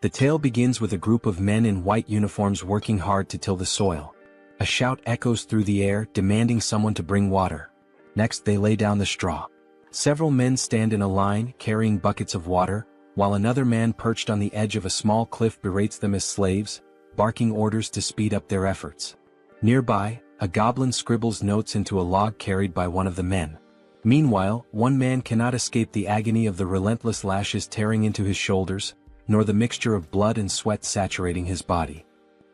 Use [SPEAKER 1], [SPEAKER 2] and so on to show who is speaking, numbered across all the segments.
[SPEAKER 1] The tale begins with a group of men in white uniforms working hard to till the soil. A shout echoes through the air demanding someone to bring water. Next they lay down the straw. Several men stand in a line carrying buckets of water, while another man perched on the edge of a small cliff berates them as slaves, barking orders to speed up their efforts. Nearby, a goblin scribbles notes into a log carried by one of the men. Meanwhile, one man cannot escape the agony of the relentless lashes tearing into his shoulders, nor the mixture of blood and sweat saturating his body.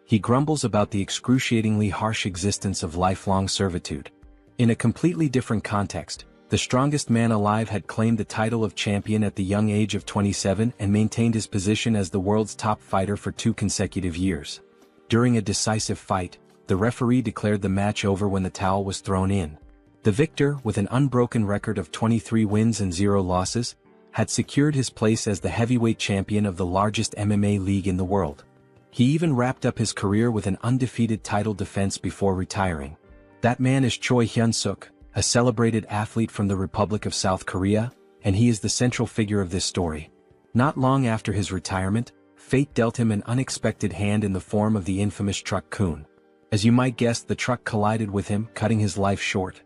[SPEAKER 1] He grumbles about the excruciatingly harsh existence of lifelong servitude. In a completely different context, the strongest man alive had claimed the title of champion at the young age of 27 and maintained his position as the world's top fighter for 2 consecutive years. During a decisive fight, the referee declared the match over when the towel was thrown in. The victor, with an unbroken record of 23 wins and 0 losses, had secured his place as the heavyweight champion of the largest MMA league in the world. He even wrapped up his career with an undefeated title defense before retiring. That man is Choi Hyun-suk, a celebrated athlete from the Republic of South Korea, and he is the central figure of this story. Not long after his retirement, fate dealt him an unexpected hand in the form of the infamous truck Kun. As you might guess, the truck collided with him, cutting his life short.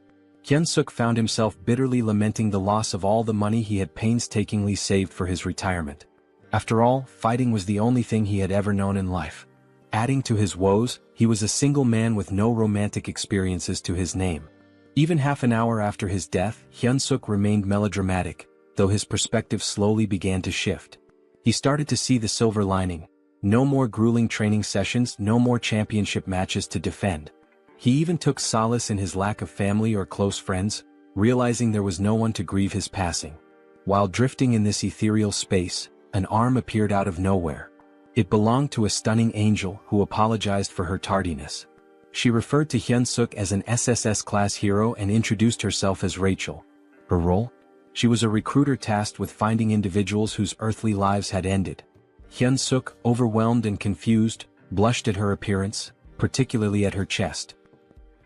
[SPEAKER 1] Hyun-suk found himself bitterly lamenting the loss of all the money he had painstakingly saved for his retirement. After all, fighting was the only thing he had ever known in life. Adding to his woes, he was a single man with no romantic experiences to his name. Even half an hour after his death, Hyun-suk remained melodramatic, though his perspective slowly began to shift. He started to see the silver lining. No more grueling training sessions, no more championship matches to defend. He even took solace in his lack of family or close friends, realizing there was no one to grieve his passing. While drifting in this ethereal space, an arm appeared out of nowhere. It belonged to a stunning angel who apologized for her tardiness. She referred to Hyun-suk as an SSS-class hero and introduced herself as Rachel. Her role? She was a recruiter tasked with finding individuals whose earthly lives had ended. Hyun-suk, overwhelmed and confused, blushed at her appearance, particularly at her chest.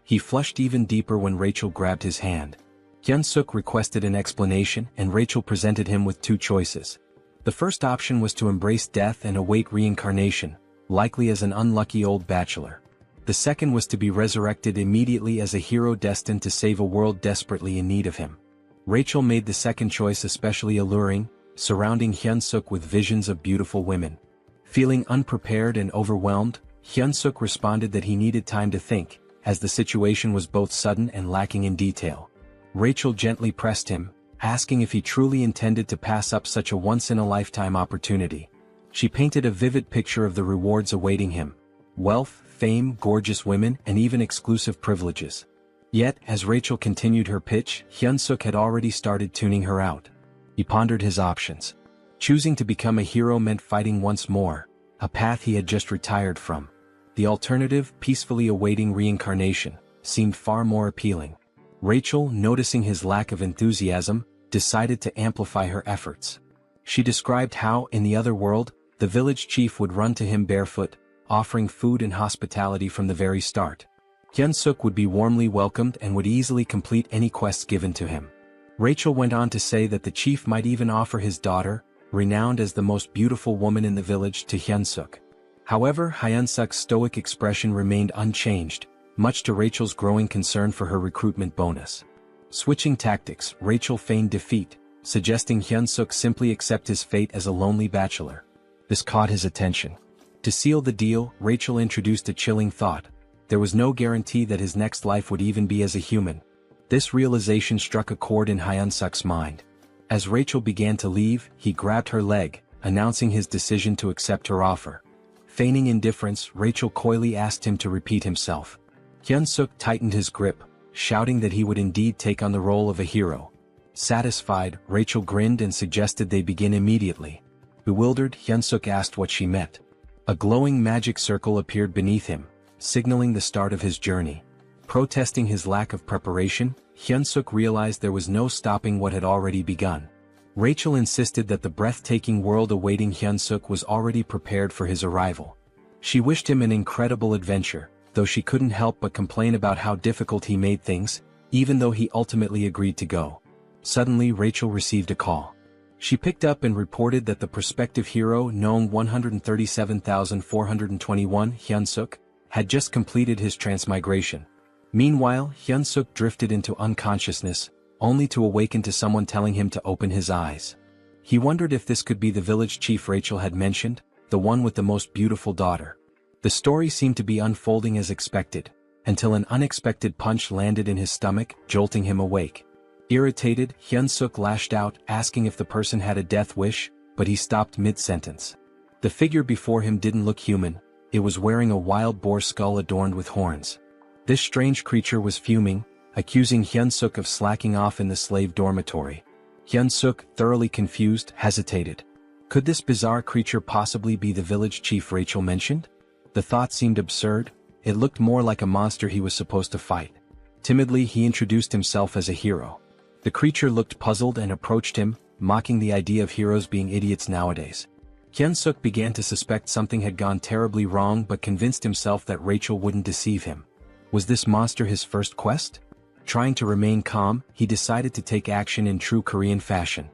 [SPEAKER 1] He flushed even deeper when Rachel grabbed his hand. Hyun-suk requested an explanation, and Rachel presented him with 2 choices. The first option was to embrace death and await reincarnation, likely as an unlucky old bachelor. The second was to be resurrected immediately as a hero destined to save a world desperately in need of him. Rachel made the second choice especially alluring, surrounding Hyun-suk with visions of beautiful women. Feeling unprepared and overwhelmed, Hyun-suk responded that he needed time to think, as the situation was both sudden and lacking in detail. Rachel gently pressed him, asking if he truly intended to pass up such a once-in-a-lifetime opportunity. She painted a vivid picture of the rewards awaiting him: wealth, fame, gorgeous women, and even exclusive privileges. Yet, as Rachel continued her pitch, Hyun-suk had already started tuning her out. He pondered his options. Choosing to become a hero meant fighting once more, a path he had just retired from. The alternative, peacefully awaiting reincarnation, seemed far more appealing. Rachel, noticing his lack of enthusiasm, decided to amplify her efforts. She described how, in the other world, the village chief would run to him barefoot, offering food and hospitality from the very start. Hyun-suk would be warmly welcomed and would easily complete any quests given to him. Rachel went on to say that the chief might even offer his daughter, renowned as the most beautiful woman in the village, to Hyun-suk. However, Hyun-suk's stoic expression remained unchanged, much to Rachel's growing concern for her recruitment bonus. Switching tactics, Rachel feigned defeat, suggesting Hyun-suk simply accept his fate as a lonely bachelor. This caught his attention. To seal the deal, Rachel introduced a chilling thought: there was no guarantee that his next life would even be as a human. This realization struck a chord in Hyun-suk's mind. As Rachel began to leave, he grabbed her leg, announcing his decision to accept her offer. Feigning indifference, Rachel coyly asked him to repeat himself. Hyun-suk tightened his grip, shouting that he would indeed take on the role of a hero. Satisfied, Rachel grinned and suggested they begin immediately. Bewildered, Hyun-suk asked what she meant. A glowing magic circle appeared beneath him, signaling the start of his journey. Protesting his lack of preparation, Hyun-suk realized there was no stopping what had already begun. Rachel insisted that the breathtaking world awaiting Hyun-suk was already prepared for his arrival. She wished him an incredible adventure, though she couldn't help but complain about how difficult he made things, even though he ultimately agreed to go. Suddenly Rachel received a call. She picked up and reported that the prospective hero, Nong 137,421 Hyunsuk, had just completed his transmigration. Meanwhile, Hyunsuk drifted into unconsciousness, only to awaken to someone telling him to open his eyes. He wondered if this could be the village chief Rachel had mentioned, the one with the most beautiful daughter. The story seemed to be unfolding as expected, until an unexpected punch landed in his stomach, jolting him awake. Irritated, Hyunsuk lashed out, asking if the person had a death wish, but he stopped mid-sentence. The figure before him didn't look human, it was wearing a wild boar skull adorned with horns. This strange creature was fuming, accusing Hyunsuk of slacking off in the slave dormitory. Hyunsuk, thoroughly confused, hesitated. Could this bizarre creature possibly be the village chief Rachel mentioned? The thought seemed absurd, it looked more like a monster he was supposed to fight. Timidly he introduced himself as a hero. The creature looked puzzled and approached him, mocking the idea of heroes being idiots nowadays. Hyunsuk began to suspect something had gone terribly wrong but convinced himself that Rachel wouldn't deceive him. Was this monster his first quest? Trying to remain calm, he decided to take action in true Korean fashion.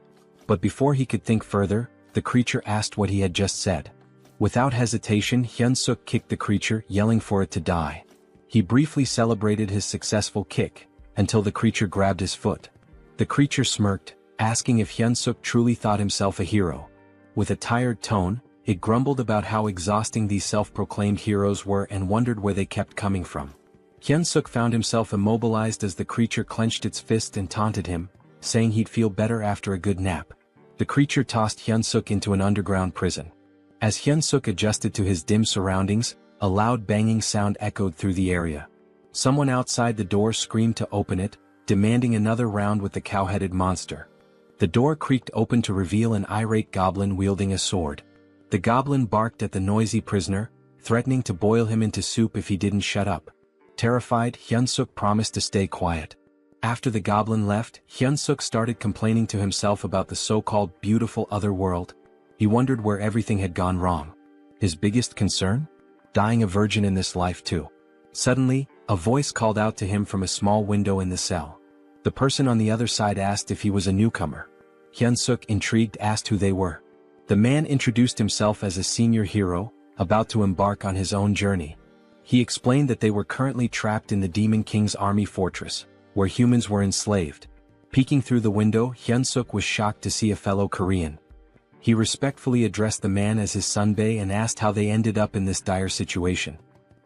[SPEAKER 1] But before he could think further, the creature asked what he had just said. Without hesitation, Hyunsuk kicked the creature, yelling for it to die. He briefly celebrated his successful kick, until the creature grabbed his foot. The creature smirked, asking if Hyunsuk truly thought himself a hero. With a tired tone, it grumbled about how exhausting these self-proclaimed heroes were and wondered where they kept coming from. Hyunsuk found himself immobilized as the creature clenched its fist and taunted him, saying he'd feel better after a good nap. The creature tossed Hyunsuk into an underground prison. As Hyunsuk adjusted to his dim surroundings, a loud banging sound echoed through the area. Someone outside the door screamed to open it, demanding another round with the cow-headed monster. The door creaked open to reveal an irate goblin wielding a sword. The goblin barked at the noisy prisoner, threatening to boil him into soup if he didn't shut up. Terrified, Hyunsuk promised to stay quiet. After the goblin left, Hyunsuk started complaining to himself about the so-called beautiful other world. He wondered where everything had gone wrong. His biggest concern? Dying a virgin in this life too. Suddenly, a voice called out to him from a small window in the cell. The person on the other side asked if he was a newcomer. Hyunsuk, intrigued, asked who they were. The man introduced himself as a senior hero, about to embark on his own journey. He explained that they were currently trapped in the Demon King's army fortress, where humans were enslaved. Peeking through the window, Hyunsuk was shocked to see a fellow Korean. He respectfully addressed the man as his sunbae and asked how they ended up in this dire situation.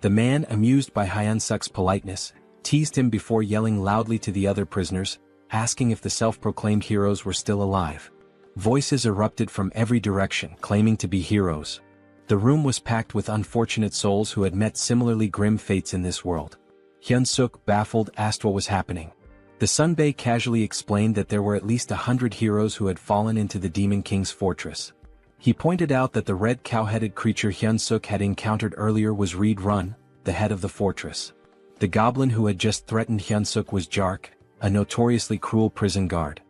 [SPEAKER 1] The man, amused by Hyunsuk's politeness, teased him before yelling loudly to the other prisoners, asking if the self-proclaimed heroes were still alive. Voices erupted from every direction, claiming to be heroes. The room was packed with unfortunate souls who had met similarly grim fates in this world. Hyunsuk, baffled, asked what was happening. The sunbae casually explained that there were at least 100 heroes who had fallen into the Demon King's fortress. He pointed out that the red cow-headed creature Hyunsuk had encountered earlier was Reed Run, the head of the fortress. The goblin who had just threatened Hyunsuk was Jark, a notoriously cruel prison guard.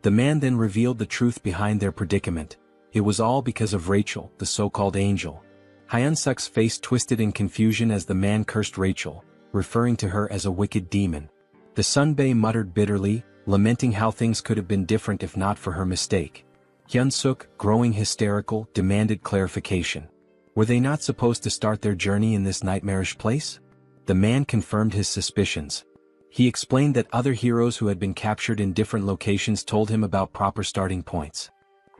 [SPEAKER 1] The man then revealed the truth behind their predicament. It was all because of Rachel, the so-called angel. Hyunsuk's face twisted in confusion as the man cursed Rachel, referring to her as a wicked demon. The sunbae muttered bitterly, lamenting how things could have been different if not for her mistake. Hyunsuk, growing hysterical, demanded clarification. Were they not supposed to start their journey in this nightmarish place? The man confirmed his suspicions. He explained that other heroes who had been captured in different locations told him about proper starting points.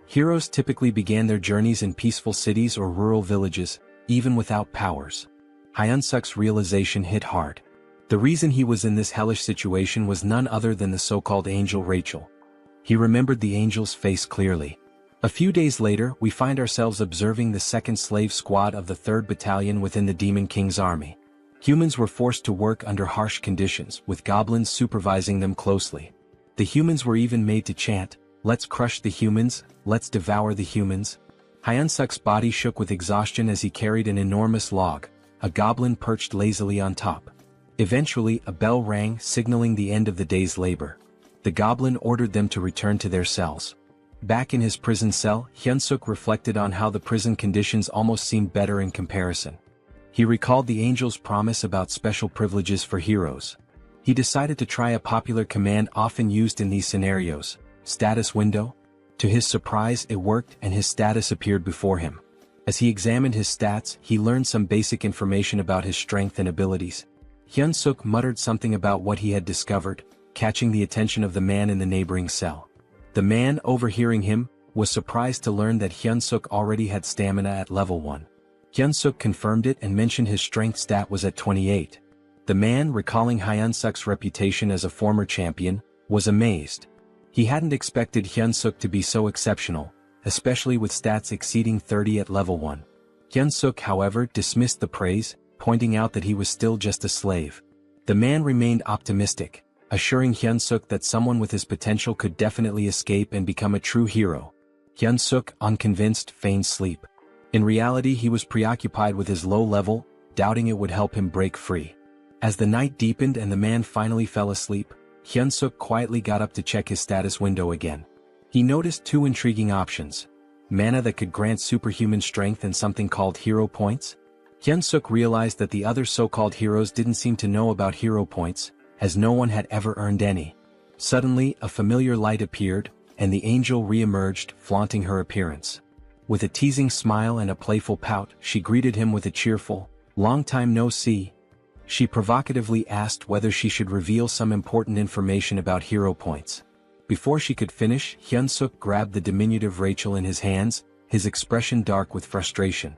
[SPEAKER 1] Heroes typically began their journeys in peaceful cities or rural villages, even without powers. Hyunsuk's realization hit hard. The reason he was in this hellish situation was none other than the so-called angel Rachel. He remembered the angel's face clearly. A few days later, we find ourselves observing the 2nd Slave Squad of the 3rd Battalion within the Demon King's army. Humans were forced to work under harsh conditions, with goblins supervising them closely. The humans were even made to chant, "Let's crush the humans, let's devour the humans." Hyunsuk's body shook with exhaustion as he carried an enormous log, a goblin perched lazily on top. Eventually, a bell rang, signaling the end of the day's labor. The goblin ordered them to return to their cells. Back in his prison cell, Hyunsuk reflected on how the prison conditions almost seemed better in comparison. He recalled the angel's promise about special privileges for heroes. He decided to try a popular command often used in these scenarios, status window. To his surprise, it worked and his status appeared before him. As he examined his stats, he learned some basic information about his strength and abilities. Hyun-suk muttered something about what he had discovered, catching the attention of the man in the neighboring cell. The man, overhearing him, was surprised to learn that Hyun-suk already had stamina at level 1. Hyun-suk confirmed it and mentioned his strength stat was at 28. The man, recalling Hyun-suk's reputation as a former champion, was amazed. He hadn't expected Hyun-suk to be so exceptional, especially with stats exceeding 30 at level 1. Hyun-suk, however, dismissed the praise, pointing out that he was still just a slave. The man remained optimistic, assuring Hyun-suk that someone with his potential could definitely escape and become a true hero. Hyun-suk, unconvinced, feigned sleep. In reality, he was preoccupied with his low level, doubting it would help him break free. As the night deepened and the man finally fell asleep, Hyun-suk quietly got up to check his status window again. He noticed two intriguing options: mana that could grant superhuman strength and something called hero points. Hyun-suk realized that the other so-called heroes didn't seem to know about hero points, as no one had ever earned any. Suddenly, a familiar light appeared, and the angel re-emerged, flaunting her appearance. With a teasing smile and a playful pout, she greeted him with a cheerful, "Long time no see." She provocatively asked whether she should reveal some important information about hero points. Before she could finish, Hyun-suk grabbed the diminutive Rachel in his hands, his expression dark with frustration.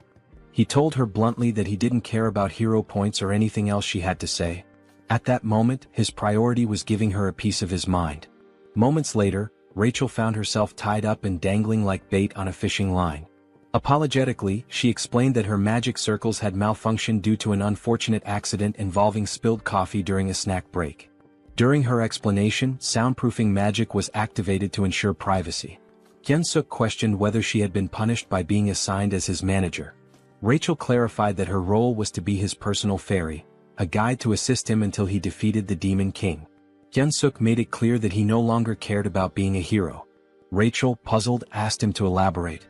[SPEAKER 1] He told her bluntly that he didn't care about hero points or anything else she had to say. At that moment, his priority was giving her a piece of his mind. Moments later, Rachel found herself tied up and dangling like bait on a fishing line. Apologetically, she explained that her magic circles had malfunctioned due to an unfortunate accident involving spilled coffee during a snack break. During her explanation, soundproofing magic was activated to ensure privacy. Hyun-suk questioned whether she had been punished by being assigned as his manager. Rachel clarified that her role was to be his personal fairy, a guide to assist him until he defeated the Demon King. Hyun-suk made it clear that he no longer cared about being a hero. Rachel, puzzled, asked him to elaborate.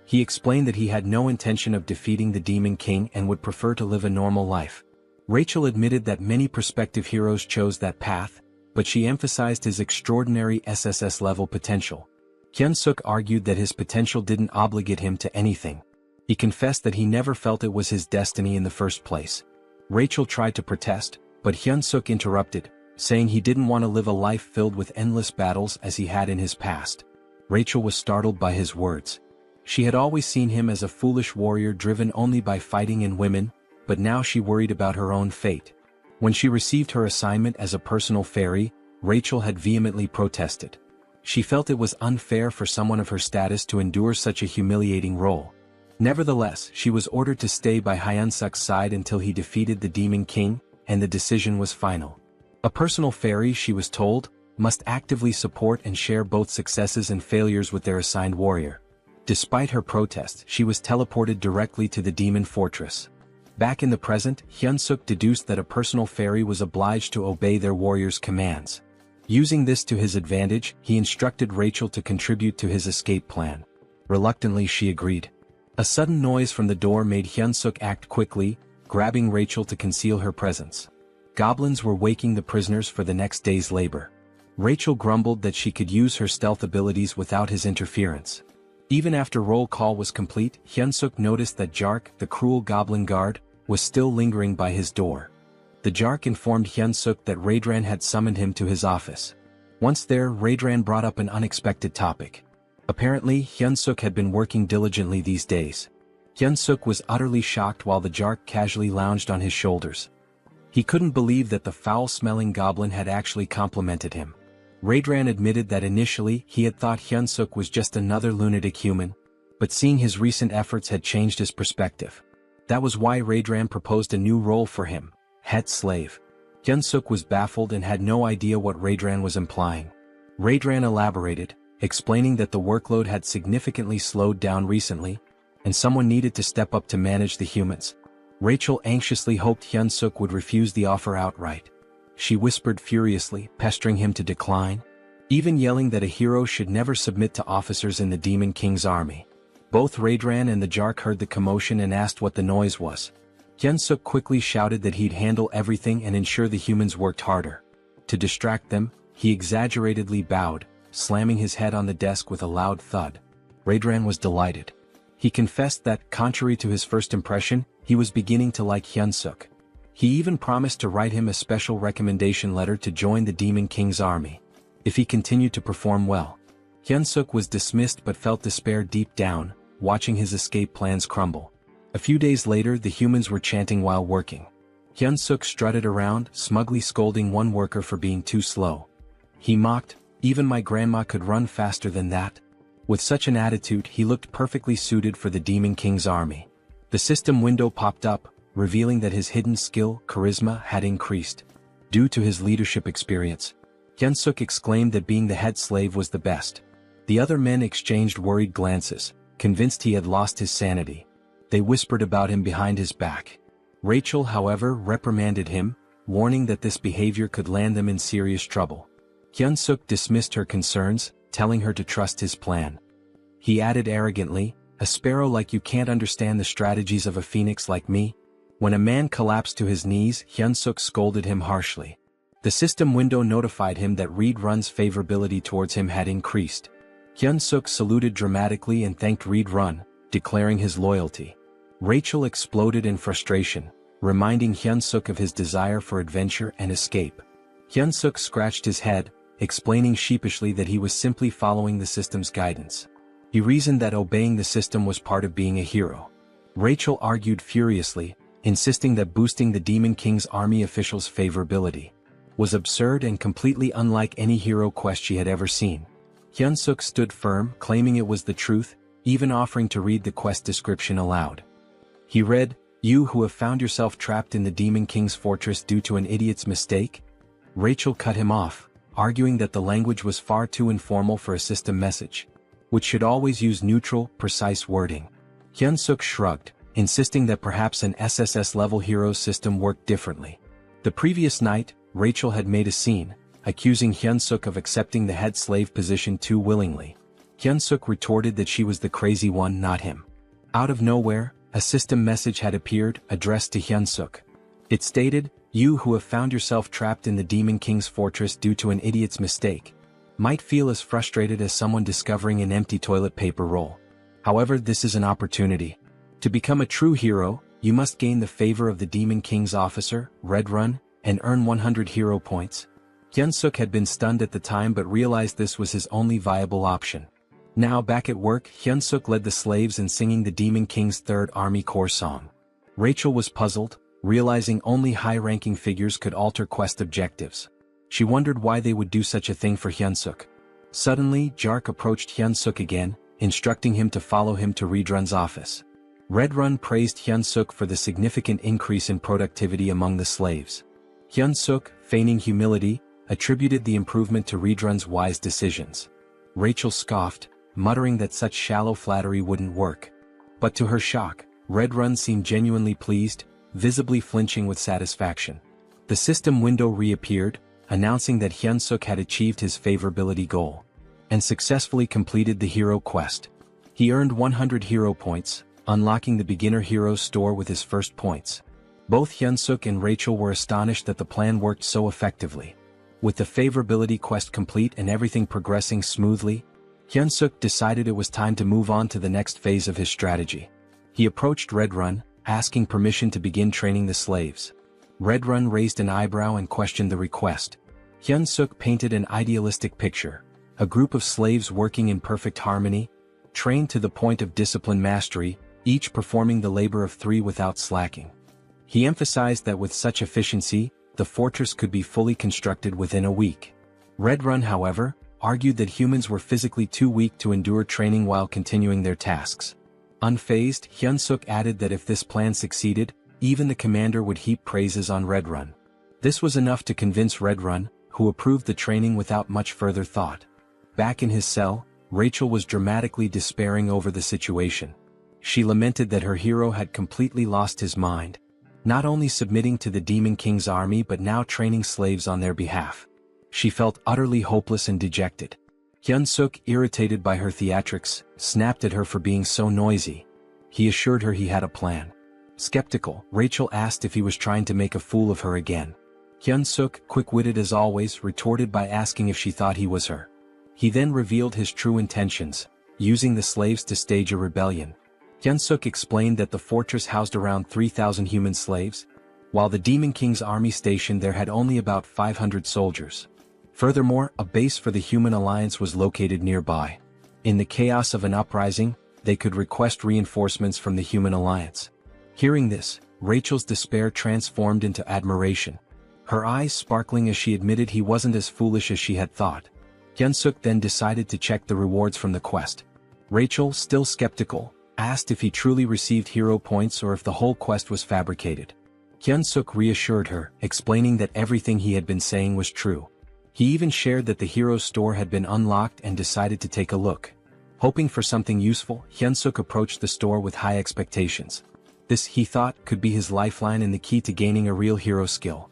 [SPEAKER 1] He explained that he had no intention of defeating the Demon King and would prefer to live a normal life. Rachel admitted that many prospective heroes chose that path, but she emphasized his extraordinary SSS-level potential. Hyun-suk argued that his potential didn't obligate him to anything. He confessed that he never felt it was his destiny in the first place. Rachel tried to protest, but Hyun-suk interrupted, saying he didn't want to live a life filled with endless battles as he had in his past. Rachel was startled by his words. She had always seen him as a foolish warrior driven only by fighting and women, but now she worried about her own fate. When she received her assignment as a personal fairy, Rachel had vehemently protested. She felt it was unfair for someone of her status to endure such a humiliating role. Nevertheless, she was ordered to stay by Hyun-suk's side until he defeated the Demon King, and the decision was final. A personal fairy, she was told, must actively support and share both successes and failures with their assigned warrior. Despite her protest, she was teleported directly to the demon fortress. Back in the present, Hyun-suk deduced that a personal fairy was obliged to obey their warrior's commands. Using this to his advantage, he instructed Rachel to contribute to his escape plan. Reluctantly, she agreed. A sudden noise from the door made Hyun-suk act quickly, grabbing Rachel to conceal her presence. Goblins were waking the prisoners for the next day's labor. Rachel grumbled that she could use her stealth abilities without his interference. Even after roll call was complete, Hyun-suk noticed that Jark, the cruel goblin guard, was still lingering by his door. The Jark informed Hyun-suk that Raedran had summoned him to his office. Once there, Raedran brought up an unexpected topic. Apparently, Hyun-suk had been working diligently these days. Hyun-suk was utterly shocked while the Jark casually lounged on his shoulders. He couldn't believe that the foul-smelling goblin had actually complimented him. Raedran admitted that initially he had thought Hyun-suk was just another lunatic human, but seeing his recent efforts had changed his perspective. That was why Raedran proposed a new role for him, head slave. Hyun-suk was baffled and had no idea what Raedran was implying. Raedran elaborated, explaining that the workload had significantly slowed down recently, and someone needed to step up to manage the humans. Rachel anxiously hoped Hyun-suk would refuse the offer outright. She whispered furiously, pestering him to decline, even yelling that a hero should never submit to officers in the Demon King's army. Both Raedran and the Jark heard the commotion and asked what the noise was. Hyun-suk quickly shouted that he'd handle everything and ensure the humans worked harder. To distract them, he exaggeratedly bowed, slamming his head on the desk with a loud thud. Raedran was delighted. He confessed that, contrary to his first impression, he was beginning to like Hyun-suk. He even promised to write him a special recommendation letter to join the Demon King's army, if he continued to perform well. Hyun-suk was dismissed but felt despair deep down, watching his escape plans crumble. A few days later, the humans were chanting while working. Hyun-suk strutted around, smugly scolding one worker for being too slow. He mocked, "Even my grandma could run faster than that." With such an attitude, he looked perfectly suited for the Demon King's army. The system window popped up, revealing that his hidden skill, charisma, had increased. Due to his leadership experience, Hyun-suk exclaimed that being the head slave was the best. The other men exchanged worried glances, convinced he had lost his sanity. They whispered about him behind his back. Rachel, however, reprimanded him, warning that this behavior could land them in serious trouble. Hyun-suk dismissed her concerns, telling her to trust his plan. He added arrogantly, "A sparrow like you can't understand the strategies of a phoenix like me?" When a man collapsed to his knees, Hyun-suk scolded him harshly. The system window notified him that Reed-run's favorability towards him had increased. Hyun-suk saluted dramatically and thanked Reed-run, declaring his loyalty. Rachel exploded in frustration, reminding Hyun-suk of his desire for adventure and escape. Hyun-suk scratched his head, explaining sheepishly that he was simply following the system's guidance. He reasoned that obeying the system was part of being a hero. Rachel argued furiously, insisting that boosting the Demon King's army officials' favorability was absurd and completely unlike any hero quest she had ever seen. Hyun-suk stood firm, claiming it was the truth, even offering to read the quest description aloud. He read, "You who have found yourself trapped in the Demon King's fortress due to an idiot's mistake?" Rachel cut him off, arguing that the language was far too informal for a system message, which should always use neutral, precise wording. Hyun-suk shrugged, insisting that perhaps an SSS-level heroes system worked differently. The previous night, Rachel had made a scene, accusing Hyun-suk of accepting the head slave position too willingly. Hyun-suk retorted that she was the crazy one, not him. Out of nowhere, a system message had appeared, addressed to Hyun-suk. It stated, "You who have found yourself trapped in the Demon King's fortress due to an idiot's mistake might feel as frustrated as someone discovering an empty toilet paper roll. However, this is an opportunity. To become a true hero, you must gain the favor of the Demon King's officer, Red-run, and earn 100 hero points." Hyun-suk had been stunned at the time but realized this was his only viable option. Now back at work, Hyun-suk led the slaves in singing the Demon King's Third Army Corps song. Rachel was puzzled, realizing only high-ranking figures could alter quest objectives. She wondered why they would do such a thing for Hyun-suk. Suddenly, Jark approached Hyun-suk again, instructing him to follow him to Red-run's office. Red-run praised Hyun-suk for the significant increase in productivity among the slaves. Hyun-suk, feigning humility, attributed the improvement to Red-run's wise decisions. Rachel scoffed, muttering that such shallow flattery wouldn't work. But to her shock, Red-run seemed genuinely pleased, visibly flinching with satisfaction. The system window reappeared, announcing that Hyun-suk had achieved his favorability goal and successfully completed the hero quest. He earned 100 hero points, unlocking the beginner hero store with his first points. Both Hyun-suk and Rachel were astonished that the plan worked so effectively. With the favorability quest complete and everything progressing smoothly, Hyun-suk decided it was time to move on to the next phase of his strategy. He approached Red-run, asking permission to begin training the slaves. Red-run raised an eyebrow and questioned the request. Hyun-suk painted an idealistic picture, a group of slaves working in perfect harmony, trained to the point of discipline mastery, each performing the labor of 3 without slacking. He emphasized that with such efficiency, the fortress could be fully constructed within a week. Red-run, however, argued that humans were physically too weak to endure training while continuing their tasks. Unfazed, Hyun-suk added that if this plan succeeded, even the commander would heap praises on Red-run. This was enough to convince Red-run, who approved the training without much further thought. Back in his cell, Rachel was dramatically despairing over the situation. She lamented that her hero had completely lost his mind, not only submitting to the Demon King's army but now training slaves on their behalf. She felt utterly hopeless and dejected. Hyun-suk, irritated by her theatrics, snapped at her for being so noisy. He assured her he had a plan. Skeptical, Rachel asked if he was trying to make a fool of her again. Hyun-suk, quick-witted as always, retorted by asking if she thought he was her He then revealed his true intentions, using the slaves to stage a rebellion. Hyunsuk explained that the fortress housed around 3,000 human slaves, while the Demon King's army station there had only about 500 soldiers. Furthermore, a base for the Human Alliance was located nearby. In the chaos of an uprising, they could request reinforcements from the Human Alliance. Hearing this, Rachel's despair transformed into admiration, her eyes sparkling as she admitted he wasn't as foolish as she had thought. Hyunsuk then decided to check the rewards from the quest. Rachel, still skeptical, asked if he truly received hero points or if the whole quest was fabricated. Hyunsuk reassured her, explaining that everything he had been saying was true. He even shared that the hero's store had been unlocked and decided to take a look. Hoping for something useful, Hyunsuk approached the store with high expectations. This, he thought, could be his lifeline and the key to gaining a real hero skill.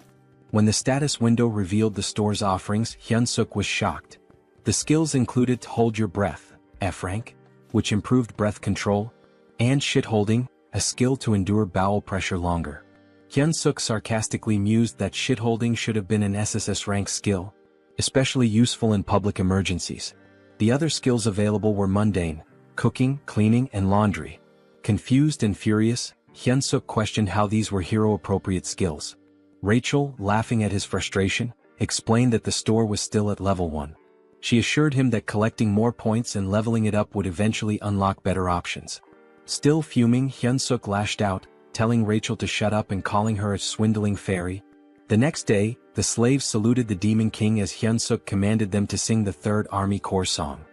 [SPEAKER 1] When the status window revealed the store's offerings, Hyunsuk was shocked. The skills included Hold Your Breath, F rank, which improved breath control, and Shitholding, a skill to endure bowel pressure longer. Hyunsuk sarcastically mused that shitholding should have been an SSS rank skill, especially useful in public emergencies. The other skills available were mundane, cooking, cleaning, and laundry. Confused and furious, Hyunsuk questioned how these were hero-appropriate skills. Rachel, laughing at his frustration, explained that the store was still at level 1. She assured him that collecting more points and leveling it up would eventually unlock better options. Still fuming, Hyunsuk lashed out, telling Rachel to shut up and calling her a swindling fairy. The next day, the slaves saluted the Demon King as Hyunsuk commanded them to sing the Third Army Corps song.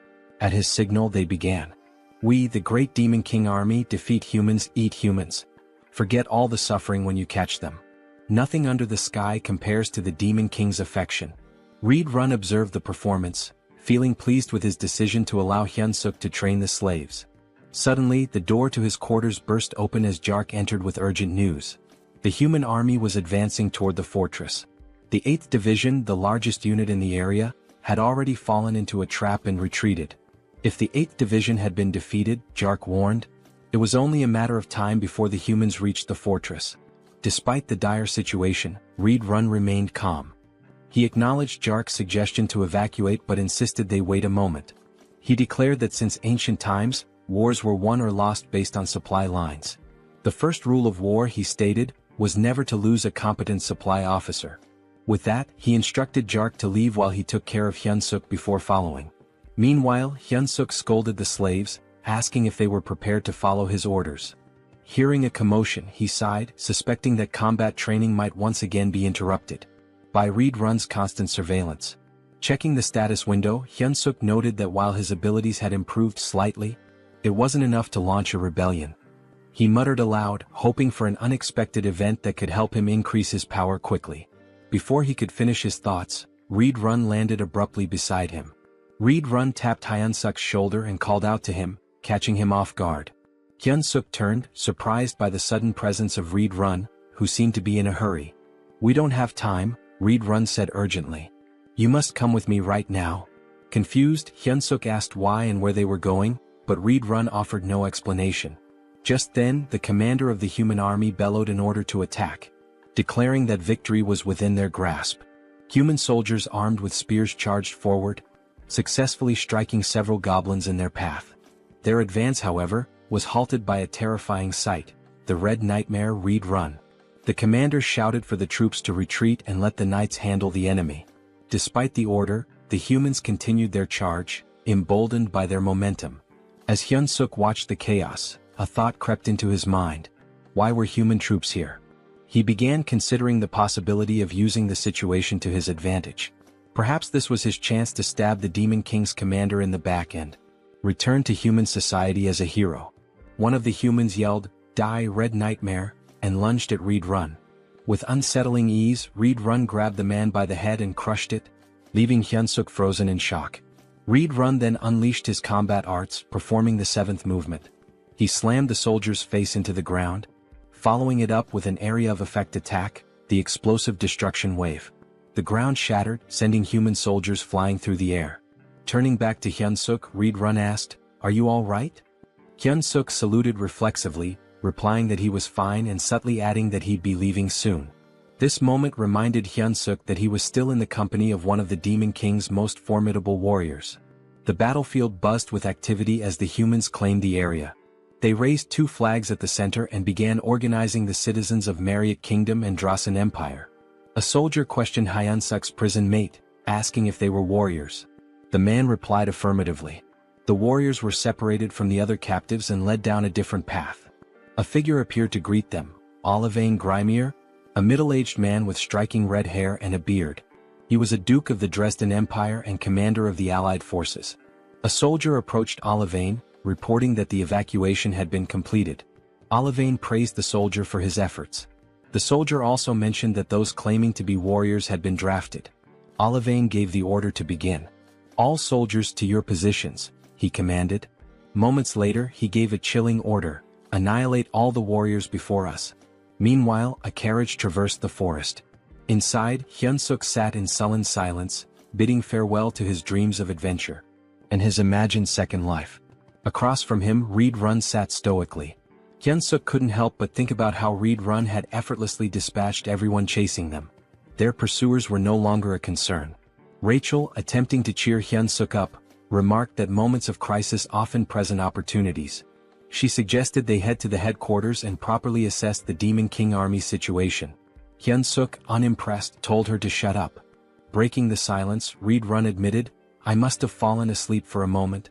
[SPEAKER 1] At his signal they began. We, the great Demon King army, defeat humans, eat humans. Forget all the suffering when you catch them. Nothing under the sky compares to the Demon King's affection. Reed Run observed the performance, feeling pleased with his decision to allow Hyunsuk to train the slaves. Suddenly, the door to his quarters burst open as Jark entered with urgent news. The human army was advancing toward the fortress. The 8th Division, the largest unit in the area, had already fallen into a trap and retreated. If the 8th Division had been defeated, Jark warned, it was only a matter of time before the humans reached the fortress. Despite the dire situation, Reed Run remained calm. He acknowledged Jark's suggestion to evacuate but insisted they wait a moment. He declared that since ancient times, wars were won or lost based on supply lines. The first rule of war, he stated, was never to lose a competent supply officer. With that, he instructed Jark to leave while he took care of Hyunsuk before following. Meanwhile, Hyunsuk scolded the slaves, asking if they were prepared to follow his orders. Hearing a commotion, he sighed, suspecting that combat training might once again be interrupted by Reed Run's constant surveillance. Checking the status window, Hyunsuk noted that while his abilities had improved slightly, it wasn't enough to launch a rebellion. He muttered aloud, hoping for an unexpected event that could help him increase his power quickly. Before he could finish his thoughts, Reed Run landed abruptly beside him. Reed Run tapped Hyunsuk's shoulder and called out to him, catching him off guard. Hyunsuk turned, surprised by the sudden presence of Reed Run, who seemed to be in a hurry. We don't have time, Reed Run said urgently. You must come with me right now. Confused, Hyunsuk asked why and where they were going, but Reed Run offered no explanation. Just then, the commander of the human army bellowed an order to attack, declaring that victory was within their grasp. Human soldiers armed with spears charged forward, successfully striking several goblins in their path. Their advance, however, was halted by a terrifying sight, the Red Nightmare Reed Run. The commander shouted for the troops to retreat and let the knights handle the enemy. Despite the order, the humans continued their charge, emboldened by their momentum. As Hyunsuk watched the chaos, a thought crept into his mind. Why were human troops here? He began considering the possibility of using the situation to his advantage. Perhaps this was his chance to stab the Demon King's commander in the back and return to human society as a hero. One of the humans yelled, "Die, Red Nightmare," and lunged at Reed Run. With unsettling ease, Reed Run grabbed the man by the head and crushed it, leaving Hyunsuk frozen in shock. Reed Run then unleashed his combat arts, performing the 7th movement. He slammed the soldier's face into the ground, following it up with an area of effect attack, the explosive destruction wave. The ground shattered, sending human soldiers flying through the air. Turning back to Hyunsuk, Reed Run asked, "Are you all right?" Hyunsuk saluted reflexively, replying that he was fine and subtly adding that he'd be leaving soon. This moment reminded Hyunsuk that he was still in the company of one of the Demon King's most formidable warriors. The battlefield buzzed with activity as the humans claimed the area. They raised 2 flags at the center and began organizing the citizens of Mariot Kingdom and Drasan Empire. A soldier questioned Hyunsuk's prison mate, asking if they were warriors. The man replied affirmatively. The warriors were separated from the other captives and led down a different path. A figure appeared to greet them, Olivane Grimir, a middle-aged man with striking red hair and a beard. He was a duke of the Dresden Empire and commander of the Allied forces. A soldier approached Olivane, reporting that the evacuation had been completed. Olivane praised the soldier for his efforts. The soldier also mentioned that those claiming to be warriors had been drafted. Olivane gave the order to begin. "All soldiers to your positions," he commanded. Moments later he gave a chilling order, "Annihilate all the warriors before us." Meanwhile, a carriage traversed the forest. Inside, Hyunsuk sat in sullen silence, bidding farewell to his dreams of adventure and his imagined second life. Across from him, Reed Run sat stoically. Hyunsuk couldn't help but think about how Reed Run had effortlessly dispatched everyone chasing them. Their pursuers were no longer a concern. Rachel, attempting to cheer Hyunsuk up, remarked that moments of crisis often present opportunities. She suggested they head to the headquarters and properly assess the Demon King Army situation. Hyunsuk, unimpressed, told her to shut up. Breaking the silence, Reed Run admitted, "I must have fallen asleep for a moment."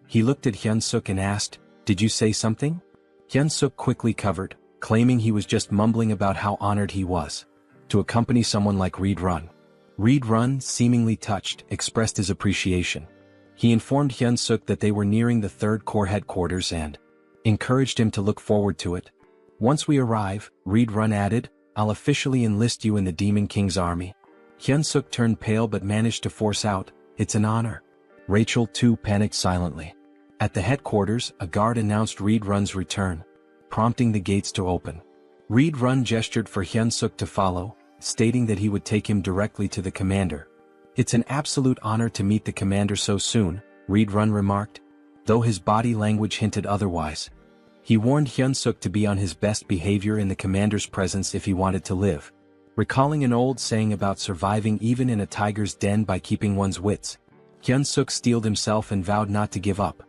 [SPEAKER 1] He looked at Hyunsuk and asked, "Did you say something?" Hyunsuk quickly covered, claiming he was just mumbling about how honored he was to accompany someone like Reed Run. Reed Run, seemingly touched, expressed his appreciation. He informed Hyunsuk that they were nearing the 3rd Corps headquarters and encouraged him to look forward to it. "Once we arrive," Reed Run added, "I'll officially enlist you in the Demon King's army." Hyunsuk turned pale but managed to force out, "It's an honor." Rachel too panicked silently. At the headquarters, a guard announced Reed Run's return, prompting the gates to open. Reed Run gestured for Hyunsuk to follow, stating that he would take him directly to the commander. "It's an absolute honor to meet the commander so soon," Reed Run remarked, though his body language hinted otherwise. He warned Hyunsuk to be on his best behavior in the commander's presence if he wanted to live. Recalling an old saying about surviving even in a tiger's den by keeping one's wits, Hyunsuk steeled himself and vowed not to give up.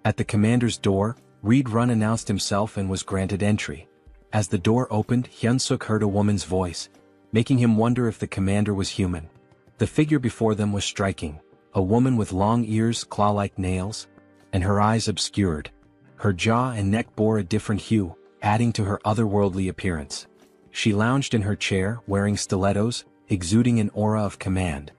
[SPEAKER 1] At the commander's door, Reed Run announced himself and was granted entry. As the door opened, Hyunsuk heard a woman's voice, making him wonder if the commander was human. The figure before them was striking, a woman with long ears, claw-like nails, and her eyes obscured. Her jaw and neck bore a different hue, adding to her otherworldly appearance. She lounged in her chair, wearing stilettos, exuding an aura of command.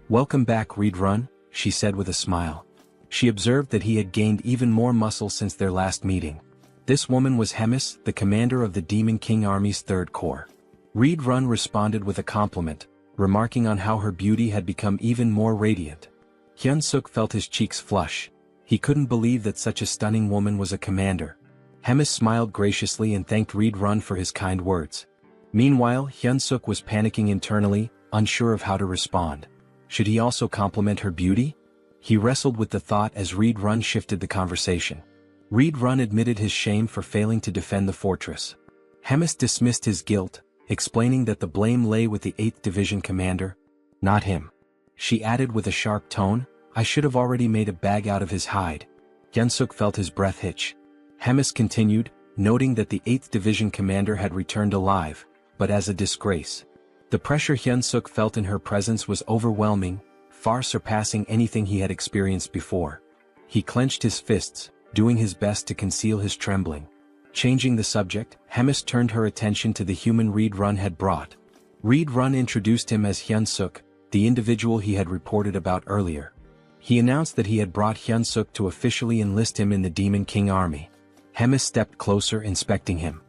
[SPEAKER 1] "Welcome back, Reed Run," she said with a smile. She observed that he had gained even more muscle since their last meeting. This woman was Hemis, the commander of the Demon King Army's 3rd Corps. Reed Run responded with a compliment, remarking on how her beauty had become even more radiant. Hyunsuk felt his cheeks flush. He couldn't believe that such a stunning woman was a commander. Hemis smiled graciously and thanked Reed Run for his kind words. Meanwhile, Hyunsuk was panicking internally, unsure of how to respond. Should he also compliment her beauty? He wrestled with the thought as Reed Run shifted the conversation. Reed Run admitted his shame for failing to defend the fortress. Hemis dismissed his guilt, explaining that the blame lay with the 8th Division commander, not him. She added with a sharp tone, "I should have already made a bag out of his hide." Hyunsuk felt his breath hitch. Hemis continued, noting that the 8th Division commander had returned alive, but as a disgrace. The pressure Hyunsuk felt in her presence was overwhelming, far surpassing anything he had experienced before. He clenched his fists, doing his best to conceal his trembling. Changing the subject, Hemis turned her attention to the human Reed Run had brought. Reed Run introduced him as Hyunsuk, the individual he had reported about earlier. He announced that he had brought Hyunsuk to officially enlist him in the Demon King Army. Hemis stepped closer, inspecting him.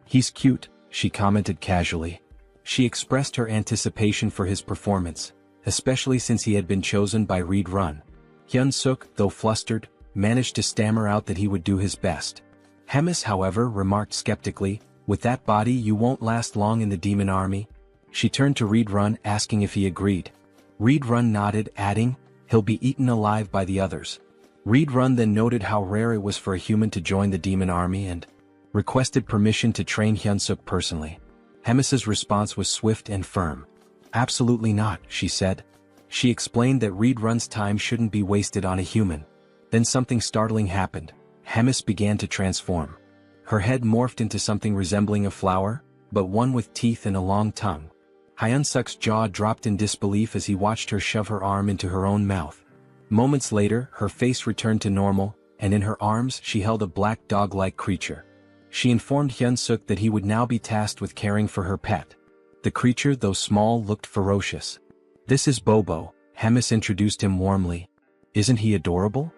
[SPEAKER 1] "He's cute," she commented casually. She expressed her anticipation for his performance, especially since he had been chosen by Reed Run. Hyunsuk, though flustered, managed to stammer out that he would do his best. Hemis, however, remarked skeptically, "With that body you won't last long in the Demon Army." She turned to Reed Run, asking if he agreed. Reed Run nodded, adding, "He'll be eaten alive by the others." Reed Run then noted how rare it was for a human to join the Demon Army and requested permission to train Hyunsuk personally. Hemis's response was swift and firm. "Absolutely not," she said. She explained that Reed Run's time shouldn't be wasted on a human. Then something startling happened. Hemis began to transform. Her head morphed into something resembling a flower, but one with teeth and a long tongue. Hyunsuk's jaw dropped in disbelief as he watched her shove her arm into her own mouth. Moments later, her face returned to normal, and in her arms she held a black dog-like creature. She informed Hyunsuk that he would now be tasked with caring for her pet. The creature, though small, looked ferocious. "This is Bobo," Hemis introduced him warmly. "Isn't he adorable?"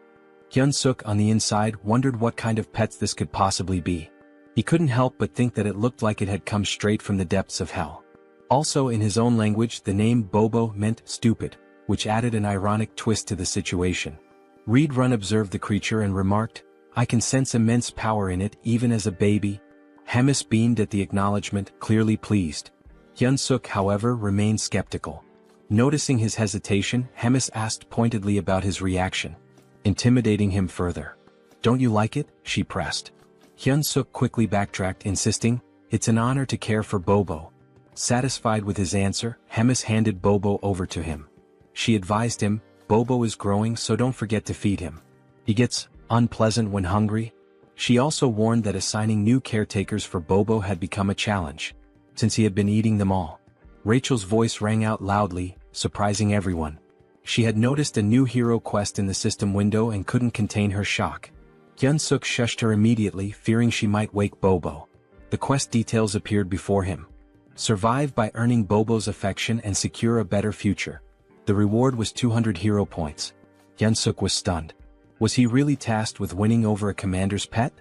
[SPEAKER 1] Hyunsuk, on the inside, wondered what kind of pets this could possibly be. He couldn't help but think that it looked like it had come straight from the depths of hell. Also, in his own language, the name Bobo meant stupid, which added an ironic twist to the situation. Reed Run observed the creature and remarked, "I can sense immense power in it even as a baby." Hemis beamed at the acknowledgement, clearly pleased. Hyunsuk, however, remained skeptical. Noticing his hesitation, Hemis asked pointedly about his reaction, intimidating him further. "Don't you like it?" she pressed. Hyunsuk quickly backtracked, insisting, "It's an honor to care for Bobo." Satisfied with his answer, Hemis handed Bobo over to him. She advised him, "Bobo is growing, so don't forget to feed him. He gets unpleasant when hungry." She also warned that assigning new caretakers for Bobo had become a challenge, since he had been eating them all. Rachel's voice rang out loudly, surprising everyone. She had noticed a new hero quest in the system window and couldn't contain her shock. Hyunsuk shushed her immediately, fearing she might wake Bobo. The quest details appeared before him. Survive by earning Bobo's affection and secure a better future. The reward was 200 hero points. Hyunsuk was stunned. Was he really tasked with winning over a commander's pet?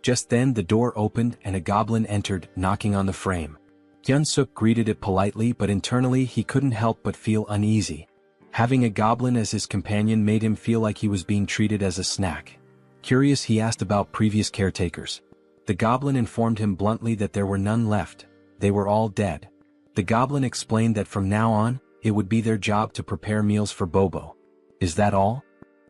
[SPEAKER 1] Just then the door opened and a goblin entered, knocking on the frame. Hyunsuk greeted it politely, but internally he couldn't help but feel uneasy. Having a goblin as his companion made him feel like he was being treated as a snack. Curious, he asked about previous caretakers. The goblin informed him bluntly that there were none left. They were all dead. The goblin explained that from now on, it would be their job to prepare meals for Bobo. "Is that all?"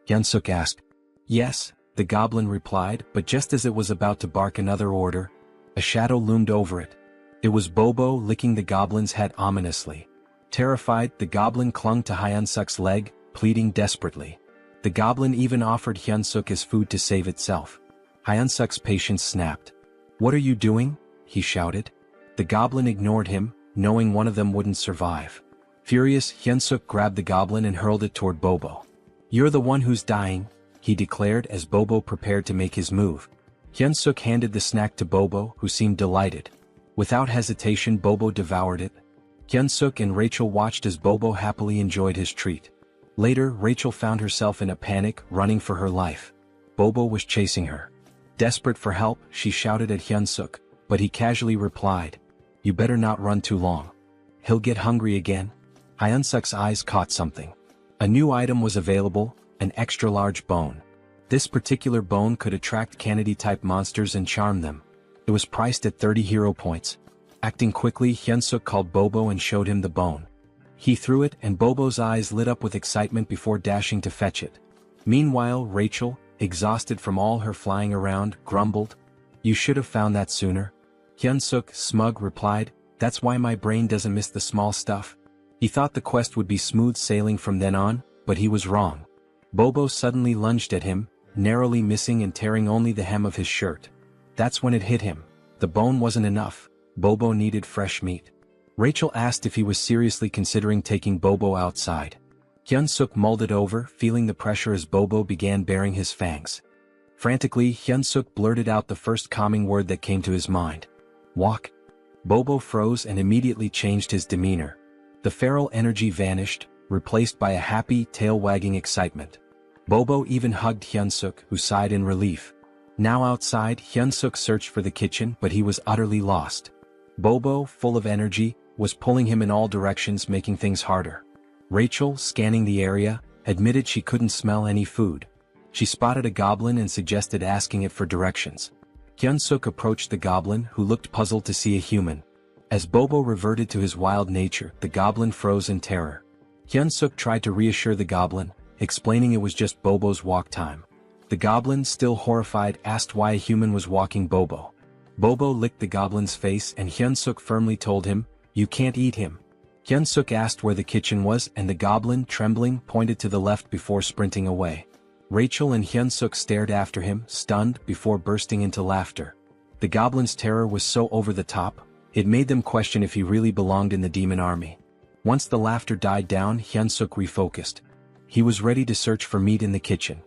[SPEAKER 1] Hyunsuk asked. "Yes," the goblin replied, but just as it was about to bark another order, a shadow loomed over it. It was Bobo, licking the goblin's head ominously. Terrified, the goblin clung to Hyunsuk's leg, pleading desperately. The goblin even offered Hyunsuk his food to save itself. Hyunsuk's patience snapped. "What are you doing?" he shouted. The goblin ignored him, knowing one of them wouldn't survive. Furious, Hyunsuk grabbed the goblin and hurled it toward Bobo. "You're the one who's dying," he declared as Bobo prepared to make his move. Hyunsuk handed the snack to Bobo, who seemed delighted. Without hesitation, Bobo devoured it. Hyunsuk and Rachel watched as Bobo happily enjoyed his treat. Later, Rachel found herself in a panic, running for her life. Bobo was chasing her. Desperate for help, she shouted at Hyunsuk, but he casually replied, "You better not run too long. He'll get hungry again." Hyunsuk's eyes caught something. A new item was available, an extra-large bone. This particular bone could attract Kennedy-type monsters and charm them. It was priced at 30 hero points. Acting quickly, Hyunsuk called Bobo and showed him the bone. He threw it, and Bobo's eyes lit up with excitement before dashing to fetch it. Meanwhile, Rachel, exhausted from all her flying around, grumbled, "You should have found that sooner." Hyunsuk, smug, replied, "That's why my brain doesn't miss the small stuff." He thought the quest would be smooth sailing from then on, but he was wrong. Bobo suddenly lunged at him, narrowly missing and tearing only the hem of his shirt. That's when it hit him. The bone wasn't enough. Bobo needed fresh meat. Rachel asked if he was seriously considering taking Bobo outside. Hyunsuk mulled it over, feeling the pressure as Bobo began baring his fangs. Frantically, Hyunsuk blurted out the first calming word that came to his mind. "Walk." Bobo froze and immediately changed his demeanor. The feral energy vanished, replaced by a happy, tail-wagging excitement. Bobo even hugged Hyunsuk, who sighed in relief. Now outside, Hyunsuk searched for the kitchen, but he was utterly lost. Bobo, full of energy, was pulling him in all directions, making things harder. Rachel, scanning the area, admitted she couldn't smell any food. She spotted a goblin and suggested asking it for directions. Hyunsuk approached the goblin, who looked puzzled to see a human. As Bobo reverted to his wild nature, the goblin froze in terror. Hyunsuk tried to reassure the goblin, explaining it was just Bobo's walk time. The goblin, still horrified, asked why a human was walking Bobo. Bobo licked the goblin's face and Hyunsuk firmly told him, "You can't eat him." Hyun-suk asked where the kitchen was and the goblin, trembling, pointed to the left before sprinting away. Rachel and Hyun-suk stared after him, stunned, before bursting into laughter. The goblin's terror was so over the top, it made them question if he really belonged in the demon army. Once the laughter died down, Hyun-suk refocused. He was ready to search for meat in the kitchen.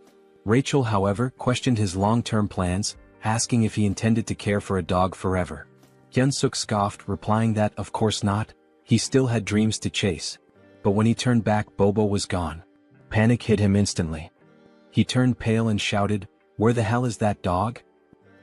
[SPEAKER 1] Rachel, however, questioned his long-term plans, asking if he intended to care for a dog forever. Hyun-suk scoffed, replying that, of course not, he still had dreams to chase. But when he turned back, Bobo was gone. Panic hit him instantly. He turned pale and shouted, "Where the hell is that dog?"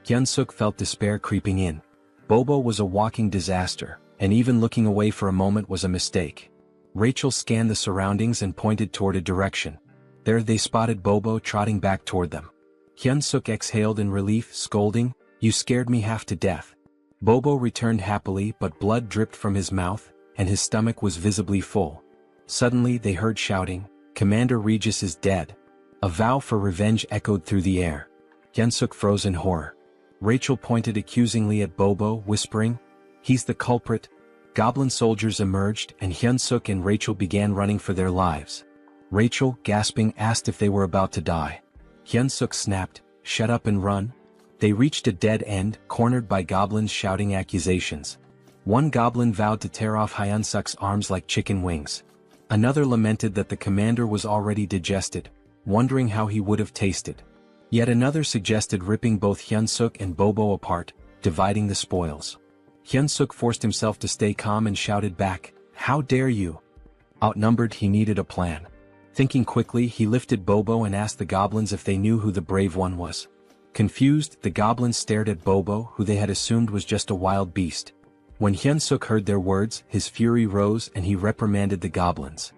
[SPEAKER 1] Hyun-suk felt despair creeping in. Bobo was a walking disaster, and even looking away for a moment was a mistake. Rachel scanned the surroundings and pointed toward a direction. There they spotted Bobo trotting back toward them. Hyun-suk exhaled in relief, scolding, "You scared me half to death." Bobo returned happily, but blood dripped from his mouth, and his stomach was visibly full. Suddenly they heard shouting, "Commander Regis is dead." A vow for revenge echoed through the air. Hyun-suk froze in horror. Rachel pointed accusingly at Bobo, whispering, "He's the culprit." Goblin soldiers emerged and Hyun-suk and Rachel began running for their lives. Rachel, gasping, asked if they were about to die. Hyun-suk snapped, "Shut up and run." They reached a dead end, cornered by goblins shouting accusations. One goblin vowed to tear off Hyun-suk's arms like chicken wings. Another lamented that the commander was already digested, wondering how he would have tasted. Yet another suggested ripping both Hyun-suk and Bobo apart, dividing the spoils. Hyun-suk forced himself to stay calm and shouted back, "How dare you?" Outnumbered, he needed a plan. Thinking quickly, he lifted Bobo and asked the goblins if they knew who the brave one was. Confused, the goblins stared at Bobo, who they had assumed was just a wild beast. When Hyun-suk heard their words, his fury rose and he reprimanded the goblins.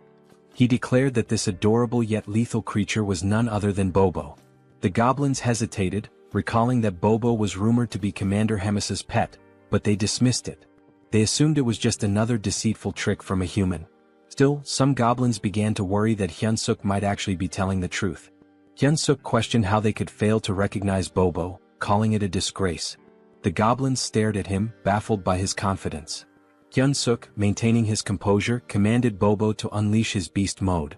[SPEAKER 1] He declared that this adorable yet lethal creature was none other than Bobo. The goblins hesitated, recalling that Bobo was rumored to be Commander Hemis's pet, but they dismissed it. They assumed it was just another deceitful trick from a human. Still, some goblins began to worry that Hyun-suk might actually be telling the truth. Hyun-suk questioned how they could fail to recognize Bobo, calling it a disgrace. The goblins stared at him, baffled by his confidence. Hyun-suk, maintaining his composure, commanded Bobo to unleash his beast mode.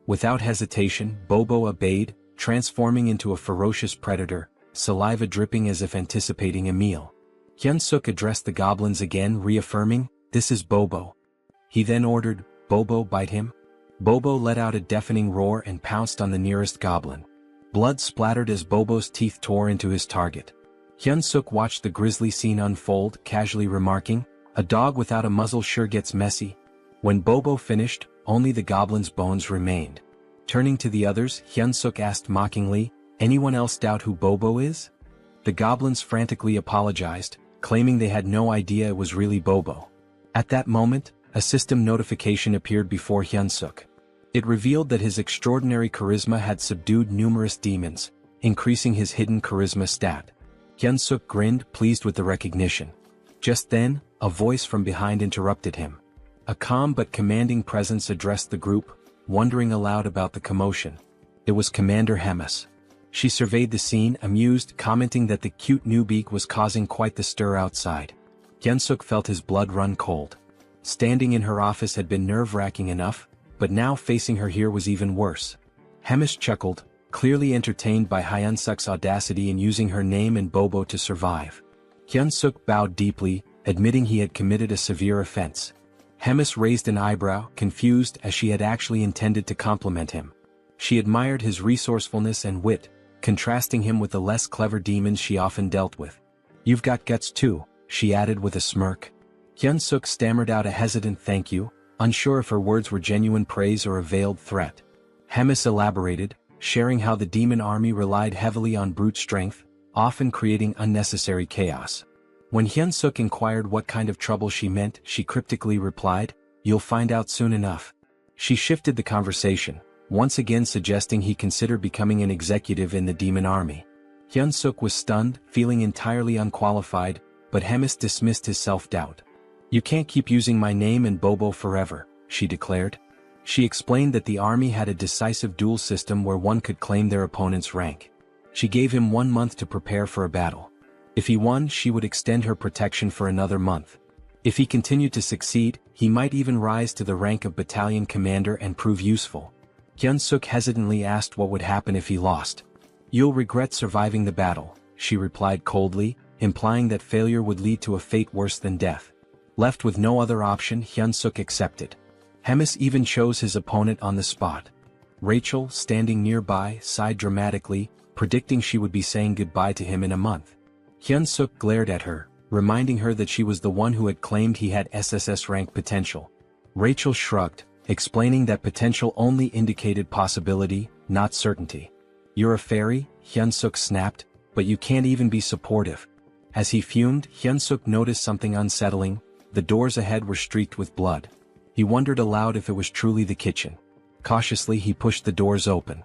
[SPEAKER 1] Without hesitation, Bobo obeyed, transforming into a ferocious predator, saliva dripping as if anticipating a meal. Hyun-suk addressed the goblins again, reaffirming, "This is Bobo." He then ordered, "Bobo, bite him." Bobo let out a deafening roar and pounced on the nearest goblin. Blood splattered as Bobo's teeth tore into his target. Hyun-suk watched the grisly scene unfold, casually remarking, "A dog without a muzzle sure gets messy." When Bobo finished, only the goblin's bones remained. Turning to the others, Hyun-suk asked mockingly, "Anyone else doubt who Bobo is?" The goblins frantically apologized, claiming they had no idea it was really Bobo. At that moment, a system notification appeared before Hyun-suk. It revealed that his extraordinary charisma had subdued numerous demons, increasing his hidden charisma stat. Hyun-suk grinned, pleased with the recognition. Just then, a voice from behind interrupted him. A calm but commanding presence addressed the group, wondering aloud about the commotion. It was Commander Hemis. She surveyed the scene, amused, commenting that the cute newbie was causing quite the stir outside. Hyun-suk felt his blood run cold. Standing in her office had been nerve-wracking enough, but now facing her here was even worse. Hemis chuckled, clearly entertained by Hyun-suk's audacity in using her name and Bobo to survive. Hyun-suk bowed deeply, admitting he had committed a severe offense. Hemis raised an eyebrow, confused, as she had actually intended to compliment him. She admired his resourcefulness and wit, contrasting him with the less clever demons she often dealt with. "You've got guts too," she added with a smirk. Hyun-suk stammered out a hesitant thank you, unsure if her words were genuine praise or a veiled threat. Hemis elaborated, sharing how the demon army relied heavily on brute strength, often creating unnecessary chaos. When Hyun-suk inquired what kind of trouble she meant, she cryptically replied, "You'll find out soon enough." She shifted the conversation, once again suggesting he consider becoming an executive in the demon army. Hyun-suk was stunned, feeling entirely unqualified, but Hemis dismissed his self-doubt. "You can't keep using my name and Bobo forever," she declared. She explained that the army had a decisive duel system where one could claim their opponent's rank. She gave him 1 month to prepare for a battle. If he won, she would extend her protection for another month. If he continued to succeed, he might even rise to the rank of battalion commander and prove useful. Hyun-suk hesitantly asked what would happen if he lost. "You'll regret surviving the battle," she replied coldly, implying that failure would lead to a fate worse than death. Left with no other option, Hyun-suk accepted. Hemis even chose his opponent on the spot. Rachel, standing nearby, sighed dramatically, predicting she would be saying goodbye to him in a month. Hyun-suk glared at her, reminding her that she was the one who had claimed he had SSS rank potential. Rachel shrugged, explaining that potential only indicated possibility, not certainty. "You're a fairy," Hyun-suk snapped, "but you can't even be supportive." As he fumed, Hyun-suk noticed something unsettling. The doors ahead were streaked with blood. He wondered aloud if it was truly the kitchen. Cautiously he pushed the doors open.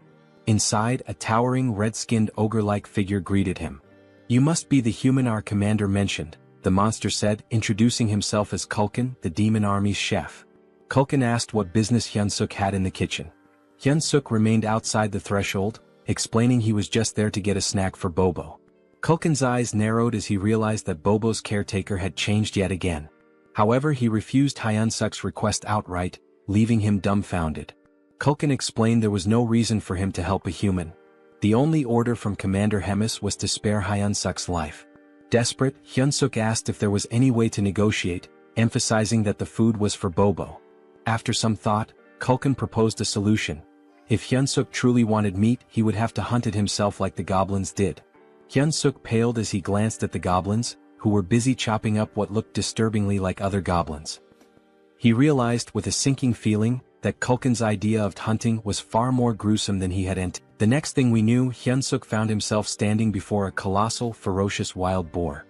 [SPEAKER 1] Inside, a towering red-skinned ogre-like figure greeted him. "You must be the human our commander mentioned," the monster said, introducing himself as Kulkin, the demon army's chef. Kulkin asked what business Hyun-suk had in the kitchen. Hyun-suk remained outside the threshold, explaining he was just there to get a snack for Bobo. Kulkin's eyes narrowed as he realized that Bobo's caretaker had changed yet again. However, he refused Hyun-suk's request outright, leaving him dumbfounded. Kulkin explained there was no reason for him to help a human. The only order from Commander Hemis was to spare Hyun-suk's life. Desperate, Hyun-suk asked if there was any way to negotiate, emphasizing that the food was for Bobo. After some thought, Kulkin proposed a solution. If Hyun-suk truly wanted meat, he would have to hunt it himself like the goblins did. Hyun-suk paled as he glanced at the goblins, who were busy chopping up what looked disturbingly like other goblins. He realized with a sinking feeling that Kulkin's idea of hunting was far more gruesome than he had anticipated. The next thing we knew, Hyun-suk found himself standing before a colossal, ferocious wild boar.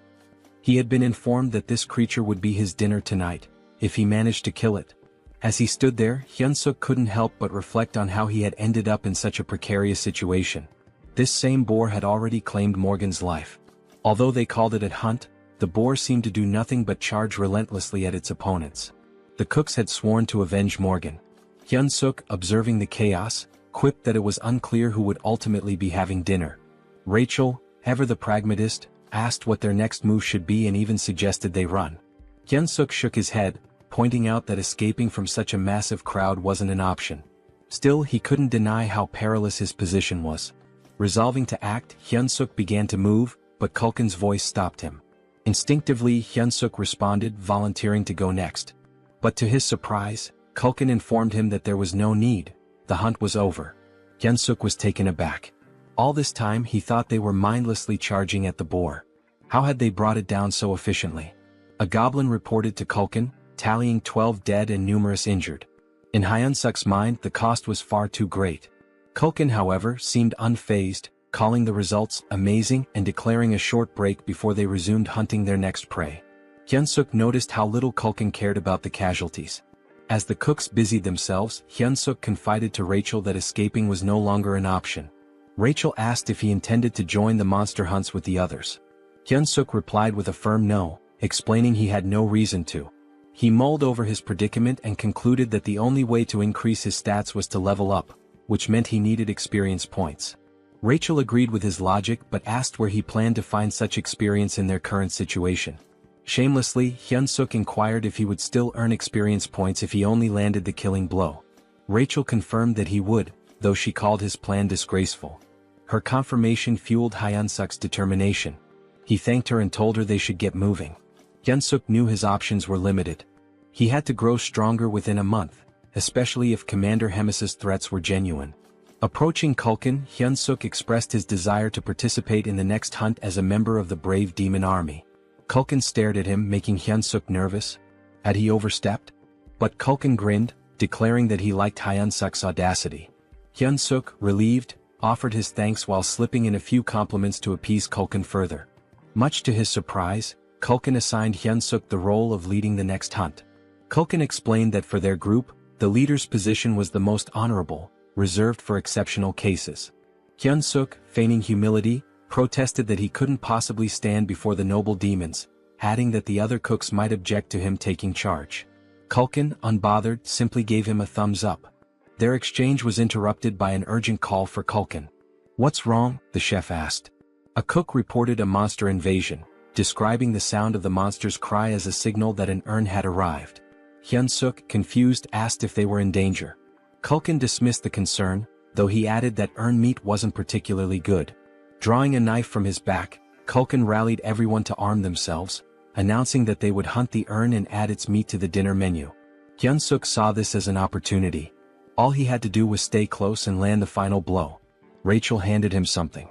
[SPEAKER 1] He had been informed that this creature would be his dinner tonight, if he managed to kill it. As he stood there, Hyun-suk couldn't help but reflect on how he had ended up in such a precarious situation. This same boar had already claimed Morgan's life. Although they called it a hunt, the boar seemed to do nothing but charge relentlessly at its opponents. The cooks had sworn to avenge Morgan. Hyun-suk, observing the chaos, quipped that it was unclear who would ultimately be having dinner. Rachel, ever the pragmatist, asked what their next move should be and even suggested they run. Hyun-suk shook his head, pointing out that escaping from such a massive crowd wasn't an option. Still, he couldn't deny how perilous his position was. Resolving to act, Hyun-suk began to move, but Kulkin's voice stopped him. Instinctively, Hyun-suk responded, volunteering to go next. But to his surprise, Kulkin informed him that there was no need. The hunt was over. Hyun-suk was taken aback. All this time he thought they were mindlessly charging at the boar. How had they brought it down so efficiently? A goblin reported to Kulkin, tallying 12 dead and numerous injured. In Hyun-suk's mind, the cost was far too great. Kulkin, however, seemed unfazed, calling the results amazing and declaring a short break before they resumed hunting their next prey. Hyun-suk noticed how little Kulkin cared about the casualties. As the cooks busied themselves, Hyun-suk confided to Rachel that escaping was no longer an option. Rachel asked if he intended to join the monster hunts with the others. Hyun-suk replied with a firm no, explaining he had no reason to. He mulled over his predicament and concluded that the only way to increase his stats was to level up, which meant he needed experience points. Rachel agreed with his logic but asked where he planned to find such experience in their current situation. Shamelessly, Hyun-suk inquired if he would still earn experience points if he only landed the killing blow. Rachel confirmed that he would, though she called his plan disgraceful. Her confirmation fueled Hyun-suk's determination. He thanked her and told her they should get moving. Hyun-suk knew his options were limited. He had to grow stronger within a month, especially if Commander Hemis's threats were genuine. Approaching Kulkin, Hyun-suk expressed his desire to participate in the next hunt as a member of the brave demon army. Kulkin stared at him, making Hyun-suk nervous. Had he overstepped? But Kulkin grinned, declaring that he liked Hyun-suk's audacity. Hyun-suk, relieved, offered his thanks while slipping in a few compliments to appease Kulkin further. Much to his surprise, Kulkin assigned Hyun-suk the role of leading the next hunt. Kulkin explained that for their group, the leader's position was the most honorable, reserved for exceptional cases. Hyun-suk, feigning humility, protested that he couldn't possibly stand before the noble demons, adding that the other cooks might object to him taking charge. Kulkin, unbothered, simply gave him a thumbs up. Their exchange was interrupted by an urgent call for Kulkin. "What's wrong?" the chef asked. A cook reported a monster invasion. describing the sound of the monster's cry as a signal that an urn had arrived. Hyun-suk, confused, asked if they were in danger. Culkin dismissed the concern, though he added that urn meat wasn't particularly good. Drawing a knife from his back, Culkin rallied everyone to arm themselves, announcing that they would hunt the urn and add its meat to the dinner menu. Hyun-suk saw this as an opportunity. All he had to do was stay close and land the final blow. Rachel handed him something.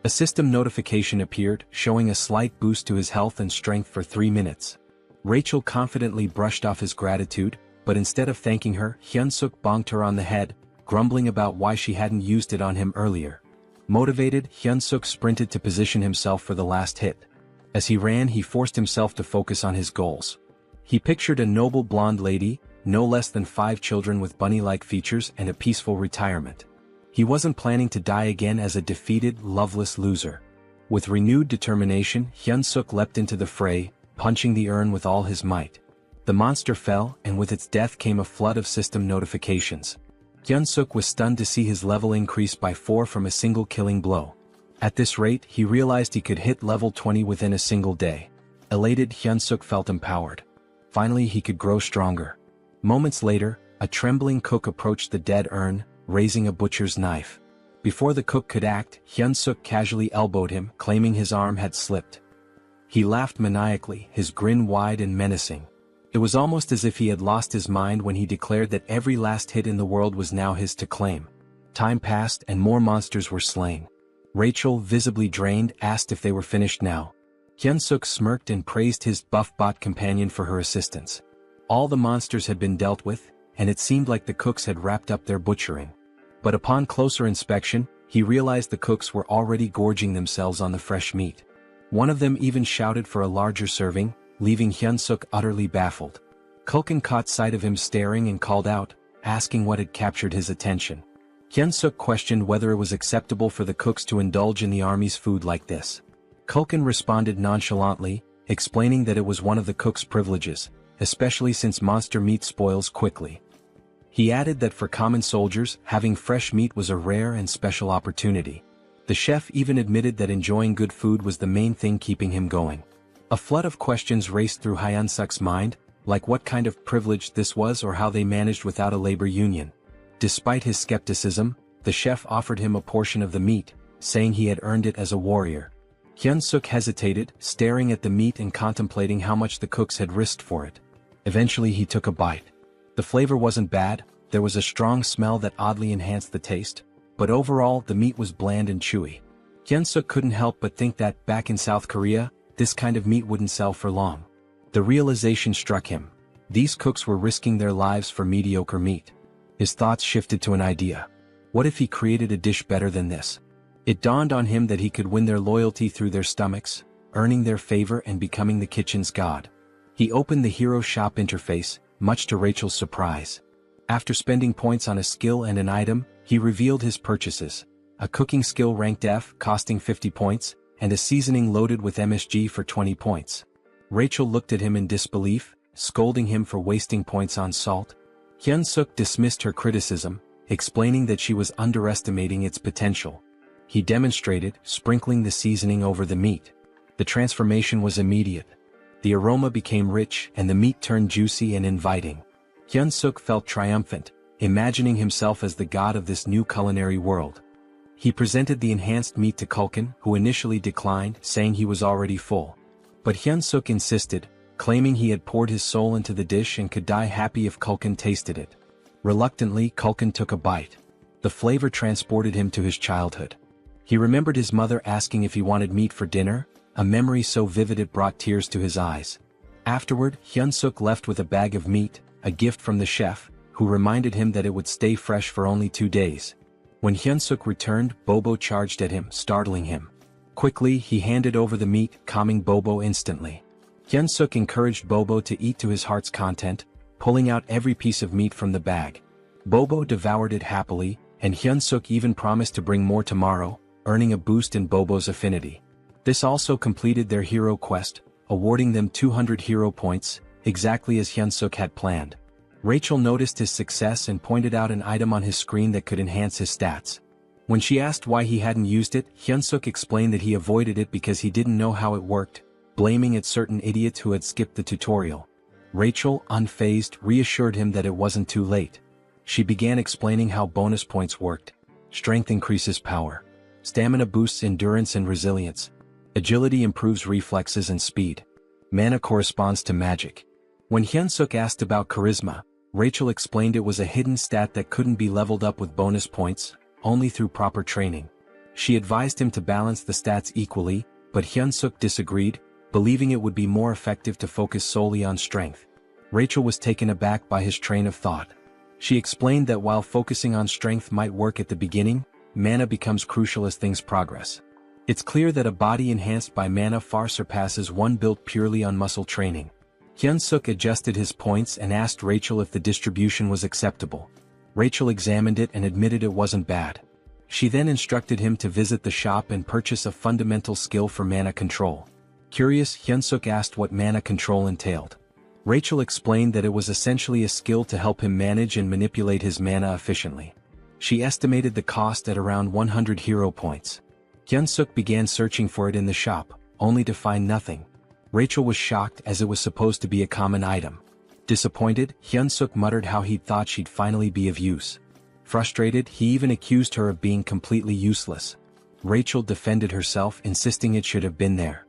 [SPEAKER 1] A system notification appeared, showing a slight boost to his health and strength for 3 minutes. Rachel confidently brushed off his gratitude, but instead of thanking her, Hyun-suk bonked her on the head, grumbling about why she hadn't used it on him earlier. Motivated, Hyun-suk sprinted to position himself for the last hit. As he ran, he forced himself to focus on his goals. He pictured a noble blonde lady, no less than 5 children with bunny-like features and a peaceful retirement. He wasn't planning to die again as a defeated, loveless loser. With renewed determination, Hyun-suk leapt into the fray, punching the urn with all his might. The monster fell, and with its death came a flood of system notifications. Hyun-suk was stunned to see his level increase by 4 from a single killing blow. At this rate, he realized he could hit level 20 within a single day. Elated, Hyun-suk felt empowered. Finally, he could grow stronger. Moments later, a trembling cook approached the dead urn, raising a butcher's knife. Before the cook could act, Hyun-suk casually elbowed him, claiming his arm had slipped. He laughed maniacally, his grin wide and menacing. It was almost as if he had lost his mind when he declared that every last hit in the world was now his to claim. Time passed and more monsters were slain. Rachel, visibly drained, asked if they were finished now. Hyun-suk smirked and praised his buff bot companion for her assistance. All the monsters had been dealt with, and it seemed like the cooks had wrapped up their butchering. But upon closer inspection, he realized the cooks were already gorging themselves on the fresh meat. One of them even shouted for a larger serving, leaving Hyun-suk utterly baffled. Culkin caught sight of him staring and called out, asking what had captured his attention. Hyun-suk questioned whether it was acceptable for the cooks to indulge in the army's food like this. Culkin responded nonchalantly, explaining that it was one of the cooks' privileges, especially since monster meat spoils quickly. He added that for common soldiers, having fresh meat was a rare and special opportunity. The chef even admitted that enjoying good food was the main thing keeping him going. A flood of questions raced through Hyun-suk's mind, like what kind of privilege this was or how they managed without a labor union. Despite his skepticism, the chef offered him a portion of the meat, saying he had earned it as a warrior. Hyun-suk hesitated, staring at the meat and contemplating how much the cooks had risked for it. Eventually he took a bite. The flavor wasn't bad, there was a strong smell that oddly enhanced the taste, but overall the meat was bland and chewy. Hyun-suk couldn't help but think that, back in South Korea, this kind of meat wouldn't sell for long. The realization struck him. These cooks were risking their lives for mediocre meat. His thoughts shifted to an idea. What if he created a dish better than this? It dawned on him that he could win their loyalty through their stomachs, earning their favor and becoming the kitchen's god. He opened the Hero Shop interface, much to Rachel's surprise. After spending points on a skill and an item, he revealed his purchases: a cooking skill ranked F costing 50 points, and a seasoning loaded with MSG for 20 points. Rachel looked at him in disbelief, scolding him for wasting points on salt. Hyun-suk dismissed her criticism, explaining that she was underestimating its potential. He demonstrated, sprinkling the seasoning over the meat. The transformation was immediate. The aroma became rich and the meat turned juicy and inviting. Hyun-suk felt triumphant, imagining himself as the god of this new culinary world. He presented the enhanced meat to Culkin, who initially declined, saying he was already full. But Hyun-suk insisted, claiming he had poured his soul into the dish and could die happy if Culkin tasted it. Reluctantly, Culkin took a bite. The flavor transported him to his childhood. He remembered his mother asking if he wanted meat for dinner, a memory so vivid it brought tears to his eyes. Afterward, Hyun-suk left with a bag of meat, a gift from the chef, who reminded him that it would stay fresh for only 2 days. When Hyun-suk returned, Bobo charged at him, startling him. Quickly, he handed over the meat, calming Bobo instantly. Hyun-suk encouraged Bobo to eat to his heart's content, pulling out every piece of meat from the bag. Bobo devoured it happily, and Hyun-suk even promised to bring more tomorrow, earning a boost in Bobo's affinity. This also completed their hero quest, awarding them 200 hero points, exactly as Hyun-suk had planned. Rachel noticed his success and pointed out an item on his screen that could enhance his stats. When she asked why he hadn't used it, Hyun-suk explained that he avoided it because he didn't know how it worked, blaming at certain idiots who had skipped the tutorial. Rachel, unfazed, reassured him that it wasn't too late. She began explaining how bonus points worked. Strength increases power. Stamina boosts endurance and resilience. Agility improves reflexes and speed. Mana corresponds to magic. When Hyunsuk asked about charisma, Rachel explained it was a hidden stat that couldn't be leveled up with bonus points, only through proper training. She advised him to balance the stats equally, but Hyunsuk disagreed, believing it would be more effective to focus solely on strength. Rachel was taken aback by his train of thought. She explained that while focusing on strength might work at the beginning, mana becomes crucial as things progress. It's clear that a body enhanced by mana far surpasses one built purely on muscle training. Hyunsuk adjusted his points and asked Rachel if the distribution was acceptable. Rachel examined it and admitted it wasn't bad. She then instructed him to visit the shop and purchase a fundamental skill for mana control. Curious, Hyunsuk asked what mana control entailed. Rachel explained that it was essentially a skill to help him manage and manipulate his mana efficiently. She estimated the cost at around 100 hero points. Hyunsuk began searching for it in the shop, only to find nothing. Rachel was shocked as it was supposed to be a common item. Disappointed, Hyunsuk muttered how he'd thought she'd finally be of use. Frustrated, he even accused her of being completely useless. Rachel defended herself, insisting it should have been there.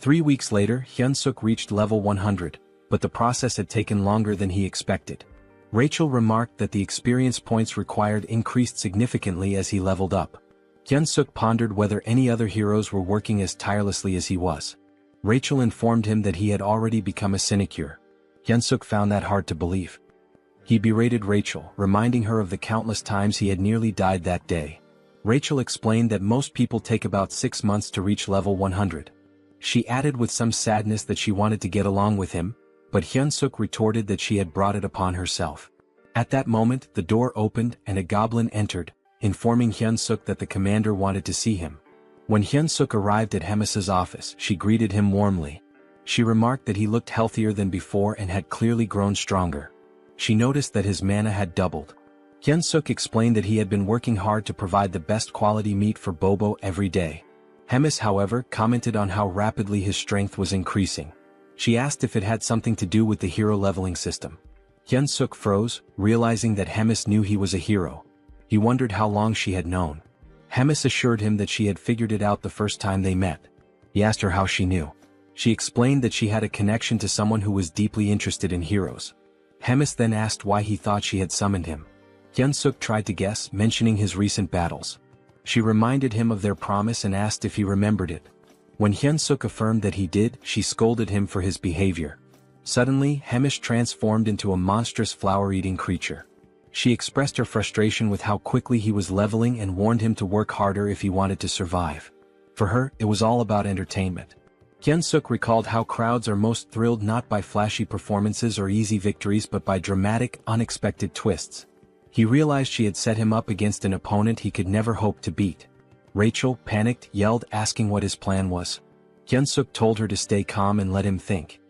[SPEAKER 1] 3 weeks later, Hyunsuk reached level 100, but the process had taken longer than he expected. Rachel remarked that the experience points required increased significantly as he leveled up. Hyunsuk pondered whether any other heroes were working as tirelessly as he was. Rachel informed him that he had already become a sinecure. Hyunsuk found that hard to believe. He berated Rachel, reminding her of the countless times he had nearly died that day. Rachel explained that most people take about 6 months to reach level 100. She added with some sadness that she wanted to get along with him, but Hyunsuk retorted that she had brought it upon herself. At that moment, the door opened and a goblin entered, informing Hyunsuk that the commander wanted to see him. When Hyunsuk arrived at Hemis's office, she greeted him warmly. She remarked that he looked healthier than before and had clearly grown stronger. She noticed that his mana had doubled. Hyunsuk explained that he had been working hard to provide the best quality meat for Bobo every day. Hemis, however, commented on how rapidly his strength was increasing. She asked if it had something to do with the hero leveling system. Hyunsuk froze, realizing that Hemis knew he was a hero. He wondered how long she had known. Hemis assured him that she had figured it out the first time they met. He asked her how she knew. She explained that she had a connection to someone who was deeply interested in heroes. Hemis then asked why he thought she had summoned him. Hyunsuk tried to guess, mentioning his recent battles. She reminded him of their promise and asked if he remembered it. When Hyunsuk affirmed that he did, she scolded him for his behavior. Suddenly, Hemis transformed into a monstrous flower-eating creature. She expressed her frustration with how quickly he was leveling and warned him to work harder if he wanted to survive. For her, it was all about entertainment. Hyunsuk recalled how crowds are most thrilled not by flashy performances or easy victories but by dramatic, unexpected twists. He realized she had set him up against an opponent he could never hope to beat. Rachel, panicked, yelled, asking what his plan was. Hyunsuk told her to stay calm and let him think.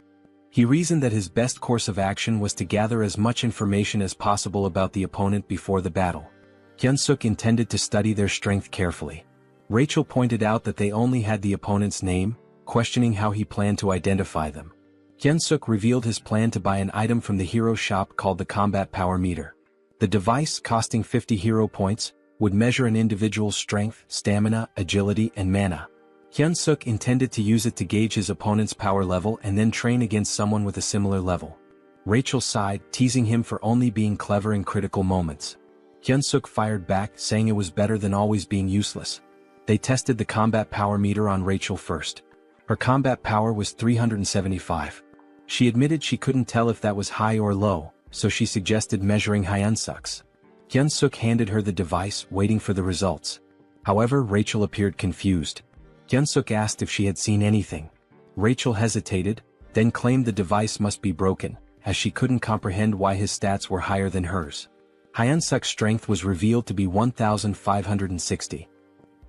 [SPEAKER 1] He reasoned that his best course of action was to gather as much information as possible about the opponent before the battle. Hyunsuk intended to study their strength carefully. Rachel pointed out that they only had the opponent's name, questioning how he planned to identify them. Hyunsuk revealed his plan to buy an item from the hero shop called the Combat Power Meter. The device, costing 50 hero points, would measure an individual's strength, stamina, agility, and mana. Hyunsuk intended to use it to gauge his opponent's power level and then train against someone with a similar level. Rachel sighed, teasing him for only being clever in critical moments. Hyunsuk fired back, saying it was better than always being useless. They tested the combat power meter on Rachel first. Her combat power was 375. She admitted she couldn't tell if that was high or low, so she suggested measuring Hyunsuk's. Hyunsuk handed her the device, waiting for the results. However, Rachel appeared confused. Hyunsuk asked if she had seen anything. Rachel hesitated, then claimed the device must be broken, as she couldn't comprehend why his stats were higher than hers. Hyunsuk's strength was revealed to be 1,560.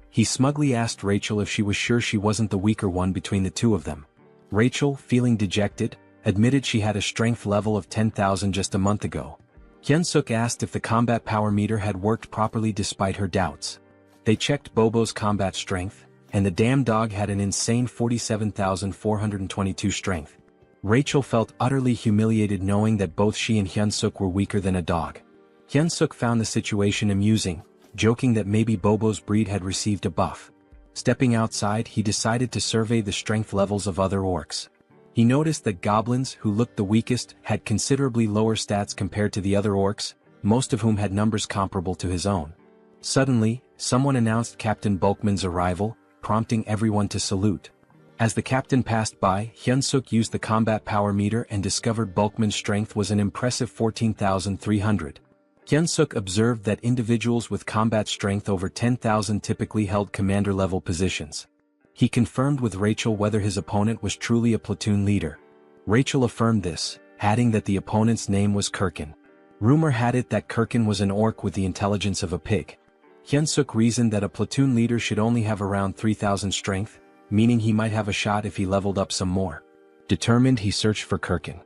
[SPEAKER 1] He smugly asked Rachel if she was sure she wasn't the weaker one between the two of them. Rachel, feeling dejected, admitted she had a strength level of 10,000 just a month ago. Hyunsuk asked if the combat power meter had worked properly despite her doubts. They checked Bobo's combat strength, and the damn dog had an insane 47,422 strength. Rachel felt utterly humiliated knowing that both she and Hyunsuk were weaker than a dog. Hyunsuk found the situation amusing, joking that maybe Bobo's breed had received a buff. Stepping outside, he decided to survey the strength levels of other orcs. He noticed that goblins, who looked the weakest, had considerably lower stats compared to the other orcs, most of whom had numbers comparable to his own. Suddenly, someone announced Captain Bulkman's arrival, prompting everyone to salute. As the captain passed by, Hyunsuk used the combat power meter and discovered Bulkman's strength was an impressive 14,300. Hyunsuk observed that individuals with combat strength over 10,000 typically held commander-level positions. He confirmed with Rachel whether his opponent was truly a platoon leader. Rachel affirmed this, adding that the opponent's name was Kirkin. Rumor had it that Kirkin was an orc with the intelligence of a pig. Hyunsuk reasoned that a platoon leader should only have around 3,000 strength, meaning he might have a shot if he leveled up some more. Determined, he searched for Kirkin.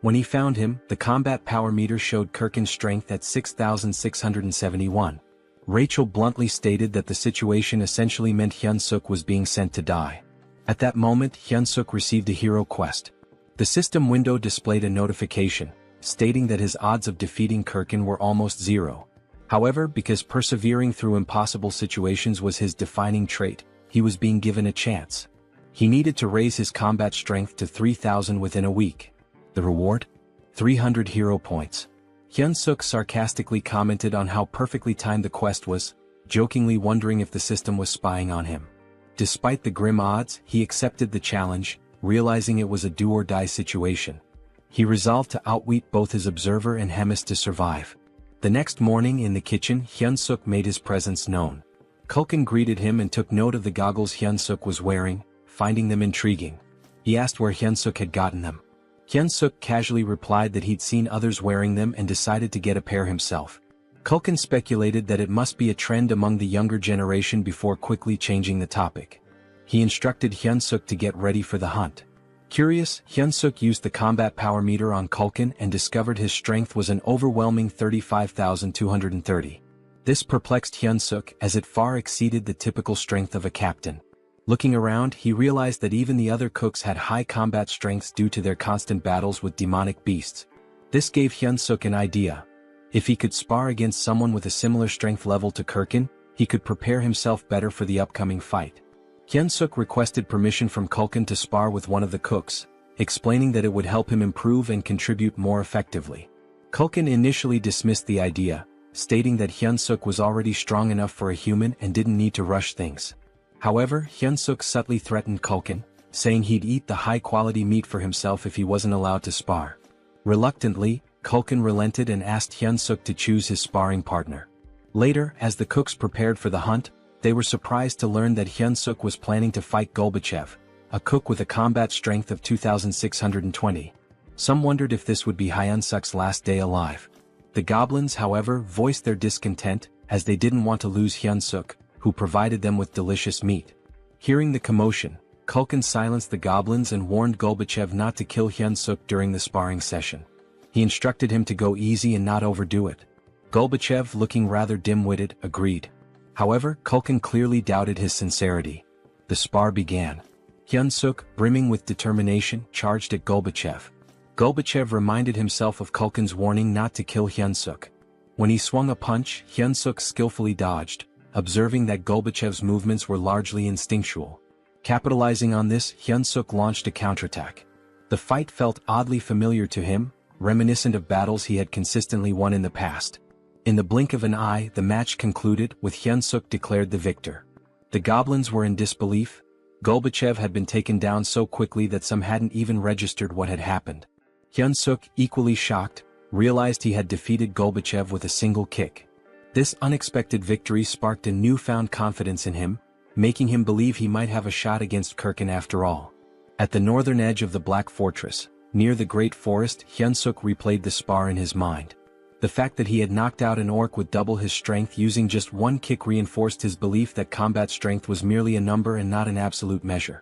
[SPEAKER 1] When he found him, the combat power meter showed Kirkin's strength at 6,671. Rachel bluntly stated that the situation essentially meant Hyunsuk was being sent to die. At that moment, Hyunsuk received a hero quest. The system window displayed a notification, stating that his odds of defeating Kirkin were almost zero. However, because persevering through impossible situations was his defining trait, he was being given a chance. He needed to raise his combat strength to 3,000 within a week. The reward? 300 hero points. Hyunsuk sarcastically commented on how perfectly timed the quest was, jokingly wondering if the system was spying on him. Despite the grim odds, he accepted the challenge, realizing it was a do-or-die situation. He resolved to outwit both his observer and Hemis to survive. The next morning in the kitchen, Hyunsuk made his presence known. Kulkin greeted him and took note of the goggles Hyunsuk was wearing, finding them intriguing. He asked where Hyunsuk had gotten them. Hyunsuk casually replied that he'd seen others wearing them and decided to get a pair himself. Kulkin speculated that it must be a trend among the younger generation before quickly changing the topic. He instructed Hyunsuk to get ready for the hunt. Curious, Hyunsuk used the combat power meter on Kulkin and discovered his strength was an overwhelming 35,230. This perplexed Hyunsuk as it far exceeded the typical strength of a captain. Looking around, he realized that even the other cooks had high combat strengths due to their constant battles with demonic beasts. This gave Hyunsuk an idea. If he could spar against someone with a similar strength level to Kirkin, he could prepare himself better for the upcoming fight. Hyunsuk requested permission from Kulkin to spar with one of the cooks, explaining that it would help him improve and contribute more effectively. Kulkin initially dismissed the idea, stating that Hyunsuk was already strong enough for a human and didn't need to rush things. However, Hyunsuk subtly threatened Kulkin, saying he'd eat the high-quality meat for himself if he wasn't allowed to spar. Reluctantly, Kulkin relented and asked Hyunsuk to choose his sparring partner. Later, as the cooks prepared for the hunt, they were surprised to learn that Hyunsuk was planning to fight Golbachev, a cook with a combat strength of 2,620. Some wondered if this would be Hyunsuk's last day alive. The goblins, however, voiced their discontent, as they didn't want to lose Hyunsuk, who provided them with delicious meat. Hearing the commotion, Kulkin silenced the goblins and warned Golbachev not to kill Hyunsuk during the sparring session. He instructed him to go easy and not overdo it. Golbachev, looking rather dim-witted, agreed. However, Kulkin clearly doubted his sincerity. The spar began. Hyunsuk, brimming with determination, charged at Golbachev. Golbachev reminded himself of Kulkin's warning not to kill Hyunsuk. When he swung a punch, Hyunsuk skillfully dodged, observing that Golbachev's movements were largely instinctual. Capitalizing on this, Hyunsuk launched a counterattack. The fight felt oddly familiar to him, reminiscent of battles he had consistently won in the past. In the blink of an eye, the match concluded, with Hyunsuk declared the victor. The goblins were in disbelief. Golbachev had been taken down so quickly that some hadn't even registered what had happened. Hyunsuk, equally shocked, realized he had defeated Golbachev with a single kick. This unexpected victory sparked a newfound confidence in him, making him believe he might have a shot against Kirkin after all. At the northern edge of the Black Fortress, near the Great Forest, Hyunsuk replayed the spar in his mind. The fact that he had knocked out an orc with double his strength using just one kick reinforced his belief that combat strength was merely a number and not an absolute measure.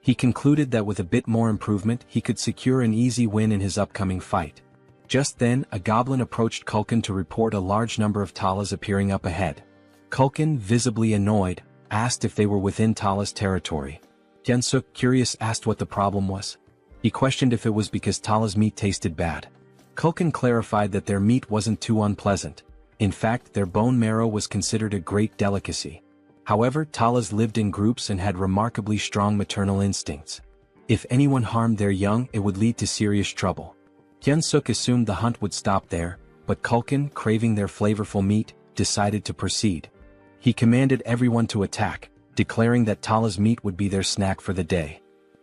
[SPEAKER 1] He concluded that with a bit more improvement he could secure an easy win in his upcoming fight. Just then, a goblin approached Kulkin to report a large number of Talas appearing up ahead. Kulkin, visibly annoyed, asked if they were within Tala's territory. Hyunsuk, curious, asked what the problem was. He questioned if it was because Tala's meat tasted bad. Kulkin clarified that their meat wasn't too unpleasant. In fact, their bone marrow was considered a great delicacy. However, Talas lived in groups and had remarkably strong maternal instincts. If anyone harmed their young, it would lead to serious trouble. Hyunsuk assumed the hunt would stop there, but Kulkin, craving their flavorful meat, decided to proceed. He commanded everyone to attack, declaring that Tala's meat would be their snack for the day.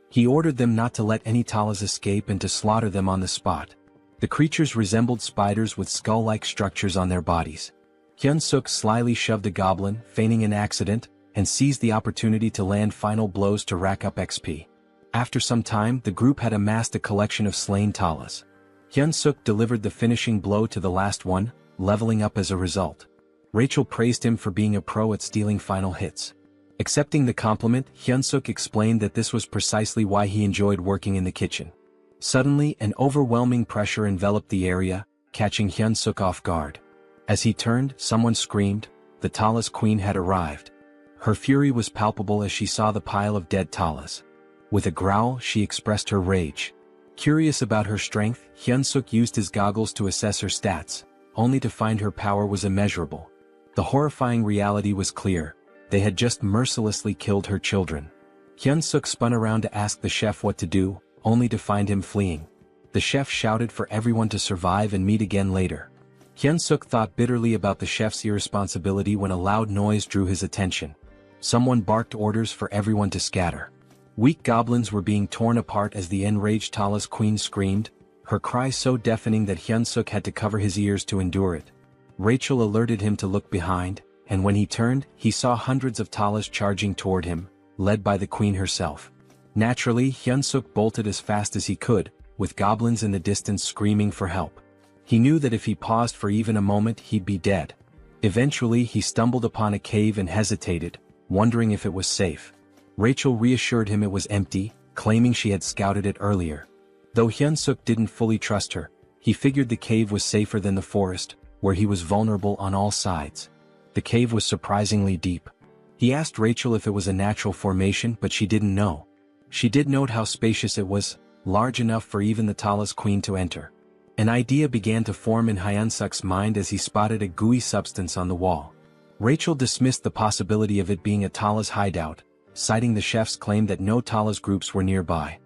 [SPEAKER 1] He ordered them not to let any Talas escape and to slaughter them on the spot. The creatures resembled spiders with skull-like structures on their bodies. Hyunsuk slyly shoved a goblin, feigning an accident, and seized the opportunity to land final blows to rack up XP. After some time, the group had amassed a collection of slain Talas. Hyunsuk delivered the finishing blow to the last one, leveling up as a result. Rachel praised him for being a pro at stealing final hits. Accepting the compliment, Hyunsuk explained that this was precisely why he enjoyed working in the kitchen. Suddenly, an overwhelming pressure enveloped the area, catching Hyunsuk off guard. As he turned, someone screamed. The Talas queen had arrived. Her fury was palpable as she saw the pile of dead Talas. With a growl, she expressed her rage. Curious about her strength, Hyunsuk used his goggles to assess her stats, only to find her power was immeasurable. The horrifying reality was clear. They had just mercilessly killed her children. Hyunsuk spun around to ask the chef what to do, only to find him fleeing. The chef shouted for everyone to survive and meet again later. Hyunsuk thought bitterly about the chef's irresponsibility when a loud noise drew his attention. Someone barked orders for everyone to scatter. Weak goblins were being torn apart as the enraged Tala's queen screamed, her cry so deafening that Hyunsuk had to cover his ears to endure it. Rachel alerted him to look behind, and when he turned, he saw hundreds of Talas charging toward him, led by the queen herself. Naturally, Hyunsuk bolted as fast as he could, with goblins in the distance screaming for help. He knew that if he paused for even a moment he'd be dead. Eventually he stumbled upon a cave and hesitated, wondering if it was safe. Rachel reassured him it was empty, claiming she had scouted it earlier. Though Hyunsuk didn't fully trust her, he figured the cave was safer than the forest, where he was vulnerable on all sides. The cave was surprisingly deep. He asked Rachel if it was a natural formation, but she didn't know. She did note how spacious it was, large enough for even the Talas queen to enter. An idea began to form in Hyunsuk's mind as he spotted a gooey substance on the wall. Rachel dismissed the possibility of it being a Talas hideout, citing the chef's claim that no Talas groups were nearby.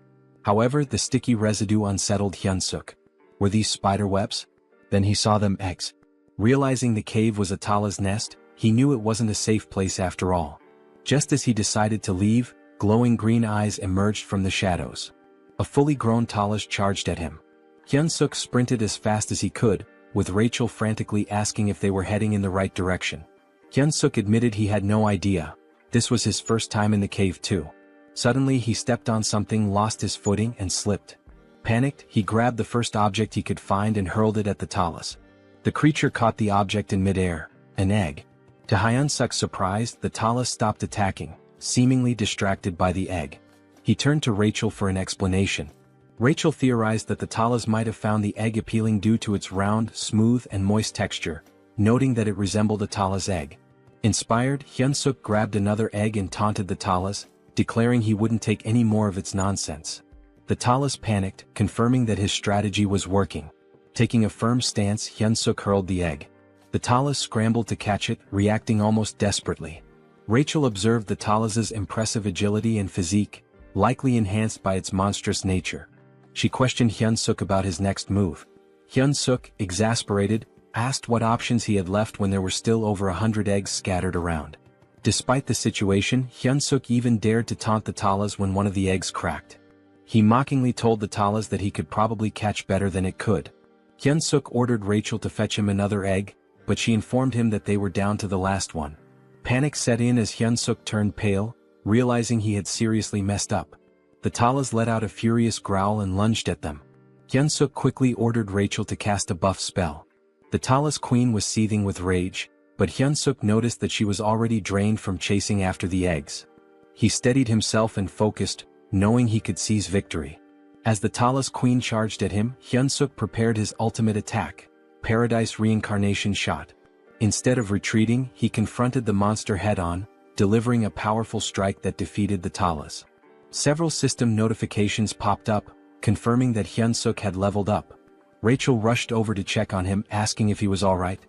[SPEAKER 1] However, the sticky residue unsettled Hyunsuk. Were these spider webs? Then he saw them eggs. Realizing the cave was a Talas nest, he knew it wasn't a safe place after all. Just as he decided to leave, glowing green eyes emerged from the shadows. A fully grown Talas charged at him. Hyunsuk sprinted as fast as he could, with Rachel frantically asking if they were heading in the right direction. Hyunsuk admitted he had no idea. This was his first time in the cave too. Suddenly he stepped on something, lost his footing and slipped. Panicked, he grabbed the first object he could find and hurled it at the Talas. The creature caught the object in midair, an egg. To Hyunsuk's surprise, the Talas stopped attacking, seemingly distracted by the egg. He turned to Rachel for an explanation. Rachel theorized that the Talas might have found the egg appealing due to its round, smooth and moist texture, noting that it resembled a Talas egg. Inspired, Hyunsuk grabbed another egg and taunted the Talas, declaring he wouldn't take any more of its nonsense. The Talas panicked, confirming that his strategy was working. Taking a firm stance, Hyunsuk hurled the egg. The Talas scrambled to catch it, reacting almost desperately. Rachel observed the Talas's impressive agility and physique, likely enhanced by its monstrous nature. She questioned Hyunsuk about his next move. Hyunsuk, exasperated, asked what options he had left when there were still over 100 eggs scattered around. Despite the situation, Hyunsuk even dared to taunt the Talas when one of the eggs cracked. He mockingly told the Talas that he could probably catch better than it could. Hyunsuk ordered Rachel to fetch him another egg, but she informed him that they were down to the last one. Panic set in as Hyunsuk turned pale, realizing he had seriously messed up. The Talas let out a furious growl and lunged at them. Hyunsuk quickly ordered Rachel to cast a buff spell. The Talas queen was seething with rage, but Hyunsuk noticed that she was already drained from chasing after the eggs. He steadied himself and focused, knowing he could seize victory. As the Talas queen charged at him, Hyunsuk prepared his ultimate attack, Paradise Reincarnation Shot. Instead of retreating, he confronted the monster head-on, delivering a powerful strike that defeated the Talas. Several system notifications popped up, confirming that Hyun-suk had leveled up. Rachel rushed over to check on him, asking if he was alright.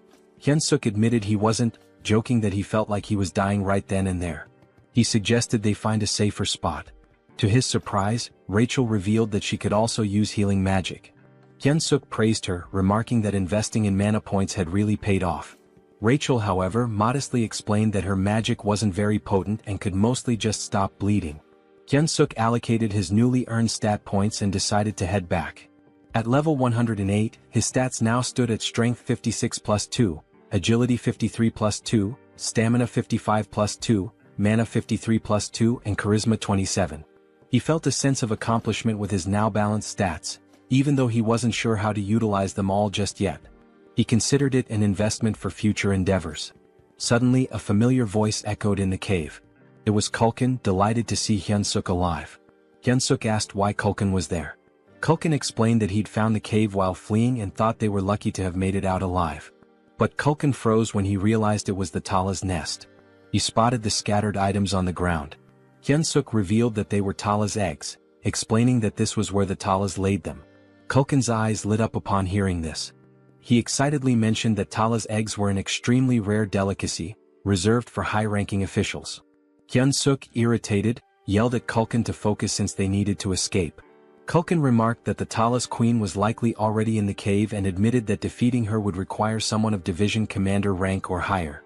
[SPEAKER 1] Hyun-suk admitted he wasn't, joking that he felt like he was dying right then and there. He suggested they find a safer spot. To his surprise, Rachel revealed that she could also use healing magic. Hyun-suk praised her, remarking that investing in mana points had really paid off. Rachel, however, modestly explained that her magic wasn't very potent and could mostly just stop bleeding. Hyun-suk allocated his newly earned stat points and decided to head back. At level 108, his stats now stood at Strength 56 plus 2, Agility 53 plus 2, Stamina 55 plus 2, Mana 53 plus 2 and Charisma 27. He felt a sense of accomplishment with his now balanced stats, even though he wasn't sure how to utilize them all just yet. He considered it an investment for future endeavors. Suddenly a familiar voice echoed in the cave. It was Kulkin, delighted to see Hyun-suk alive. Hyun-suk asked why Kulkin was there. Kulkin explained that he'd found the cave while fleeing and thought they were lucky to have made it out alive. But Kulkin froze when he realized it was the Tala's nest. He spotted the scattered items on the ground. Hyun-suk revealed that they were Tala's eggs, explaining that this was where the Talas laid them. Kulkin's eyes lit up upon hearing this. He excitedly mentioned that Tala's eggs were an extremely rare delicacy, reserved for high-ranking officials. Hyun-suk, irritated, yelled at Kulkin to focus since they needed to escape. Kulkin remarked that the Tala's queen was likely already in the cave and admitted that defeating her would require someone of division commander rank or higher.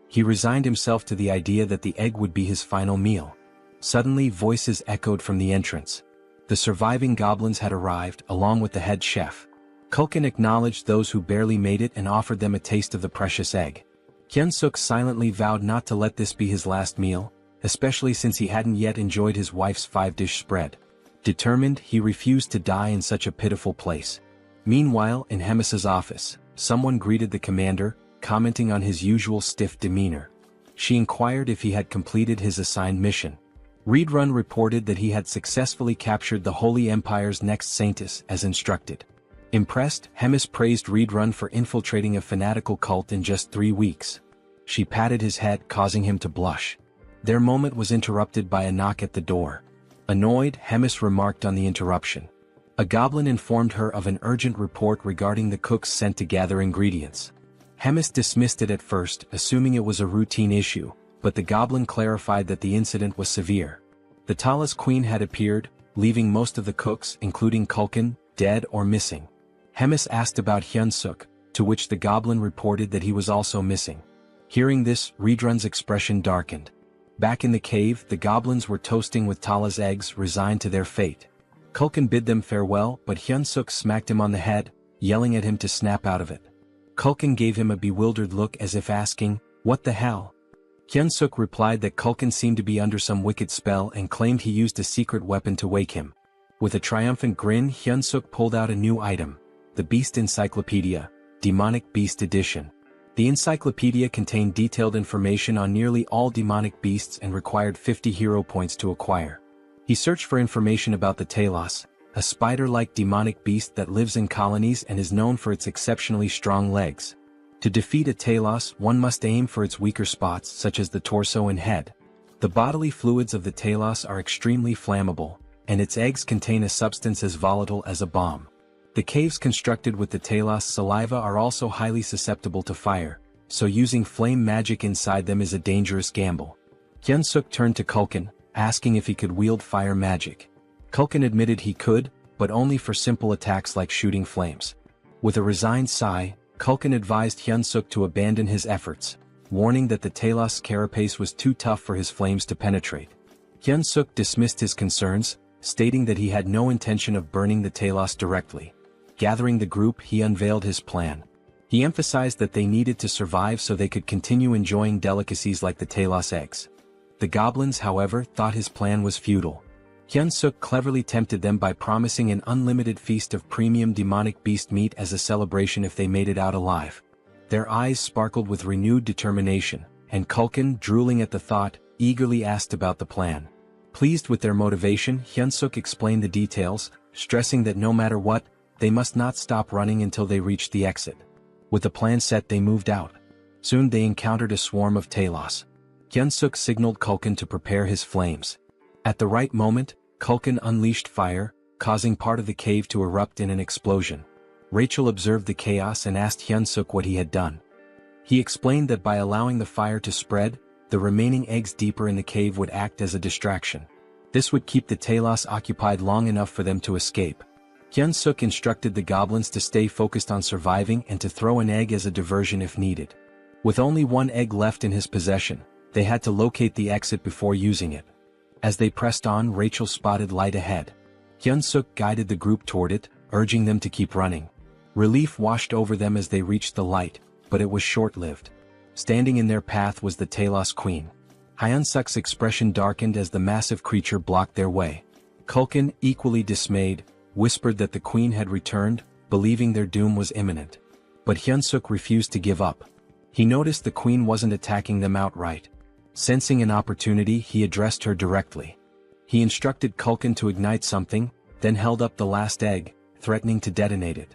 [SPEAKER 1] He resigned himself to the idea that the egg would be his final meal. Suddenly voices echoed from the entrance. The surviving goblins had arrived, along with the head chef. Kulkin acknowledged those who barely made it and offered them a taste of the precious egg. Hyun-suk silently vowed not to let this be his last meal, especially since he hadn't yet enjoyed his wife's 5-dish spread. Determined, he refused to die in such a pitiful place. Meanwhile, in Hemis's office, someone greeted the commander, commenting on his usual stiff demeanor. She inquired if he had completed his assigned mission. Reedrun reported that he had successfully captured the Holy Empire's next saintess as instructed. Impressed, Hemis praised Reedrun for infiltrating a fanatical cult in just 3 weeks. She patted his head, causing him to blush. Their moment was interrupted by a knock at the door. Annoyed, Hemis remarked on the interruption. A goblin informed her of an urgent report regarding the cooks sent to gather ingredients. Hemis dismissed it at first, assuming it was a routine issue, but the goblin clarified that the incident was severe. The Tala's queen had appeared, leaving most of the cooks, including Kulkin, dead or missing. Hemis asked about Hyun-suk, to which the goblin reported that he was also missing. Hearing this, Reedrun's expression darkened. Back in the cave, the goblins were toasting with Tala's eggs, resigned to their fate. Kulkin bid them farewell, but Hyun-suk smacked him on the head, yelling at him to snap out of it. Kulkin gave him a bewildered look as if asking, "What the hell?" Hyun-suk replied that Kulkin seemed to be under some wicked spell and claimed he used a secret weapon to wake him. With a triumphant grin, Hyun-suk pulled out a new item, the Beast Encyclopedia, Demonic Beast Edition. The encyclopedia contained detailed information on nearly all demonic beasts and required 50 hero points to acquire. He searched for information about the Talos, a spider-like demonic beast that lives in colonies and is known for its exceptionally strong legs. To defeat a Talos, one must aim for its weaker spots such as the torso and head. The bodily fluids of the Talos are extremely flammable, and its eggs contain a substance as volatile as a bomb. The caves constructed with the Talos saliva are also highly susceptible to fire, so using flame magic inside them is a dangerous gamble. Hyun-suk turned to Kulkin, asking if he could wield fire magic. Kulkin admitted he could, but only for simple attacks like shooting flames. With a resigned sigh, Kulkin advised Hyun-suk to abandon his efforts, warning that the Talos carapace was too tough for his flames to penetrate. Hyun-suk dismissed his concerns, stating that he had no intention of burning the Talos directly. Gathering the group, he unveiled his plan. He emphasized that they needed to survive so they could continue enjoying delicacies like the Talos eggs. The goblins, however, thought his plan was futile. Hyun-suk cleverly tempted them by promising an unlimited feast of premium demonic beast meat as a celebration if they made it out alive. Their eyes sparkled with renewed determination, and Kulkin, drooling at the thought, eagerly asked about the plan. Pleased with their motivation, Hyun-suk explained the details, stressing that no matter what, they must not stop running until they reached the exit. With the plan set, they moved out. Soon they encountered a swarm of Talos. Hyunsuk signaled Kulkin to prepare his flames. At the right moment, Kulkin unleashed fire, causing part of the cave to erupt in an explosion. Rachel observed the chaos and asked Hyunsuk what he had done. He explained that by allowing the fire to spread, the remaining eggs deeper in the cave would act as a distraction. This would keep the Talos occupied long enough for them to escape. Hyunsuk instructed the goblins to stay focused on surviving and to throw an egg as a diversion if needed. With only one egg left in his possession, they had to locate the exit before using it. As they pressed on, Rachel spotted light ahead. Hyunsuk guided the group toward it, urging them to keep running. Relief washed over them as they reached the light, but it was short-lived. Standing in their path was the Talos Queen. Hyunsuk's expression darkened as the massive creature blocked their way. Kulkin, equally dismayed, whispered that the queen had returned, believing their doom was imminent. But Hyunsuk refused to give up. He noticed the queen wasn't attacking them outright. Sensing an opportunity, he addressed her directly. He instructed Kulkin to ignite something, then held up the last egg, threatening to detonate it.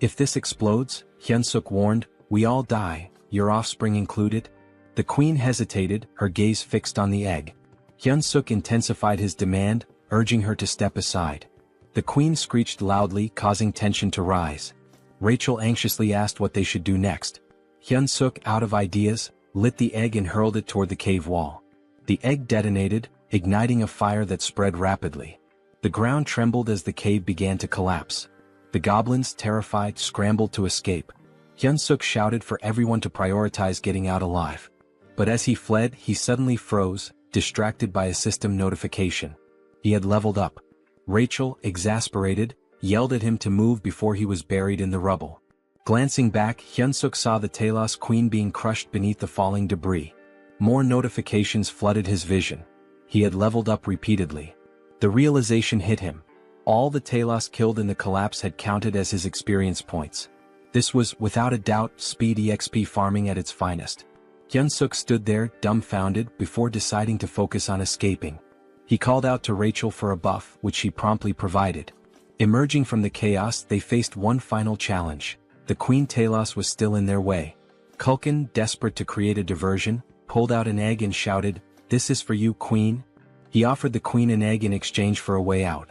[SPEAKER 1] If this explodes, Hyunsuk warned, we all die, your offspring included. The queen hesitated, her gaze fixed on the egg. Hyunsuk intensified his demand, urging her to step aside. The queen screeched loudly, causing tension to rise. Rachel anxiously asked what they should do next. Hyunsuk, out of ideas, lit the egg and hurled it toward the cave wall. The egg detonated, igniting a fire that spread rapidly. The ground trembled as the cave began to collapse. The goblins, terrified, scrambled to escape. Hyunsuk shouted for everyone to prioritize getting out alive. But as he fled, he suddenly froze, distracted by a system notification. He had leveled up. Rachel, exasperated, yelled at him to move before he was buried in the rubble. Glancing back, Hyunsuk saw the Talos Queen being crushed beneath the falling debris. More notifications flooded his vision. He had leveled up repeatedly. The realization hit him. All the Talos killed in the collapse had counted as his experience points. This was, without a doubt, speed EXP farming at its finest. Hyunsuk stood there, dumbfounded, before deciding to focus on escaping. He called out to Rachel for a buff, which she promptly provided. Emerging from the chaos, they faced one final challenge. The Queen Talos was still in their way. Kulkin, desperate to create a diversion, pulled out an egg and shouted, "This is for you, Queen." He offered the Queen an egg in exchange for a way out.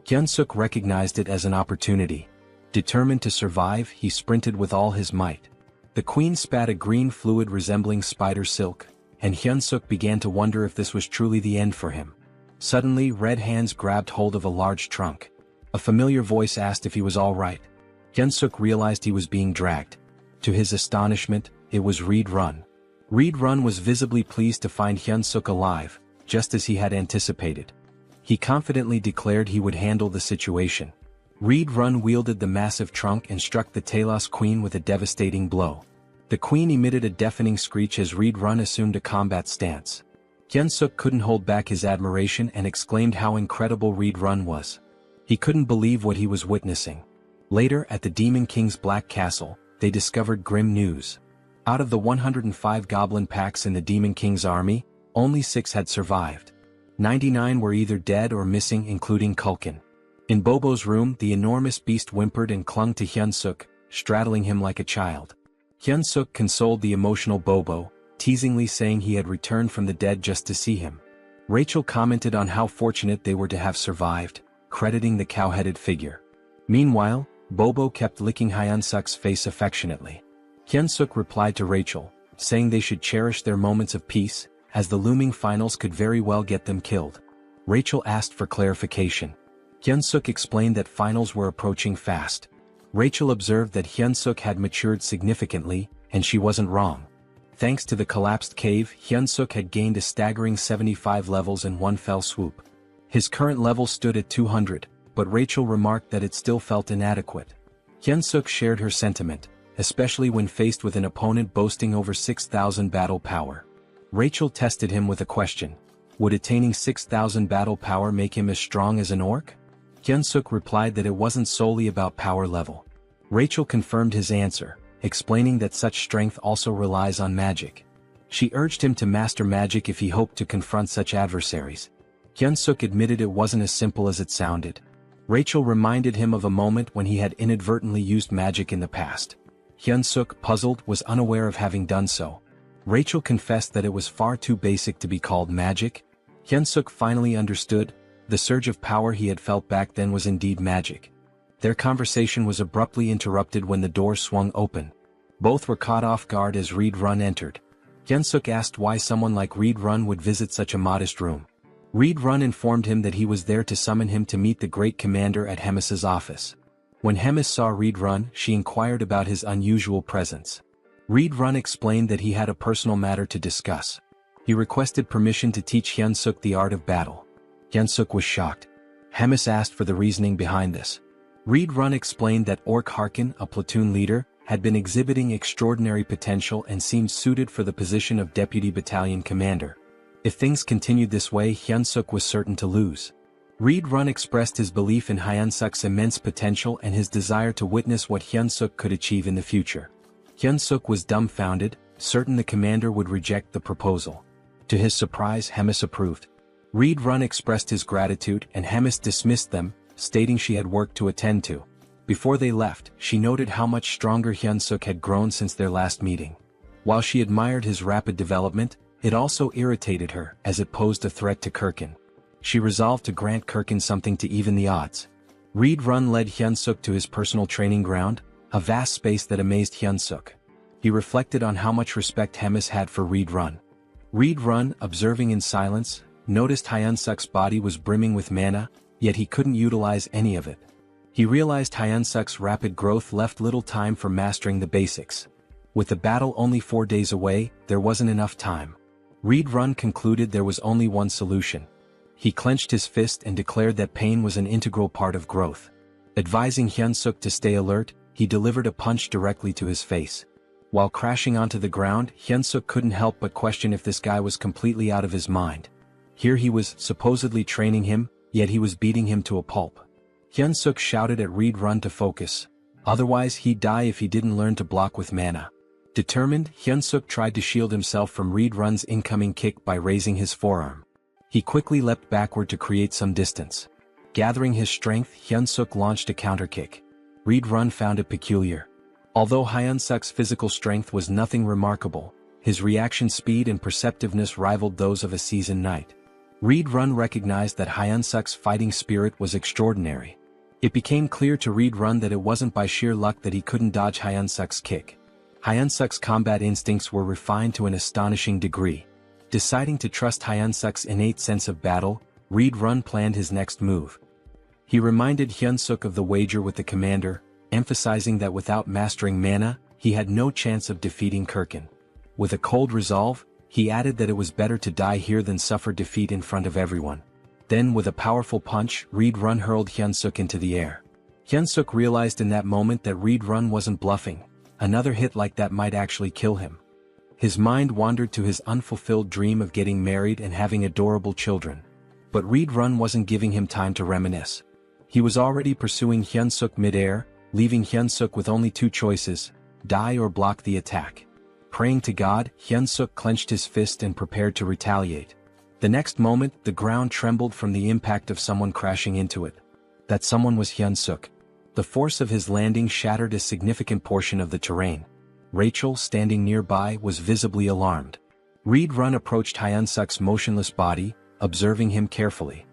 [SPEAKER 1] Hyunsuk recognized it as an opportunity. Determined to survive, he sprinted with all his might. The Queen spat a green fluid resembling spider silk, and Hyunsuk began to wonder if this was truly the end for him. Suddenly, red hands grabbed hold of a large trunk. A familiar voice asked if he was all right. Hyunsuk realized he was being dragged. To his astonishment, it was Reed Run. Reed Run was visibly pleased to find Hyunsuk alive, just as he had anticipated. He confidently declared he would handle the situation. Reed Run wielded the massive trunk and struck the Talos Queen with a devastating blow. The Queen emitted a deafening screech as Reed Run assumed a combat stance. Hyunsuk couldn't hold back his admiration and exclaimed how incredible Reed Run was. He couldn't believe what he was witnessing. Later, at the Demon King's Black Castle, they discovered grim news. Out of the 105 goblin packs in the Demon King's army, only 6 had survived. 99 were either dead or missing, including Kulkin. In Bobo's room, the enormous beast whimpered and clung to Hyunsuk, straddling him like a child. Hyunsuk consoled the emotional Bobo, teasingly saying he had returned from the dead just to see him. Rachel commented on how fortunate they were to have survived, crediting the cow-headed figure. Meanwhile, Bobo kept licking Hyunsuk's face affectionately. Hyunsuk replied to Rachel, saying they should cherish their moments of peace, as the looming finals could very well get them killed. Rachel asked for clarification. Hyunsuk explained that finals were approaching fast. Rachel observed that Hyunsuk had matured significantly, and she wasn't wrong. Thanks to the collapsed cave, Hyunsuk had gained a staggering 75 levels in one fell swoop. His current level stood at 200, but Rachel remarked that it still felt inadequate. Hyunsuk shared her sentiment, especially when faced with an opponent boasting over 6,000 battle power. Rachel tested him with a question. Would attaining 6,000 battle power make him as strong as an orc? Hyunsuk replied that it wasn't solely about power level. Rachel confirmed his answer, explaining that such strength also relies on magic. She urged him to master magic if he hoped to confront such adversaries. Hyunsuk admitted it wasn't as simple as it sounded. Rachel reminded him of a moment when he had inadvertently used magic in the past. Hyunsuk, puzzled, was unaware of having done so. Rachel confessed that it was far too basic to be called magic. Hyun-suk finally understood. The surge of power he had felt back then was indeed magic. Their conversation was abruptly interrupted when the door swung open. Both were caught off guard as Reed-run entered. Hyun-suk asked why someone like Reed-run would visit such a modest room. Reed-run informed him that he was there to summon him to meet the great commander at Hemis's office. When Hemis saw Reed-run, she inquired about his unusual presence. Reed-run explained that he had a personal matter to discuss. He requested permission to teach Hyun-suk the art of battle. Hyun-suk was shocked. Hemis asked for the reasoning behind this. Reed-run explained that Ork Harkin, a platoon leader, had been exhibiting extraordinary potential and seemed suited for the position of deputy battalion commander. If things continued this way, Hyun-suk was certain to lose. Reed-run expressed his belief in Hyun-suk's immense potential and his desire to witness what Hyun-suk could achieve in the future. Hyun-suk was dumbfounded, certain the commander would reject the proposal. To his surprise, Hemis approved. Reed-run expressed his gratitude and Hemis dismissed them, stating she had work to attend to. Before they left, she noted how much stronger Hyun-suk had grown since their last meeting. While she admired his rapid development, it also irritated her as it posed a threat to Kirkin. She resolved to grant Kirkin something to even the odds. Reed-run led Hyun-suk to his personal training ground, a vast space that amazed Hyun-suk. He reflected on how much respect Hemis had for Reed-run. Reed-run, observing in silence, noticed Hyun-suk's body was brimming with mana, yet he couldn't utilize any of it. He realized Hyun-suk's rapid growth left little time for mastering the basics. With the battle only 4 days away, there wasn't enough time. Reed-run concluded there was only one solution. He clenched his fist and declared that pain was an integral part of growth. Advising Hyun-suk to stay alert, he delivered a punch directly to his face. While crashing onto the ground, Hyun-suk couldn't help but question if this guy was completely out of his mind. Here he was supposedly training him, yet he was beating him to a pulp. Hyun-suk shouted at Reed-run to focus. Otherwise he'd die if he didn't learn to block with mana. Determined, Hyun-suk tried to shield himself from Reed-run's incoming kick by raising his forearm. He quickly leapt backward to create some distance. Gathering his strength, Hyun-suk launched a counterkick. Reed-run found it peculiar. Although Hyun-suk's physical strength was nothing remarkable, his reaction speed and perceptiveness rivaled those of a seasoned knight. Reed-run recognized that Hyun-suk's fighting spirit was extraordinary. It became clear to Reed-run that it wasn't by sheer luck that he couldn't dodge Hyun-suk's kick. Hyun-suk's combat instincts were refined to an astonishing degree. Deciding to trust Hyun-suk's innate sense of battle, Reed-run planned his next move. He reminded Hyun-suk of the wager with the commander, emphasizing that without mastering mana, he had no chance of defeating Kirkin. With a cold resolve, he added that it was better to die here than suffer defeat in front of everyone. Then with a powerful punch, Reed-run hurled Hyun-suk into the air. Hyun-suk realized in that moment that Reed-run wasn't bluffing. Another hit like that might actually kill him. His mind wandered to his unfulfilled dream of getting married and having adorable children. But Reed-run wasn't giving him time to reminisce. He was already pursuing Hyun-suk mid-air, leaving Hyun-suk with only two choices: die or block the attack. Praying to God, Hyun-suk clenched his fist and prepared to retaliate. The next moment, the ground trembled from the impact of someone crashing into it. That someone was Hyun-suk. The force of his landing shattered a significant portion of the terrain. Rachel, standing nearby, was visibly alarmed. Reed-run approached Hyun-suk's motionless body, observing him carefully.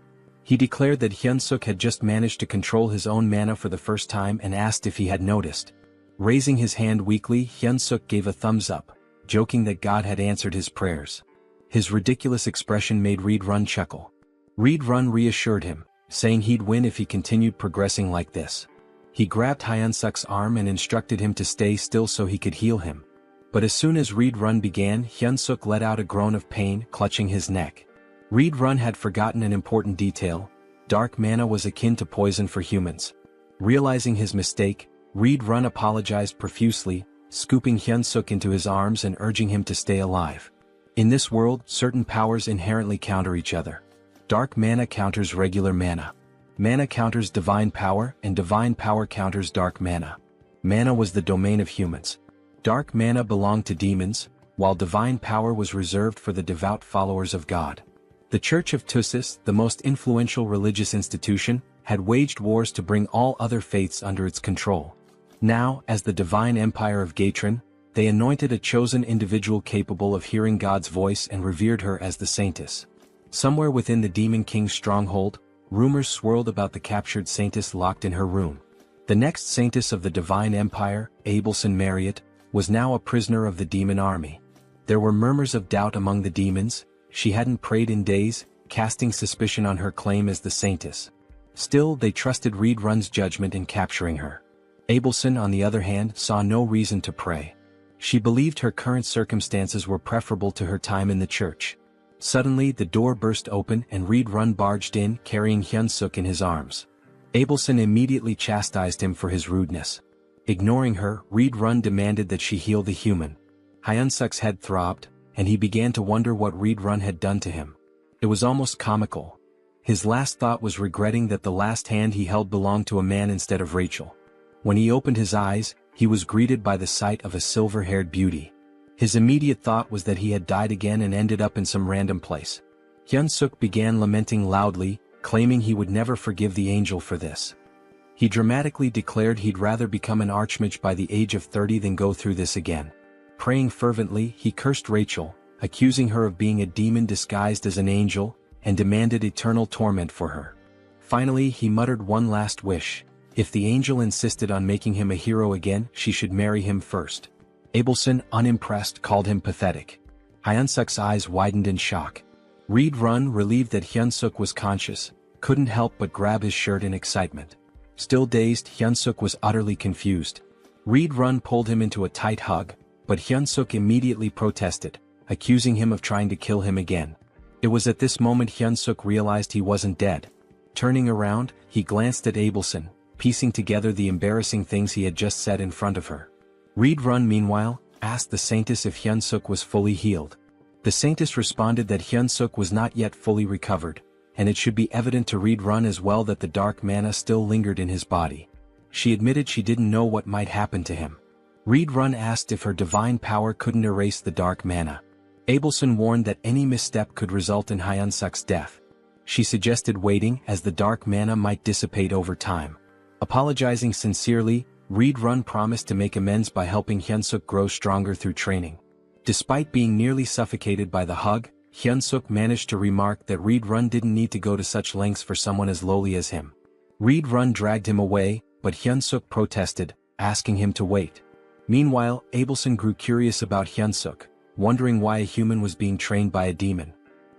[SPEAKER 1] He declared that Hyun-suk had just managed to control his own mana for the first time and asked if he had noticed. Raising his hand weakly, Hyun-suk gave a thumbs up, joking that God had answered his prayers. His ridiculous expression made Reed-run chuckle. Reed-run reassured him, saying he'd win if he continued progressing like this. He grabbed Hyun-suk's arm and instructed him to stay still so he could heal him. But as soon as Reed-run began, Hyun-suk let out a groan of pain, clutching his neck. Reed-run had forgotten an important detail: dark mana was akin to poison for humans. Realizing his mistake, Reed-run apologized profusely, scooping Hyun-suk into his arms and urging him to stay alive. In this world, certain powers inherently counter each other. Dark mana counters regular mana. Mana counters divine power, and divine power counters dark mana. Mana was the domain of humans. Dark mana belonged to demons, while divine power was reserved for the devout followers of God. The Church of Tussis, the most influential religious institution, had waged wars to bring all other faiths under its control. Now, as the divine empire of Gatron, They anointed a chosen individual capable of hearing God's voice and revered her as the saintess. Somewhere within the Demon King's stronghold, rumors swirled about the captured saintess locked in her room. The next saintess of the Divine Empire, Abelson Marriott, was now a prisoner of the demon army. There were murmurs of doubt among the demons. She hadn't prayed in days, casting suspicion on her claim as the saintess. Still, they trusted Reed Run's judgment in capturing her. Abelson, on the other hand, saw no reason to pray. She believed her current circumstances were preferable to her time in the church. Suddenly, the door burst open and Reed Run barged in, carrying Hyun-suk in his arms. Abelson immediately chastised him for his rudeness. Ignoring her, Reed Run demanded that she heal the human. Hyun-suk's head throbbed, and he began to wonder what Reed Run had done to him. It was almost comical. His last thought was regretting that the last hand he held belonged to a man instead of Rachel. When he opened his eyes, he was greeted by the sight of a silver-haired beauty. His immediate thought was that he had died again and ended up in some random place. Hyun-suk began lamenting loudly, claiming he would never forgive the angel for this. He dramatically declared he'd rather become an archmage by the age of 30 than go through this again. Praying fervently, he cursed Rachel, accusing her of being a demon disguised as an angel, and demanded eternal torment for her. Finally, he muttered one last wish. If the angel insisted on making him a hero again, she should marry him first. Abelson, unimpressed, called him pathetic. Hyun-suk's eyes widened in shock. Reed Run, relieved that Hyun-suk was conscious, couldn't help but grab his shirt in excitement. Still dazed, Hyun-suk was utterly confused. Reed Run pulled him into a tight hug, but Hyun-suk immediately protested, accusing him of trying to kill him again. It was at this moment Hyun-suk realized he wasn't dead. Turning around, he glanced at Abelson, piecing together the embarrassing things he had just said in front of her. Reed Run, meanwhile, asked the saintess if Hyun-suk was fully healed. The saintess responded that Hyun-suk was not yet fully recovered, and it should be evident to Reed Run as well that the dark mana still lingered in his body. She admitted she didn't know what might happen to him. Reed Run asked if her divine power couldn't erase the dark mana. Abelson warned that any misstep could result in Hyun-suk's death. She suggested waiting, as the dark mana might dissipate over time. Apologizing sincerely, Reed Run promised to make amends by helping Hyun-suk grow stronger through training. Despite being nearly suffocated by the hug, Hyun-suk managed to remark that Reed Run didn't need to go to such lengths for someone as lowly as him. Reed Run dragged him away, but Hyun-suk protested, asking him to wait. Meanwhile, Abelson grew curious about Hyun-suk, wondering why a human was being trained by a demon.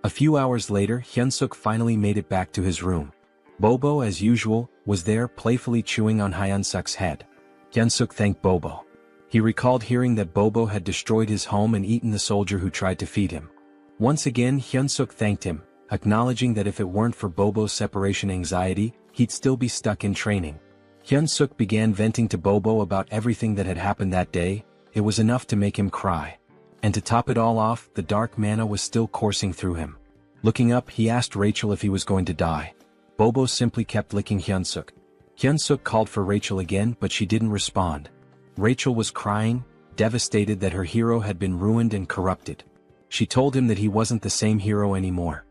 [SPEAKER 1] A few hours later, Hyun-suk finally made it back to his room. Bobo, as usual, was there playfully chewing on Hyun-suk's head. Hyun-suk thanked Bobo. He recalled hearing that Bobo had destroyed his home and eaten the soldier who tried to feed him. Once again, Hyun-suk thanked him, acknowledging that if it weren't for Bobo's separation anxiety, he'd still be stuck in training. Hyun-suk began venting to Bobo about everything that had happened that day. It was enough to make him cry. And to top it all off, the dark mana was still coursing through him. Looking up, he asked Rachel if he was going to die. Bobo simply kept licking Hyun-suk. Hyun-suk called for Rachel again, but she didn't respond. Rachel was crying, devastated that her hero had been ruined and corrupted. She told him that he wasn't the same hero anymore.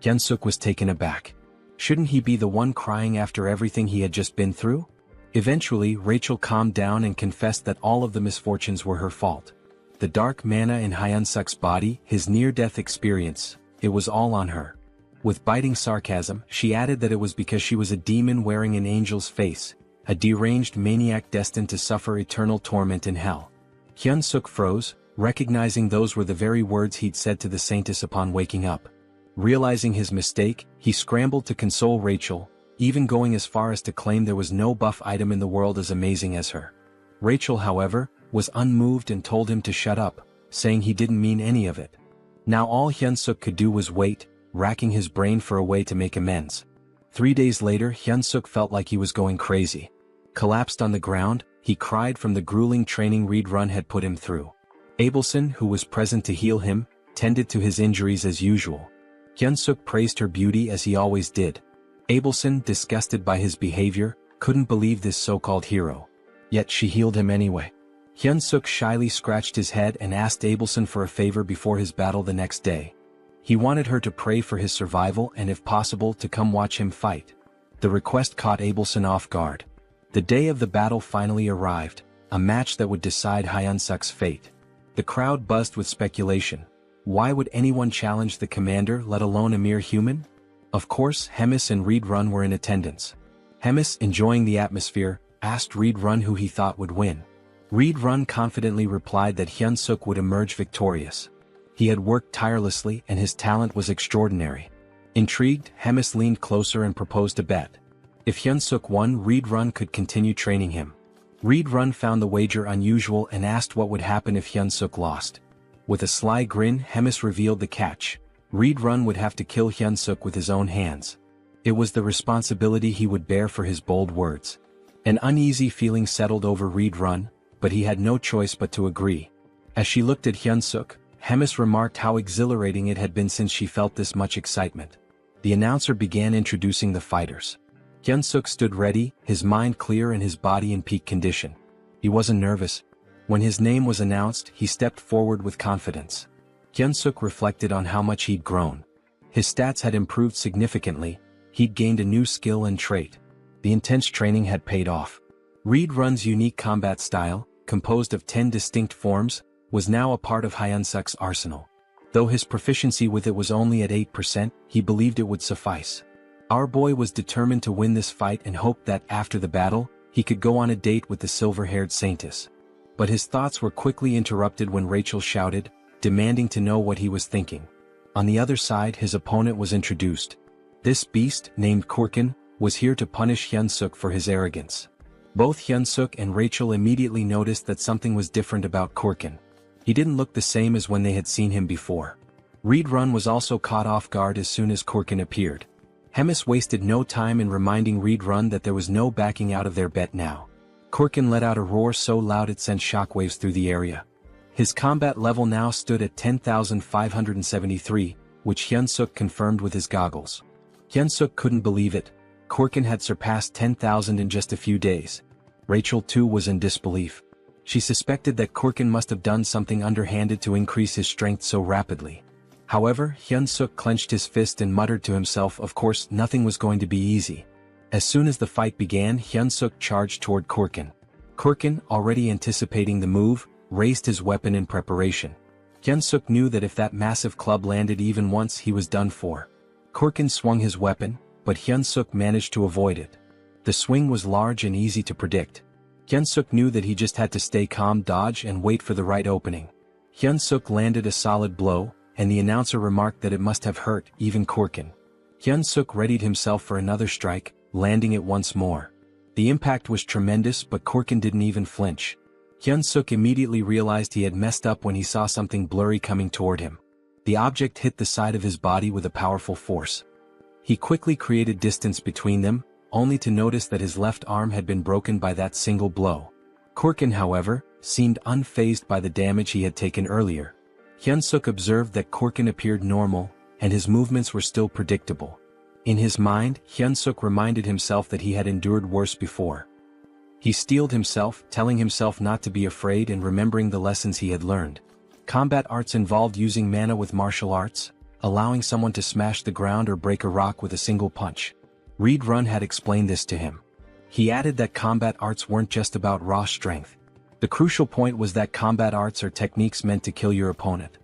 [SPEAKER 1] Hyun-suk was taken aback. Shouldn't he be the one crying after everything he had just been through? Eventually, Rachel calmed down and confessed that all of the misfortunes were her fault. The dark mana in Hyun-suk's body, his near-death experience, it was all on her. With biting sarcasm, she added that it was because she was a demon wearing an angel's face, a deranged maniac destined to suffer eternal torment in hell. Hyun-suk froze, recognizing those were the very words he'd said to the saintess upon waking up. Realizing his mistake, he scrambled to console Rachel, even going as far as to claim there was no buff item in the world as amazing as her. Rachel, however, was unmoved and told him to shut up, saying he didn't mean any of it. Now all Hyun-suk could do was wait, racking his brain for a way to make amends. 3 days later, Hyun-suk felt like he was going crazy. Collapsed on the ground, he cried from the grueling training Reed Run had put him through. Abelson, who was present to heal him, tended to his injuries as usual. Hyun-suk praised her beauty as he always did. Abelson, disgusted by his behavior, couldn't believe this so-called hero. Yet she healed him anyway. Hyun-suk shyly scratched his head and asked Abelson for a favor before his battle the next day. He wanted her to pray for his survival and if possible to come watch him fight. The request caught Abelson off guard. The day of the battle finally arrived. a match that would decide Hyunsuk's fate. The crowd buzzed with speculation. Why would anyone challenge the commander, let alone a mere human? Of course, Hemis and Reed Run were in attendance. Hemis, enjoying the atmosphere, asked Reed Run who he thought would win. Reed Run confidently replied that Hyunsuk would emerge victorious. He had worked tirelessly and his talent was extraordinary. Intrigued, Hemis leaned closer and proposed a bet. If Hyunsuk won, Reed Run could continue training him. Reed Run found the wager unusual and asked what would happen if Hyunsuk lost. With a sly grin, Hemis revealed the catch. Reed Run would have to kill Hyunsuk with his own hands. It was the responsibility he would bear for his bold words. An uneasy feeling settled over Reed Run, but he had no choice but to agree. As she looked at Hyunsuk, Hemis remarked how exhilarating it had been since she felt this much excitement. The announcer began introducing the fighters. Hyunsuk stood ready, his mind clear and his body in peak condition. He wasn't nervous. When his name was announced, he stepped forward with confidence. Hyunsuk reflected on how much he'd grown. His stats had improved significantly, he'd gained a new skill and trait. The intense training had paid off. Reed Run's unique combat style, composed of 10 distinct forms, was now a part of Hyunsuk's arsenal. Though his proficiency with it was only at 8%, he believed it would suffice. Our boy was determined to win this fight and hoped that, after the battle, he could go on a date with the silver-haired saintess. But his thoughts were quickly interrupted when Rachel shouted, demanding to know what he was thinking. On the other side, his opponent was introduced. This beast, named Kurkin, was here to punish Hyunsuk for his arrogance. Both Hyunsuk and Rachel immediately noticed that something was different about Kurkin. He didn't look the same as when they had seen him before. Reed Run was also caught off guard as soon as Kurkin appeared. Hemis wasted no time in reminding Reed Run that there was no backing out of their bet now. Kurkin let out a roar so loud it sent shockwaves through the area. His combat level now stood at 10,573, which Hyunsuk confirmed with his goggles. Hyunsuk couldn't believe it. Kurkin had surpassed 10,000 in just a few days. Rachel too was in disbelief. She suspected that Kurkin must have done something underhanded to increase his strength so rapidly. However, Hyunsuk clenched his fist and muttered to himself, of course, nothing was going to be easy. As soon as the fight began, Hyunsuk charged toward Kurkin. Kurkin, already anticipating the move, raised his weapon in preparation. Hyunsuk knew that if that massive club landed even once, he was done for. Kurkin swung his weapon, but Hyunsuk managed to avoid it. The swing was large and easy to predict. Hyunsuk knew that he just had to stay calm, dodge, and wait for the right opening. Hyunsuk landed a solid blow, and the announcer remarked that it must have hurt even Kurkin. Hyunsuk readied himself for another strike, landing it once more. The impact was tremendous, but Kurkin didn't even flinch. Hyunsuk immediately realized he had messed up when he saw something blurry coming toward him. The object hit the side of his body with a powerful force. He quickly created distance between them, only to notice that his left arm had been broken by that single blow. Kurkin, however, seemed unfazed by the damage he had taken earlier. Hyunsuk observed that Kurkin appeared normal, and his movements were still predictable. In his mind, Hyunsuk reminded himself that he had endured worse before. He steeled himself, telling himself not to be afraid and remembering the lessons he had learned. Combat arts involved using mana with martial arts, allowing someone to smash the ground or break a rock with a single punch. Reed Run had explained this to him. He added that combat arts weren't just about raw strength. The crucial point was that combat arts are techniques meant to kill your opponent.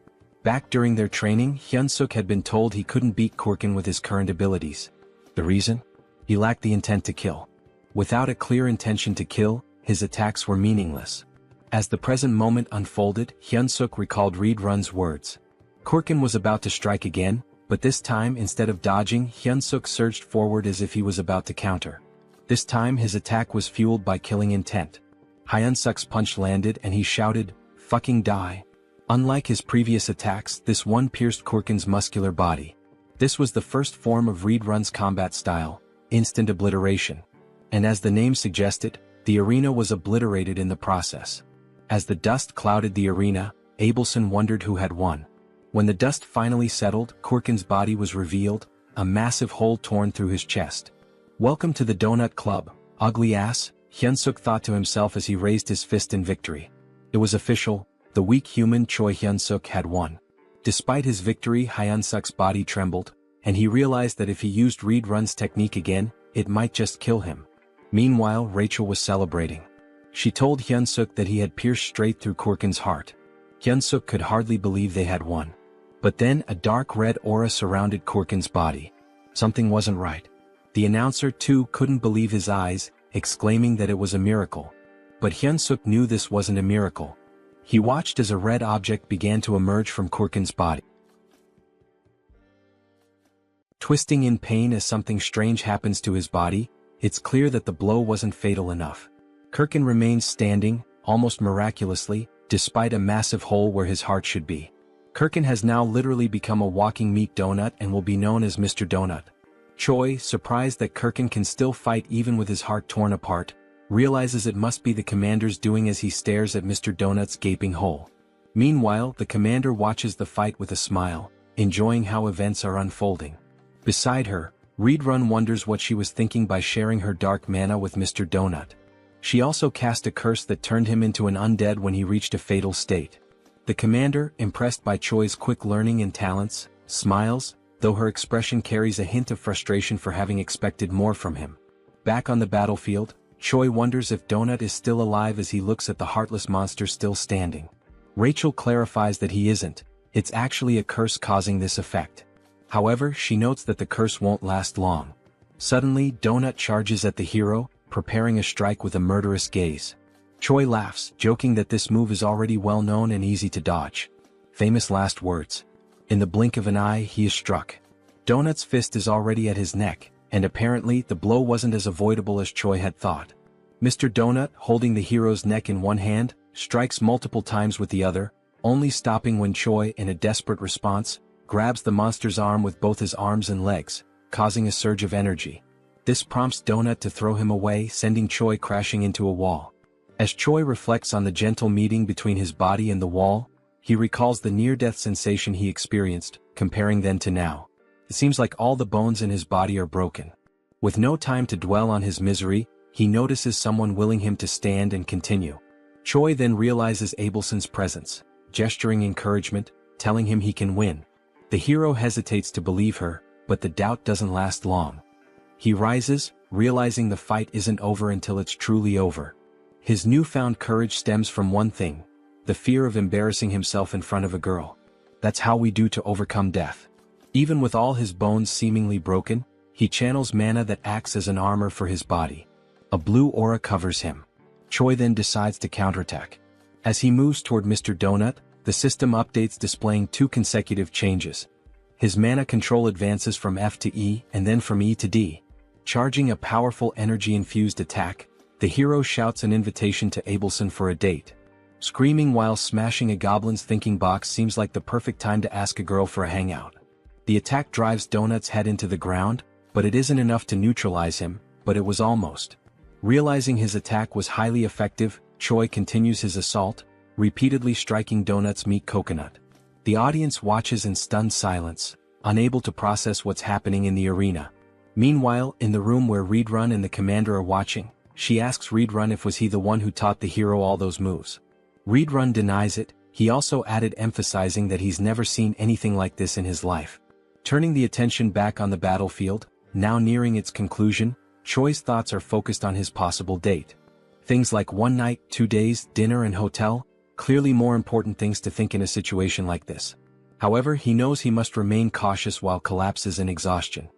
[SPEAKER 1] Back during their training, Hyunsuk had been told he couldn't beat Kurkin with his current abilities. The reason? He lacked the intent to kill. Without a clear intention to kill, his attacks were meaningless. As the present moment unfolded, Hyunsuk recalled Reed Run's words. Kurkin was about to strike again, but this time, instead of dodging, Hyunsuk surged forward as if he was about to counter. This time his attack was fueled by killing intent. Hyunsuk's punch landed and he shouted, "Fucking die." Unlike his previous attacks, this one pierced Kurkin's muscular body. This was the first form of Reed Run's combat style, instant obliteration. And as the name suggested, the arena was obliterated in the process. As the dust clouded the arena, Abelson wondered who had won. When the dust finally settled, Kurkin's body was revealed, a massive hole torn through his chest. "Welcome to the Donut Club, ugly ass," Hyunsuk thought to himself as he raised his fist in victory. It was official, the weak human Choi Hyunsuk had won. Despite his victory, Hyunsuk's body trembled, and he realized that if he used Reed Run's technique again, it might just kill him. Meanwhile, Rachel was celebrating. She told Hyunsuk that he had pierced straight through Kurkin's heart. Hyunsuk could hardly believe they had won. But then a dark red aura surrounded Kurkin's body. Something wasn't right. The announcer too couldn't believe his eyes, exclaiming that it was a miracle. But Hyunsuk knew this wasn't a miracle. He watched as a red object began to emerge from Kurkin's body, twisting in pain as something strange happens to his body. It's clear that the blow wasn't fatal enough. Kurkin remains standing, almost miraculously, despite a massive hole where his heart should be. Kurkin has now literally become a walking meat donut and will be known as Mr. Donut. Choi, surprised that Kurkin can still fight even with his heart torn apart, realizes it must be the commander's doing as he stares at Mr. Donut's gaping hole. Meanwhile, the commander watches the fight with a smile, enjoying how events are unfolding. Beside her, Reedrun wonders what she was thinking by sharing her dark mana with Mr. Donut. She also cast a curse that turned him into an undead when he reached a fatal state. The commander, impressed by Choi's quick learning and talents, smiles, though her expression carries a hint of frustration for having expected more from him. Back on the battlefield, Choi wonders if Donut is still alive as he looks at the heartless monster still standing. Rachel clarifies that he isn't, it's actually a curse causing this effect. However, she notes that the curse won't last long. Suddenly, Donut charges at the hero, preparing a strike with a murderous gaze. Choi laughs, joking that this move is already well known and easy to dodge. Famous last words. In the blink of an eye, he is struck. Donut's fist is already at his neck, and apparently the blow wasn't as avoidable as Choi had thought. Mr. Donut, holding the hero's neck in one hand, strikes multiple times with the other, only stopping when Choi, in a desperate response, grabs the monster's arm with both his arms and legs, causing a surge of energy. This prompts Donut to throw him away, sending Choi crashing into a wall. As Choi reflects on the gentle meeting between his body and the wall, he recalls the near-death sensation he experienced, comparing then to now. It seems like all the bones in his body are broken. With no time to dwell on his misery, he notices someone willing him to stand and continue. Choi then realizes Abelson's presence, gesturing encouragement, telling him he can win. The hero hesitates to believe her, but the doubt doesn't last long. He rises, realizing the fight isn't over until it's truly over. His newfound courage stems from one thing: the fear of embarrassing himself in front of a girl. That's how we do to overcome death. Even with all his bones seemingly broken, he channels mana that acts as an armor for his body. A blue aura covers him. Choi then decides to counterattack. As he moves toward Mr. Donut, the system updates displaying 2 consecutive changes. His mana control advances from F to E and then from E to D. Charging a powerful energy-infused attack, the hero shouts an invitation to Abelson for a date. Screaming while smashing a goblin's thinking box seems like the perfect time to ask a girl for a hangout. The attack drives Donut's head into the ground, but it isn't enough to neutralize him, but it was almost. Realizing his attack was highly effective, Choi continues his assault, repeatedly striking Donut's meat coconut. The audience watches in stunned silence, unable to process what's happening in the arena. Meanwhile, in the room where Reedrun and the commander are watching, she asks Reedrun if was he the one who taught the hero all those moves. Reedrun denies it. He also added, emphasizing that he's never seen anything like this in his life. Turning the attention back on the battlefield, now nearing its conclusion, Choi's thoughts are focused on his possible date. Things like 1 night, 2 days, dinner and hotel, clearly more important things to think in a situation like this. However, he knows he must remain cautious while collapses in exhaustion.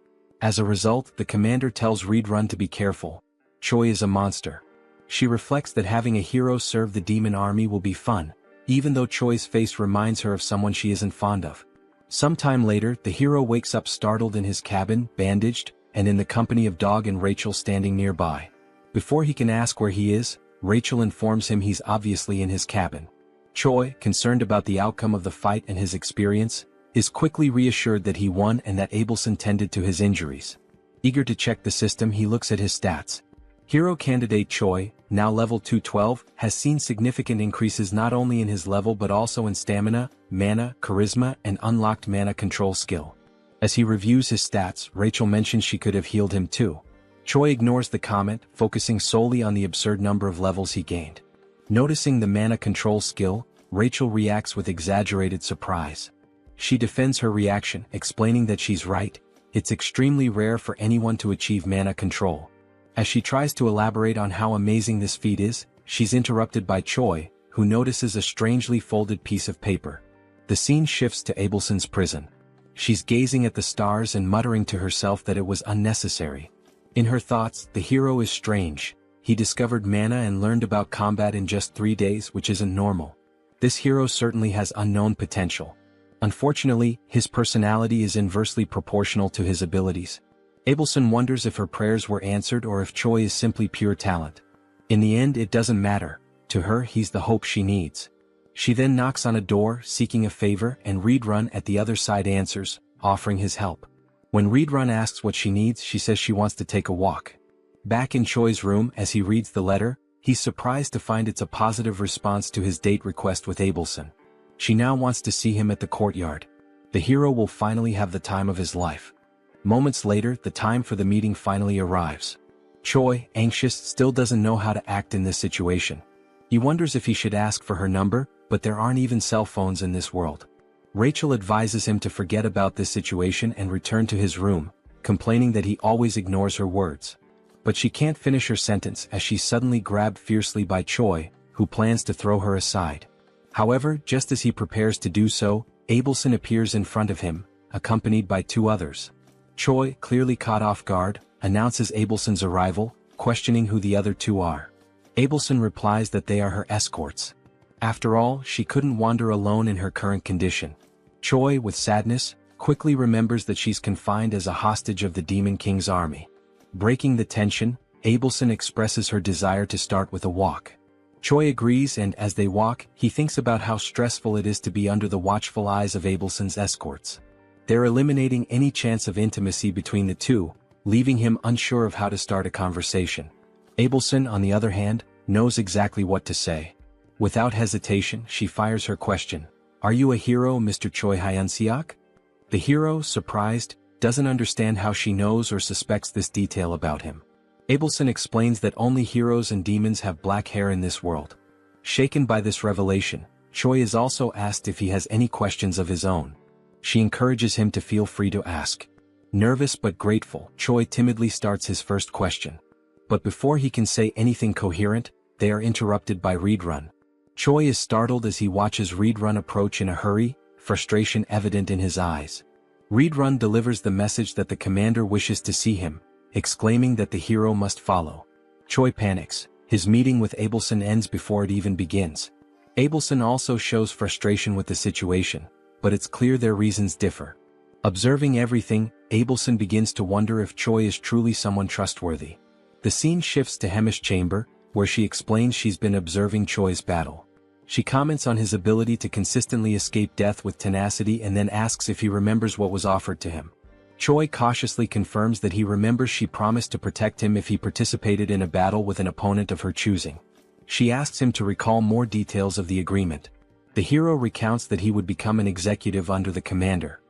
[SPEAKER 1] As a result, the commander tells Reedrun to be careful. Choi is a monster. She reflects that having a hero serve the demon army will be fun, even though Choi's face reminds her of someone she isn't fond of. Sometime later, the hero wakes up startled in his cabin, bandaged, and in the company of Dog and Rachel standing nearby. Before he can ask where he is, Rachel informs him he's obviously in his cabin. Choi, concerned about the outcome of the fight and his experience, is quickly reassured that he won and that Abelson tended to his injuries. Eager to check the system, he looks at his stats. Hero candidate Choi, now level 212, has seen significant increases not only in his level but also in stamina, mana, charisma, and unlocked mana control skill. As he reviews his stats, Rachel mentions she could have healed him too. Choi ignores the comment, focusing solely on the absurd number of levels he gained. Noticing the mana control skill, Rachel reacts with exaggerated surprise. She defends her reaction, explaining that she's right, it's extremely rare for anyone to achieve mana control. As she tries to elaborate on how amazing this feat is, she's interrupted by Choi, who notices a strangely folded piece of paper. The scene shifts to Abelson's prison. She's gazing at the stars and muttering to herself that it was unnecessary. In her thoughts, the hero is strange. He discovered mana and learned about combat in just 3 days, which isn't normal. This hero certainly has unknown potential. Unfortunately, his personality is inversely proportional to his abilities. Abelson wonders if her prayers were answered or if Choi is simply pure talent. In the end, it doesn't matter. To her, he's the hope she needs. She then knocks on a door, seeking a favor, and Reedrun at the other side answers, offering his help. When Reedrun asks what she needs, she says she wants to take a walk. Back in Choi's room, as he reads the letter, he's surprised to find it's a positive response to his date request with Abelson. She now wants to see him at the courtyard. The hero will finally have the time of his life. Moments later, the time for the meeting finally arrives. Choi, anxious, still doesn't know how to act in this situation. He wonders if he should ask for her number, but there aren't even cell phones in this world. Rachel advises him to forget about this situation and return to his room, complaining that he always ignores her words. But she can't finish her sentence as she's suddenly grabbed fiercely by Choi, who plans to throw her aside. However, just as he prepares to do so, Abelson appears in front of him, accompanied by 2 others. Choi, clearly caught off guard, announces Abelson's arrival, questioning who the other 2 are. Abelson replies that they are her escorts. After all, she couldn't wander alone in her current condition. Choi, with sadness, quickly remembers that she's confined as a hostage of the Demon King's army. Breaking the tension, Abelson expresses her desire to start with a walk. Choi agrees, and as they walk, he thinks about how stressful it is to be under the watchful eyes of Abelson's escorts. They're eliminating any chance of intimacy between the 2, leaving him unsure of how to start a conversation. Abelson, on the other hand, knows exactly what to say. Without hesitation, she fires her question. "Are you a hero, Mr. Choi Hyun-seok?" The hero, surprised, doesn't understand how she knows or suspects this detail about him. Abelson explains that only heroes and demons have black hair in this world. Shaken by this revelation, Choi is also asked if he has any questions of his own. She encourages him to feel free to ask. Nervous but grateful, Choi timidly starts his first question. But before he can say anything coherent, they are interrupted by Reedrun. Choi is startled as he watches Reedrun approach in a hurry, frustration evident in his eyes. Reedrun delivers the message that the commander wishes to see him, exclaiming that the hero must follow. Choi panics. His meeting with Abelson ends before it even begins. Abelson also shows frustration with the situation, but it's clear their reasons differ. Observing everything, Abelson begins to wonder if Choi is truly someone trustworthy. The scene shifts to Hemi's chamber, where she explains she's been observing Choi's battle. She comments on his ability to consistently escape death with tenacity and then asks if he remembers what was offered to him. Choi cautiously confirms that he remembers she promised to protect him if he participated in a battle with an opponent of her choosing. She asks him to recall more details of the agreement. The hero recounts that he would become an executive under the commander.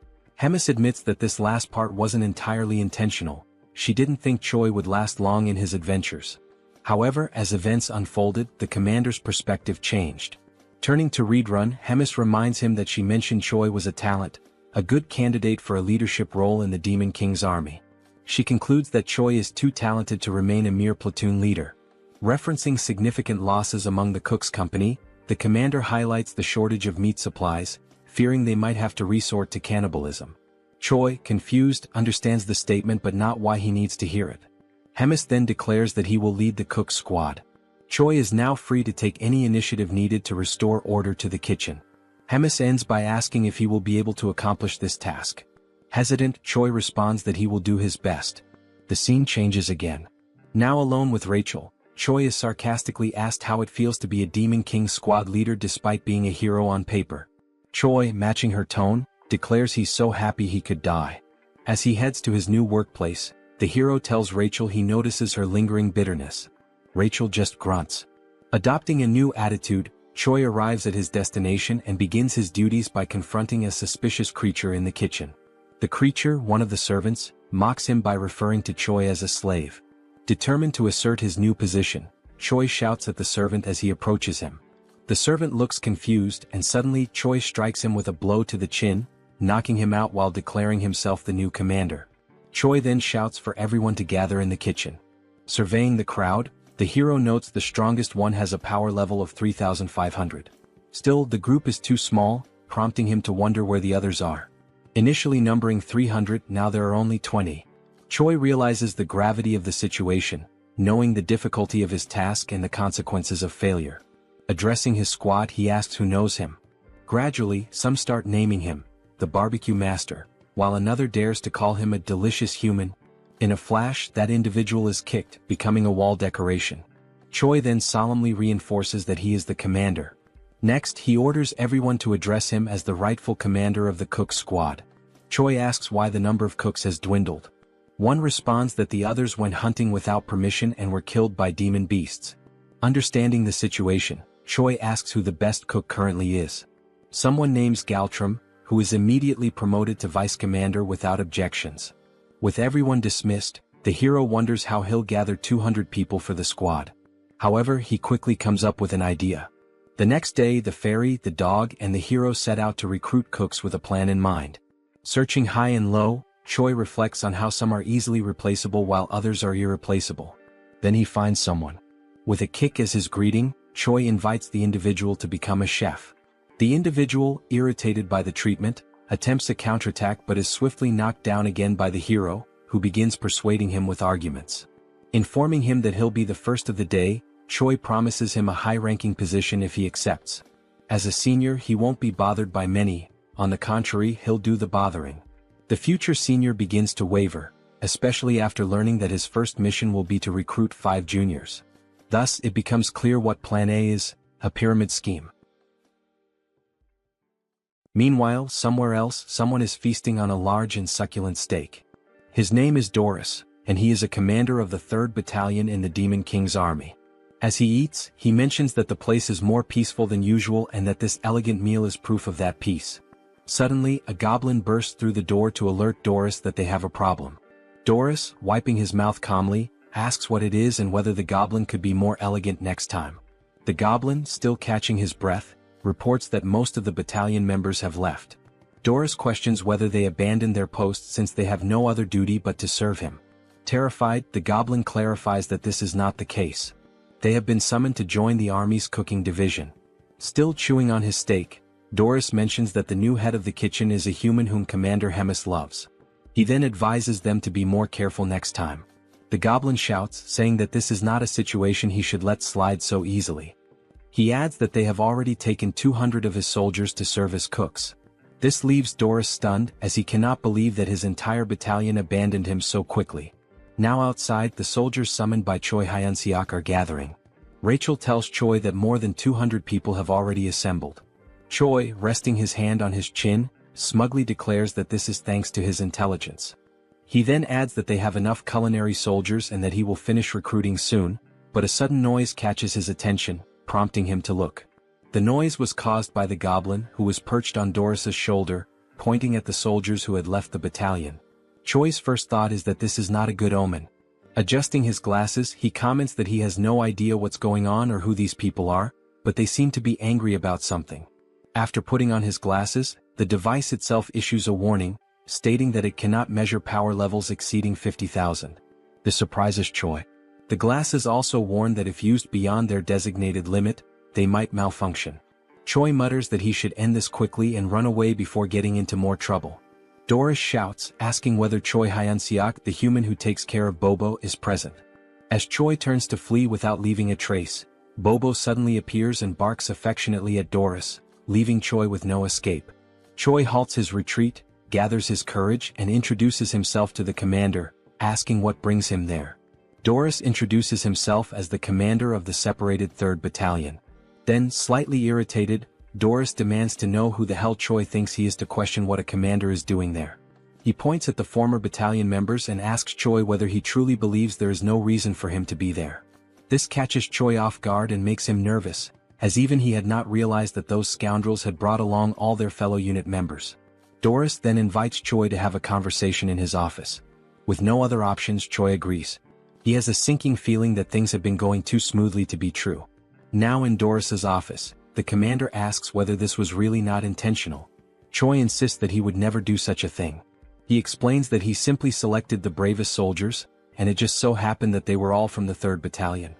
[SPEAKER 1] Hemis admits that this last part wasn't entirely intentional. She didn't think Choi would last long in his adventures. However, as events unfolded, the commander's perspective changed. Turning to Reedrun, Hemis reminds him that she mentioned Choi was a talent, a good candidate for a leadership role in the Demon King's army. She concludes that Choi is too talented to remain a mere platoon leader. Referencing significant losses among the Cook's company, the commander highlights the shortage of meat supplies, fearing they might have to resort to cannibalism. Choi, confused, understands the statement but not why he needs to hear it. Hemis then declares that he will lead the Cook's squad. Choi is now free to take any initiative needed to restore order to the kitchen. Hemis ends by asking if he will be able to accomplish this task. Hesitant, Choi responds that he will do his best. The scene changes again. Now alone with Rachel, Choi is sarcastically asked how it feels to be a Demon King squad leader despite being a hero on paper. Choi, matching her tone, declares he's so happy he could die. As he heads to his new workplace, the hero tells Rachel he notices her lingering bitterness. Rachel just grunts. Adopting a new attitude, Choi arrives at his destination and begins his duties by confronting a suspicious creature in the kitchen. The creature, one of the servants, mocks him by referring to Choi as a slave. Determined to assert his new position, Choi shouts at the servant as he approaches him. The servant looks confused and suddenly Choi strikes him with a blow to the chin, knocking him out while declaring himself the new commander. Choi then shouts for everyone to gather in the kitchen. Surveying the crowd, The hero notes the strongest one has a power level of 3,500. Still, the group is too small, prompting him to wonder where the others are. Initially numbering 300, now there are only 20. Choi realizes the gravity of the situation, knowing the difficulty of his task and the consequences of failure. Addressing his squad, he asks who knows him. Gradually, some start naming him, the barbecue master, while another dares to call him a delicious human. In a flash, that individual is kicked, becoming a wall decoration. Choi then solemnly reinforces that he is the commander. Next, he orders everyone to address him as the rightful commander of the cook squad. Choi asks why the number of cooks has dwindled. One responds that the others went hunting without permission and were killed by demon beasts. Understanding the situation, Choi asks who the best cook currently is. Someone names Galtram, who is immediately promoted to vice commander without objections. With everyone dismissed, the hero wonders how he'll gather 200 people for the squad. However, he quickly comes up with an idea. The next day, the fairy, the dog, and the hero set out to recruit cooks with a plan in mind. Searching high and low, Choi reflects on how some are easily replaceable while others are irreplaceable. Then he finds someone. With a kick as his greeting, Choi invites the individual to become a chef. The individual, irritated by the treatment, attempts a counterattack but is swiftly knocked down again by the hero, who begins persuading him with arguments. Informing him that he'll be the first of the day, Choi promises him a high-ranking position if he accepts. As a senior, he won't be bothered by many, on the contrary, he'll do the bothering. The future senior begins to waver, especially after learning that his first mission will be to recruit 5 juniors. Thus, it becomes clear what Plan A is, a pyramid scheme. Meanwhile, somewhere else, someone is feasting on a large and succulent steak. His name is Doris, and he is a commander of the 3rd Battalion in the Demon King's army. As he eats, he mentions that the place is more peaceful than usual and that this elegant meal is proof of that peace. Suddenly, a goblin bursts through the door to alert Doris that they have a problem. Doris, wiping his mouth calmly, asks what it is and whether the goblin could be more elegant next time. The goblin, still catching his breath, reports that most of the battalion members have left. Doris questions whether they abandoned their posts since they have no other duty but to serve him. Terrified, the goblin clarifies that this is not the case. They have been summoned to join the army's cooking division. Still chewing on his steak, Doris mentions that the new head of the kitchen is a human whom Commander Hemis loves. He then advises them to be more careful next time. The goblin shouts, saying that this is not a situation he should let slide so easily. He adds that they have already taken 200 of his soldiers to serve as cooks. This leaves Doris stunned, as he cannot believe that his entire battalion abandoned him so quickly. Now outside, the soldiers summoned by Choi Hyun-seok are gathering. Rachel tells Choi that more than 200 people have already assembled. Choi, resting his hand on his chin, smugly declares that this is thanks to his intelligence. He then adds that they have enough culinary soldiers and that he will finish recruiting soon, but a sudden noise catches his attention, prompting him to look. The noise was caused by the goblin, who was perched on Doris's shoulder, pointing at the soldiers who had left the battalion. Choi's first thought is that this is not a good omen. Adjusting his glasses, he comments that he has no idea what's going on or who these people are, but they seem to be angry about something. After putting on his glasses, the device itself issues a warning, stating that it cannot measure power levels exceeding 50,000. This surprises Choi. The glasses also warn that if used beyond their designated limit, they might malfunction. Choi mutters that he should end this quickly and run away before getting into more trouble. Doris shouts, asking whether Choi Hyun-seok, the human who takes care of Bobo, is present. As Choi turns to flee without leaving a trace, Bobo suddenly appears and barks affectionately at Doris, leaving Choi with no escape. Choi halts his retreat, gathers his courage and introduces himself to the commander, asking what brings him there. Doris introduces himself as the commander of the separated 3rd Battalion. Then, slightly irritated, Doris demands to know who the hell Choi thinks he is to question what a commander is doing there. He points at the former battalion members and asks Choi whether he truly believes there is no reason for him to be there. This catches Choi off guard and makes him nervous, as even he had not realized that those scoundrels had brought along all their fellow unit members. Doris then invites Choi to have a conversation in his office. With no other options, Choi agrees. He has a sinking feeling that things have been going too smoothly to be true. Now in Doris's office, the commander asks whether this was really not intentional. Choi insists that he would never do such a thing. He explains that he simply selected the bravest soldiers, and it just so happened that they were all from the 3rd Battalion.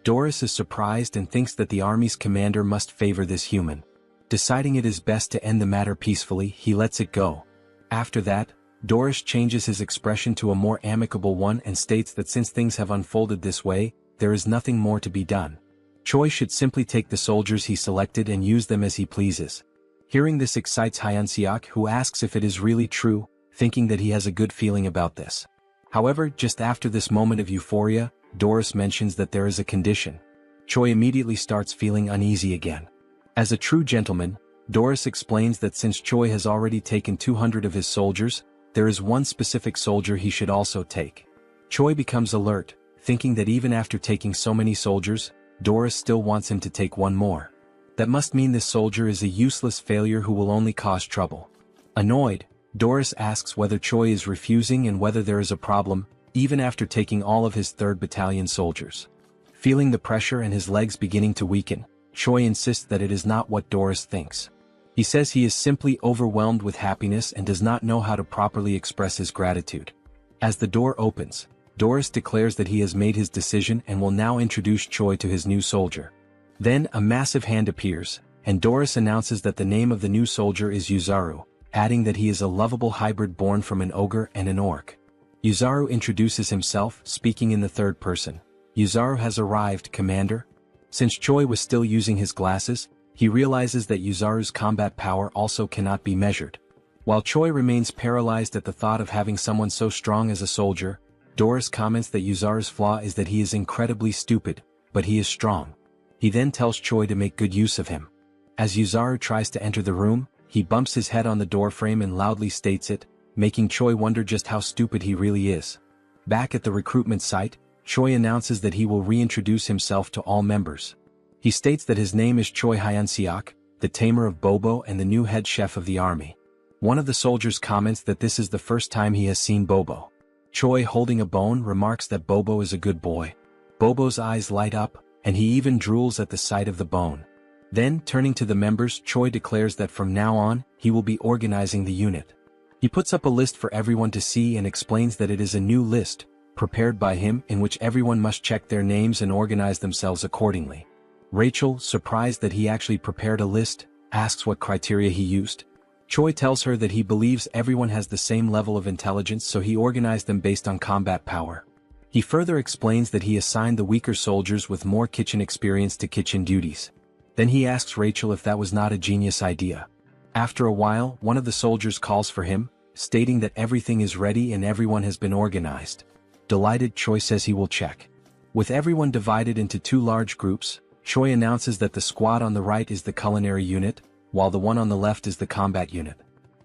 [SPEAKER 1] Doris is surprised and thinks that the army's commander must favor this human. Deciding it is best to end the matter peacefully, he lets it go. After that, Doris changes his expression to a more amicable one and states that since things have unfolded this way, there is nothing more to be done. Choi should simply take the soldiers he selected and use them as he pleases. Hearing this excites Hyun-seok, who asks if it is really true, thinking that he has a good feeling about this. However, just after this moment of euphoria, Doris mentions that there is a condition. Choi immediately starts feeling uneasy again. As a true gentleman, Doris explains that since Choi has already taken 200 of his soldiers, there is one specific soldier he should also take. Choi becomes alert, thinking that even after taking so many soldiers, Doris still wants him to take one more. That must mean this soldier is a useless failure who will only cause trouble. Annoyed, Doris asks whether Choi is refusing and whether there is a problem, even after taking all of his 3rd Battalion soldiers. Feeling the pressure and his legs beginning to weaken, Choi insists that it is not what Doris thinks. He says he is simply overwhelmed with happiness and does not know how to properly express his gratitude. As the door opens, Doris declares that he has made his decision and will now introduce Choi to his new soldier. Then a massive hand appears, and Doris announces that the name of the new soldier is Yuzaru, adding that he is a lovable hybrid born from an ogre and an orc. Yuzaru introduces himself, speaking in the 3rd person. Yuzaru has arrived, Commander. Since Choi was still using his glasses, he realizes that Yuzaru's combat power also cannot be measured. While Choi remains paralyzed at the thought of having someone so strong as a soldier, Doris comments that Yuzaru's flaw is that he is incredibly stupid, but he is strong. He then tells Choi to make good use of him. As Yuzaru tries to enter the room, he bumps his head on the doorframe and loudly states it, making Choi wonder just how stupid he really is. Back at the recruitment site, Choi announces that he will reintroduce himself to all members. He states that his name is Choi Hyun-seok, the tamer of Bobo and the new head chef of the army. One of the soldiers comments that this is the first time he has seen Bobo. Choi, holding a bone, remarks that Bobo is a good boy. Bobo's eyes light up, and he even drools at the sight of the bone. Then, turning to the members, Choi declares that from now on, he will be organizing the unit. He puts up a list for everyone to see and explains that it is a new list, prepared by him, in which everyone must check their names and organize themselves accordingly. Rachel, surprised that he actually prepared a list, asks what criteria he used. Choi tells her that he believes everyone has the same level of intelligence, so he organized them based on combat power. He further explains that he assigned the weaker soldiers with more kitchen experience to kitchen duties. Then he asks Rachel if that was not a genius idea. After a while, one of the soldiers calls for him, stating that everything is ready and everyone has been organized. Delighted, Choi says he will check. With everyone divided into 2 large groups, Choi announces that the squad on the right is the culinary unit, while the one on the left is the combat unit.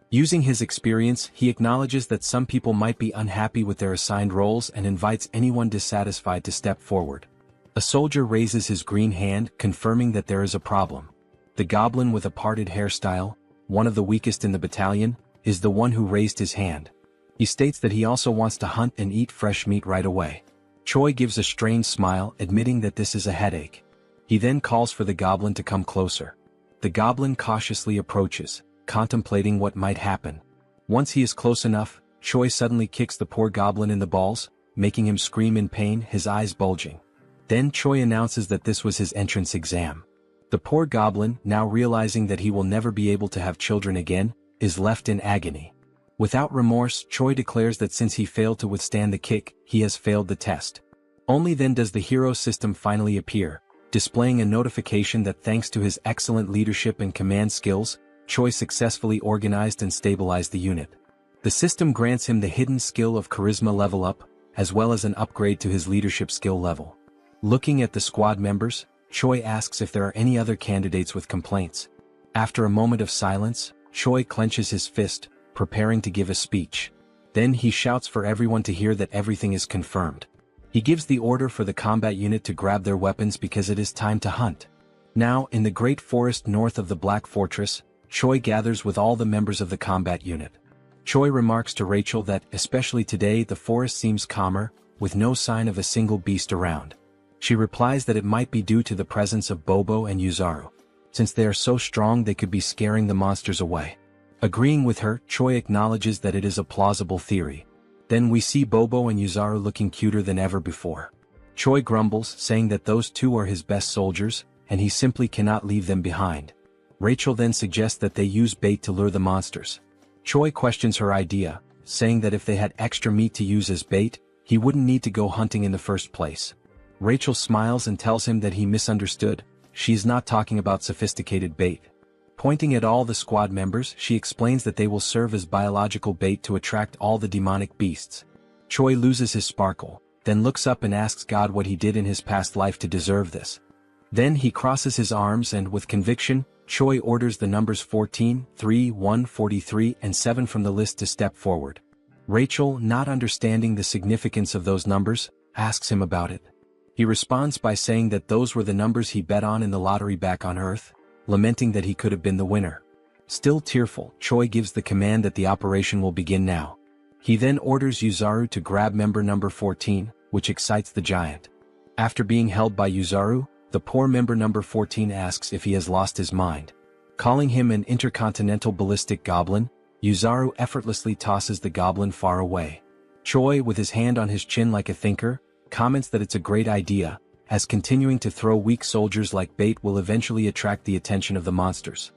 [SPEAKER 1] Using his experience, he acknowledges that some people might be unhappy with their assigned roles and invites anyone dissatisfied to step forward. A soldier raises his green hand, confirming that there is a problem. The goblin with a parted hairstyle, one of the weakest in the battalion, is the one who raised his hand. He states that he also wants to hunt and eat fresh meat right away. Choi gives a strange smile, admitting that this is a headache. He then calls for the goblin to come closer. The goblin cautiously approaches, contemplating what might happen. Once he is close enough, Choi suddenly kicks the poor goblin in the balls, making him scream in pain, his eyes bulging. Then Choi announces that this was his entrance exam. The poor goblin, now realizing that he will never be able to have children again, is left in agony. Without remorse, Choi declares that since he failed to withstand the kick, he has failed the test. Only then does the hero system finally appear, displaying a notification that thanks to his excellent leadership and command skills, Choi successfully organized and stabilized the unit. The system grants him the hidden skill of charisma level up, as well as an upgrade to his leadership skill level. Looking at the squad members, Choi asks if there are any other candidates with complaints. After a moment of silence, Choi clenches his fist, preparing to give a speech. Then he shouts for everyone to hear that everything is confirmed. He gives the order for the combat unit to grab their weapons because it is time to hunt. Now, in the great forest north of the Black Fortress, Choi gathers with all the members of the combat unit. Choi remarks to Rachel that, especially today, the forest seems calmer, with no sign of a single beast around. She replies that it might be due to the presence of Bobo and Yuzaru. Since they are so strong, they could be scaring the monsters away. Agreeing with her, Choi acknowledges that it is a plausible theory. Then we see Bobo and Yuzaru looking cuter than ever before. Choi grumbles, saying that those two are his best soldiers, and he simply cannot leave them behind. Rachel then suggests that they use bait to lure the monsters. Choi questions her idea, saying that if they had extra meat to use as bait, he wouldn't need to go hunting in the first place. Rachel smiles and tells him that he misunderstood. She's not talking about sophisticated bait. Pointing at all the squad members, she explains that they will serve as biological bait to attract all the demonic beasts. Choi loses his sparkle, then looks up and asks God what he did in his past life to deserve this. Then he crosses his arms and, with conviction, Choi orders the numbers 14, 3, 1, 43, and 7 from the list to step forward. Rachel, not understanding the significance of those numbers, asks him about it. He responds by saying that those were the numbers he bet on in the lottery back on Earth, lamenting that he could have been the winner. Still tearful, Choi gives the command that the operation will begin now. He then orders Yuzaru to grab member number 14, which excites the giant. After being held by Yuzaru, the poor member number 14 asks if he has lost his mind. Calling him an intercontinental ballistic goblin, Yuzaru effortlessly tosses the goblin far away. Choi, with his hand on his chin like a thinker, comments that it's a great idea, as continuing to throw weak soldiers like bait will eventually attract the attention of the monsters.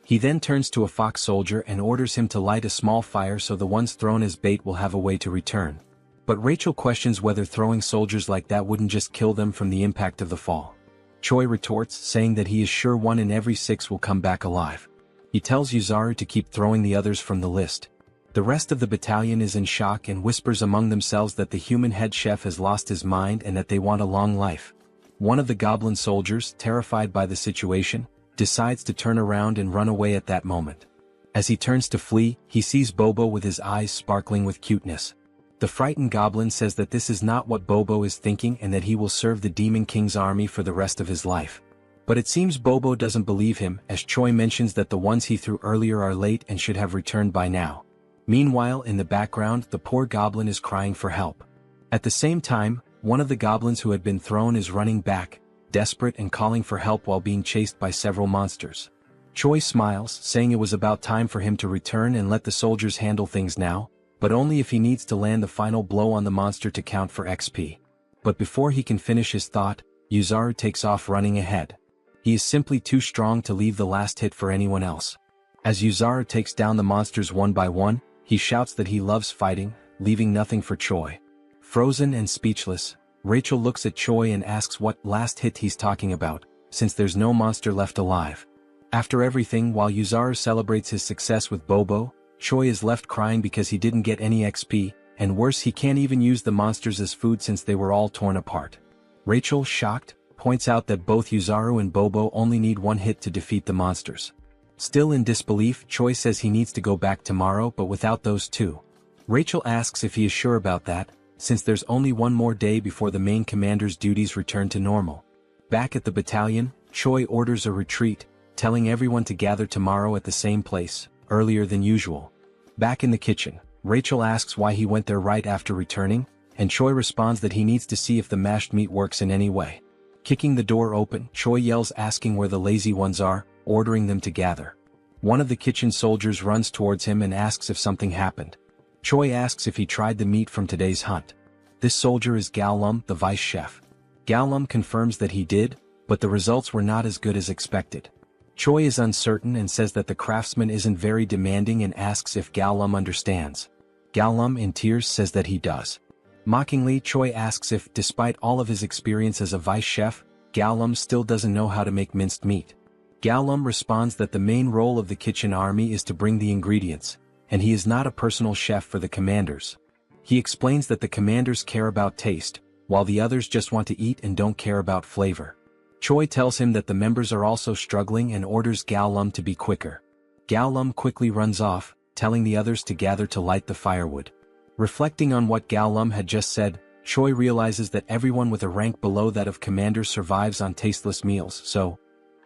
[SPEAKER 1] He then turns to a fox soldier and orders him to light a small fire so the ones thrown as bait will have a way to return. But Rachel questions whether throwing soldiers like that wouldn't just kill them from the impact of the fall. Choi retorts, saying that he is sure 1 in every 6 will come back alive. He tells Yuzaru to keep throwing the others from the list. The rest of the battalion is in shock and whispers among themselves that the human head chef has lost his mind and that they want a long life. One of the goblin soldiers, terrified by the situation, decides to turn around and run away at that moment. As he turns to flee, he sees Bobo with his eyes sparkling with cuteness. The frightened goblin says that this is not what Bobo is thinking and that he will serve the Demon King's army for the rest of his life. But it seems Bobo doesn't believe him, as Choi mentions that the ones he threw earlier are late and should have returned by now. Meanwhile, in the background, the poor goblin is crying for help. At the same time, one of the goblins who had been thrown is running back, desperate and calling for help while being chased by several monsters. Choi smiles, saying it was about time for him to return and let the soldiers handle things now, but only if he needs to land the final blow on the monster to count for XP. But before he can finish his thought, Yuzaru takes off running ahead. He is simply too strong to leave the last hit for anyone else. As Yuzaru takes down the monsters one by one, he shouts that he loves fighting, leaving nothing for Choi. Frozen and speechless, Rachel looks at Choi and asks what last hit he's talking about, since there's no monster left alive. After everything, while Yuzaru celebrates his success with Bobo, Choi is left crying because he didn't get any XP, and worse, he can't even use the monsters as food since they were all torn apart. Rachel, shocked, points out that both Yuzaru and Bobo only need 1 hit to defeat the monsters. Still in disbelief, Choi says he needs to go back tomorrow but without those two. Rachel asks if he is sure about that, since there's only 1 more day before the main commander's duties return to normal. Back at the battalion, Choi orders a retreat, telling everyone to gather tomorrow at the same place, earlier than usual. Back in the kitchen, Rachel asks why he went there right after returning, and Choi responds that he needs to see if the mashed meat works in any way. Kicking the door open, Choi yells asking where the lazy ones are, ordering them to gather. One of the kitchen soldiers runs towards him and asks if something happened. Choi asks if he tried the meat from today's hunt. This soldier is Galum, the vice chef. Galum confirms that he did, but the results were not as good as expected. Choi is uncertain and says that the craftsman isn't very demanding and asks if Galum understands. Galum, in tears, says that he does. Mockingly, Choi asks if, despite all of his experience as a vice chef, Galum still doesn't know how to make minced meat. Galum responds that the main role of the kitchen army is to bring the ingredients, and he is not a personal chef for the commanders. He explains that the commanders care about taste, while the others just want to eat and don't care about flavor. Choi tells him that the members are also struggling and orders Galum to be quicker. Galum quickly runs off, telling the others to gather to light the firewood. Reflecting on what Galum had just said, Choi realizes that everyone with a rank below that of commander survives on tasteless meals, so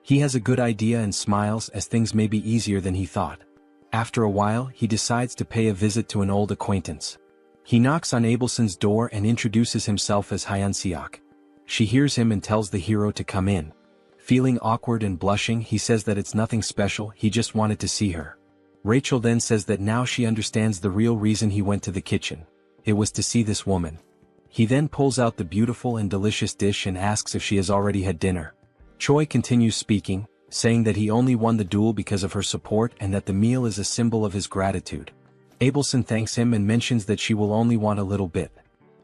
[SPEAKER 1] he has a good idea and smiles as things may be easier than he thought. After a while, he decides to pay a visit to an old acquaintance. He knocks on Abelson's door and introduces himself as Hyun-seok. She hears him and tells the hero to come in. Feeling awkward and blushing, he says that it's nothing special, he just wanted to see her. Rachel then says that now she understands the real reason he went to the kitchen. It was to see this woman. He then pulls out the beautiful and delicious dish and asks if she has already had dinner. Choi continues speaking, saying that he only won the duel because of her support and that the meal is a symbol of his gratitude. Abelson thanks him and mentions that she will only want a little bit.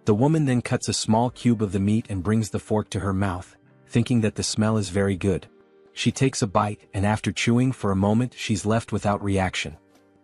[SPEAKER 1] The woman then cuts a small cube of the meat and brings the fork to her mouth, thinking that the smell is very good. She takes a bite and after chewing for a moment she's left without reaction.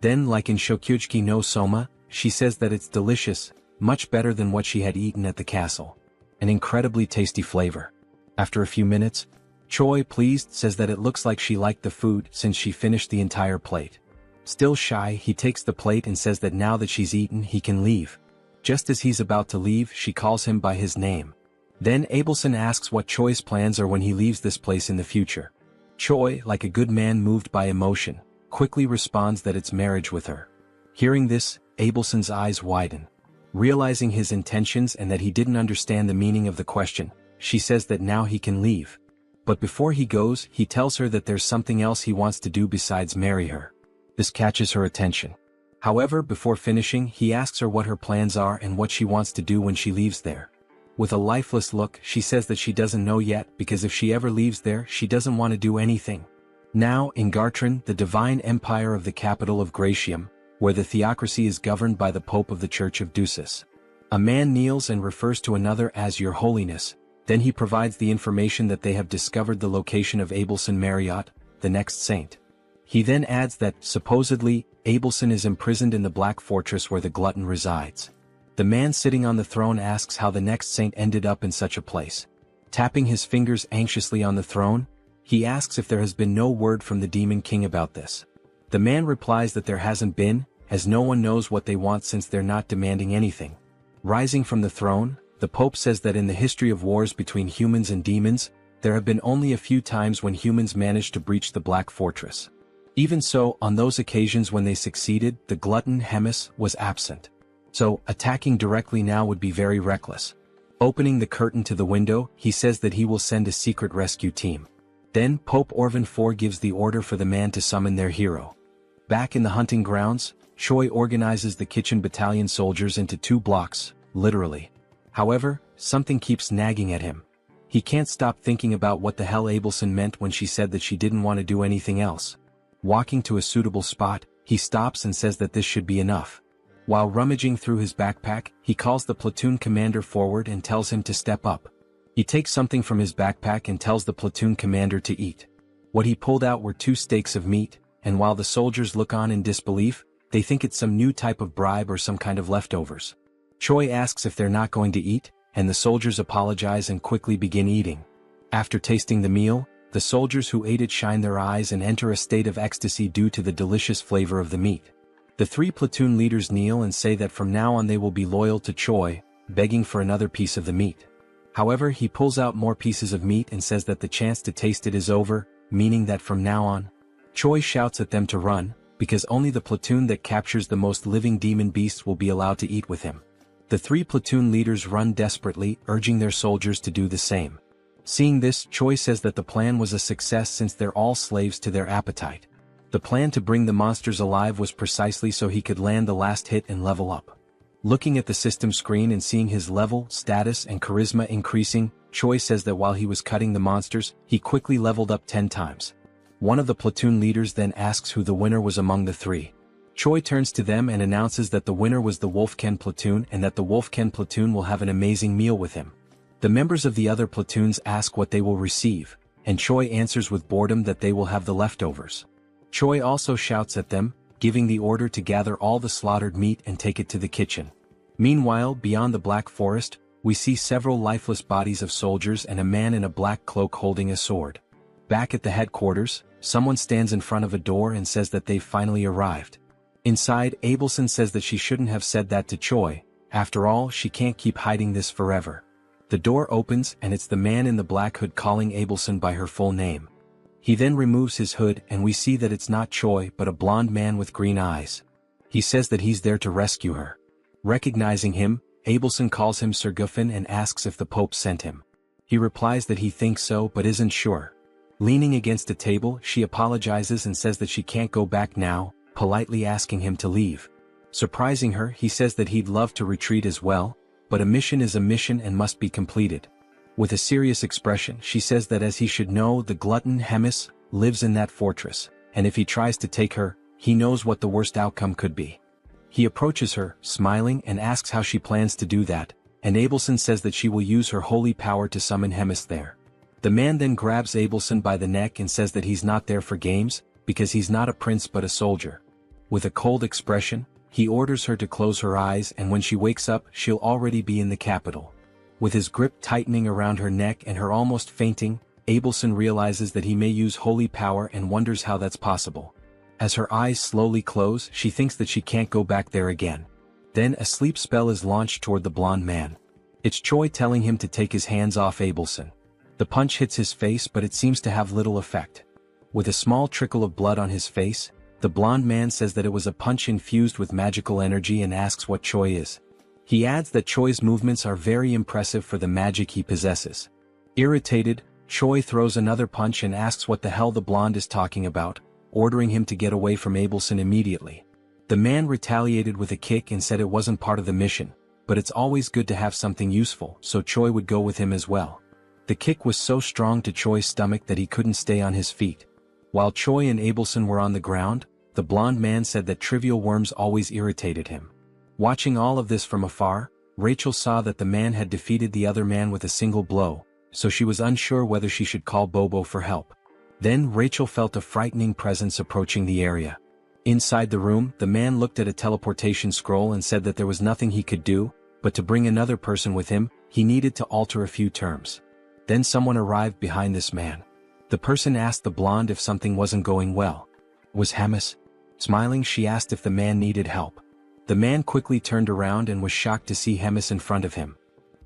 [SPEAKER 1] Then, like in Shokyuji no Soma, she says that it's delicious, much better than what she had eaten at the castle. An incredibly tasty flavor. After a few minutes, Choi, pleased, says that it looks like she liked the food since she finished the entire plate. Still shy, he takes the plate and says that now that she's eaten he can leave. Just as he's about to leave, she calls him by his name. Then Abelson asks what Choi's plans are when he leaves this place in the future. Choi, like a good man moved by emotion, quickly responds that it's marriage with her. Hearing this, Abelson's eyes widen. Realizing his intentions and that he didn't understand the meaning of the question, she says that now he can leave. But before he goes, he tells her that there's something else he wants to do besides marry her. This catches her attention. However, before finishing, he asks her what her plans are and what she wants to do when she leaves there. With a lifeless look, she says that she doesn't know yet because if she ever leaves there, she doesn't want to do anything. Now, in Gartran, the divine empire of the capital of Gratium, where the theocracy is governed by the Pope of the Church of Ducis. A man kneels and refers to another as Your Holiness, then he provides the information that they have discovered the location of Abelson Marriott, the next saint. He then adds that, supposedly, Abelson is imprisoned in the Black Fortress where the glutton resides. The man sitting on the throne asks how the next saint ended up in such a place. Tapping his fingers anxiously on the throne, he asks if there has been no word from the Demon King about this. The man replies that there hasn't been, as no one knows what they want since they're not demanding anything. Rising from the throne, the Pope says that in the history of wars between humans and demons, there have been only a few times when humans managed to breach the Black Fortress. Even so, on those occasions when they succeeded, the glutton Hemis was absent. So, attacking directly now would be very reckless. Opening the curtain to the window, he says that he will send a secret rescue team. Then, Pope Orvan IV gives the order for the man to summon their hero. Back in the hunting grounds, Choi organizes the kitchen battalion soldiers into 2 blocks, literally. However, something keeps nagging at him. He can't stop thinking about what the hell Abelson meant when she said that she didn't want to do anything else. Walking to a suitable spot, he stops and says that this should be enough. While rummaging through his backpack, he calls the platoon commander forward and tells him to step up. He takes something from his backpack and tells the platoon commander to eat. What he pulled out were 2 steaks of meat, and while the soldiers look on in disbelief, they think it's some new type of bribe or some kind of leftovers. Choi asks if they're not going to eat, and the soldiers apologize and quickly begin eating. After tasting the meal, the soldiers who ate it shine their eyes and enter a state of ecstasy due to the delicious flavor of the meat. The 3 platoon leaders kneel and say that from now on they will be loyal to Choi, begging for another piece of the meat. However, he pulls out more pieces of meat and says that the chance to taste it is over, meaning that from now on, Choi shouts at them to run, because only the platoon that captures the most living demon beasts will be allowed to eat with him. The 3 platoon leaders run desperately, urging their soldiers to do the same. Seeing this, Choi says that the plan was a success since they're all slaves to their appetite. The plan to bring the monsters alive was precisely so he could land the last hit and level up. Looking at the system screen and seeing his level, status and charisma increasing, Choi says that while he was cutting the monsters, he quickly leveled up 10 times. One of the platoon leaders then asks who the winner was among the 3. Choi turns to them and announces that the winner was the Wolfken platoon and that the Wolfken platoon will have an amazing meal with him. The members of the other platoons ask what they will receive, and Choi answers with boredom that they will have the leftovers. Choi also shouts at them, giving the order to gather all the slaughtered meat and take it to the kitchen. Meanwhile, beyond the Black Forest, we see several lifeless bodies of soldiers and a man in a black cloak holding a sword. Back at the headquarters, someone stands in front of a door and says that they've finally arrived. Inside, Abelson says that she shouldn't have said that to Choi. After all, she can't keep hiding this forever. The door opens and it's the man in the black hood calling Abelson by her full name. He then removes his hood and we see that it's not Choi but a blonde man with green eyes. He says that he's there to rescue her. Recognizing him, Abelson calls him Sir Guffin and asks if the Pope sent him. He replies that he thinks so but isn't sure. Leaning against a table, she apologizes and says that she can't go back now, politely asking him to leave. Surprising her, he says that he'd love to retreat as well, but a mission is a mission and must be completed. With a serious expression, she says that as he should know, the glutton Hemis lives in that fortress, and if he tries to take her, he knows what the worst outcome could be. He approaches her, smiling, and asks how she plans to do that, and Abelson says that she will use her holy power to summon Hemis there. The man then grabs Abelson by the neck and says that he's not there for games, because he's not a prince but a soldier. With a cold expression, he orders her to close her eyes, and when she wakes up, she'll already be in the capital. With his grip tightening around her neck and her almost fainting, Abelson realizes that he may use holy power and wonders how that's possible. As her eyes slowly close, she thinks that she can't go back there again. Then a sleep spell is launched toward the blonde man. It's Choi telling him to take his hands off Abelson. The punch hits his face, but it seems to have little effect. With a small trickle of blood on his face, the blonde man says that it was a punch infused with magical energy and asks what Choi is. He adds that Choi's movements are very impressive for the magic he possesses. Irritated, Choi throws another punch and asks what the hell the blonde is talking about, ordering him to get away from Abelson immediately. The man retaliated with a kick and said it wasn't part of the mission, but it's always good to have something useful, so Choi would go with him as well. The kick was so strong to Choi's stomach that he couldn't stay on his feet. While Choi and Abelson were on the ground, the blonde man said that trivial worms always irritated him. Watching all of this from afar, Rachel saw that the man had defeated the other man with a single blow, so she was unsure whether she should call Bobo for help. Then Rachel felt a frightening presence approaching the area. Inside the room, the man looked at a teleportation scroll and said that there was nothing he could do, but to bring another person with him, he needed to alter a few terms. Then someone arrived behind this man. The person asked the blonde if something wasn't going well. Was Hemis? Smiling, she asked if the man needed help. The man quickly turned around and was shocked to see Hemis in front of him.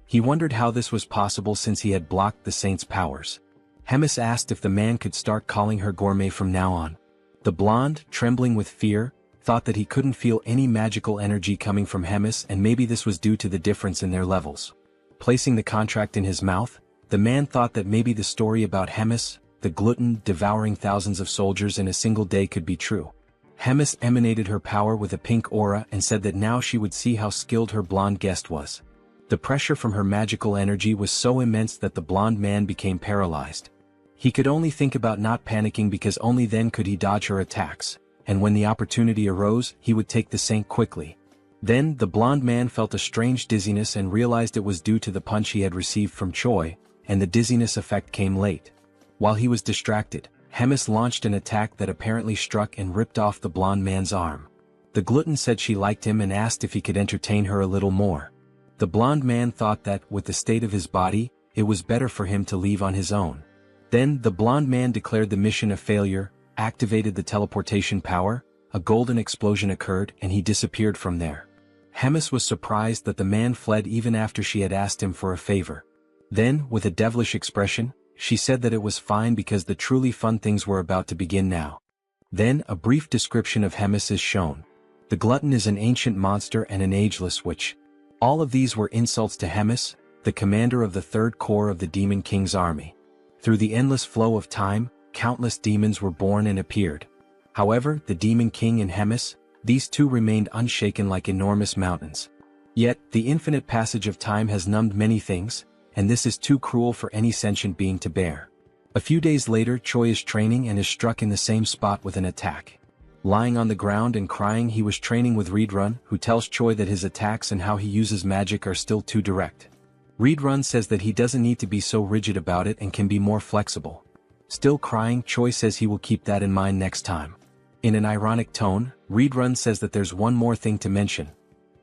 [SPEAKER 1] He wondered how this was possible since he had blocked the saint's powers. Hemis asked if the man could start calling her gourmet from now on. The blonde, trembling with fear, thought that he couldn't feel any magical energy coming from Hemis, and maybe this was due to the difference in their levels. Placing the contract in his mouth, the man thought that maybe the story about Hemis, the glutton devouring thousands of soldiers in a single day, could be true. Hemis emanated her power with a pink aura and said that now she would see how skilled her blonde guest was. The pressure from her magical energy was so immense that the blonde man became paralyzed. He could only think about not panicking because only then could he dodge her attacks, and when the opportunity arose, he would take the saint quickly. Then, the blonde man felt a strange dizziness and realized it was due to the punch he had received from Choi, and the dizziness effect came late. While he was distracted, Hemis launched an attack that apparently struck and ripped off the blonde man's arm. The glutton said she liked him and asked if he could entertain her a little more. The blonde man thought that, with the state of his body, it was better for him to leave on his own. Then, the blonde man declared the mission a failure, activated the teleportation power, a golden explosion occurred, and he disappeared from there. Hemis was surprised that the man fled even after she had asked him for a favor. Then, with a devilish expression, she said that it was fine because the truly fun things were about to begin now. Then, a brief description of Hemis is shown. The glutton is an ancient monster and an ageless witch. All of these were insults to Hemis, the commander of the Third Corps of the Demon King's army. Through the endless flow of time, countless demons were born and appeared. However, the Demon King and Hemis, these two remained unshaken like enormous mountains. Yet, the infinite passage of time has numbed many things, and this is too cruel for any sentient being to bear. A few days later, Choi is training and is struck in the same spot with an attack. Lying on the ground and crying, he was training with Reedrun, who tells Choi that his attacks and how he uses magic are still too direct. Reedrun says that he doesn't need to be so rigid about it and can be more flexible. Still crying, Choi says he will keep that in mind next time. In an ironic tone, Reedrun says that there's one more thing to mention.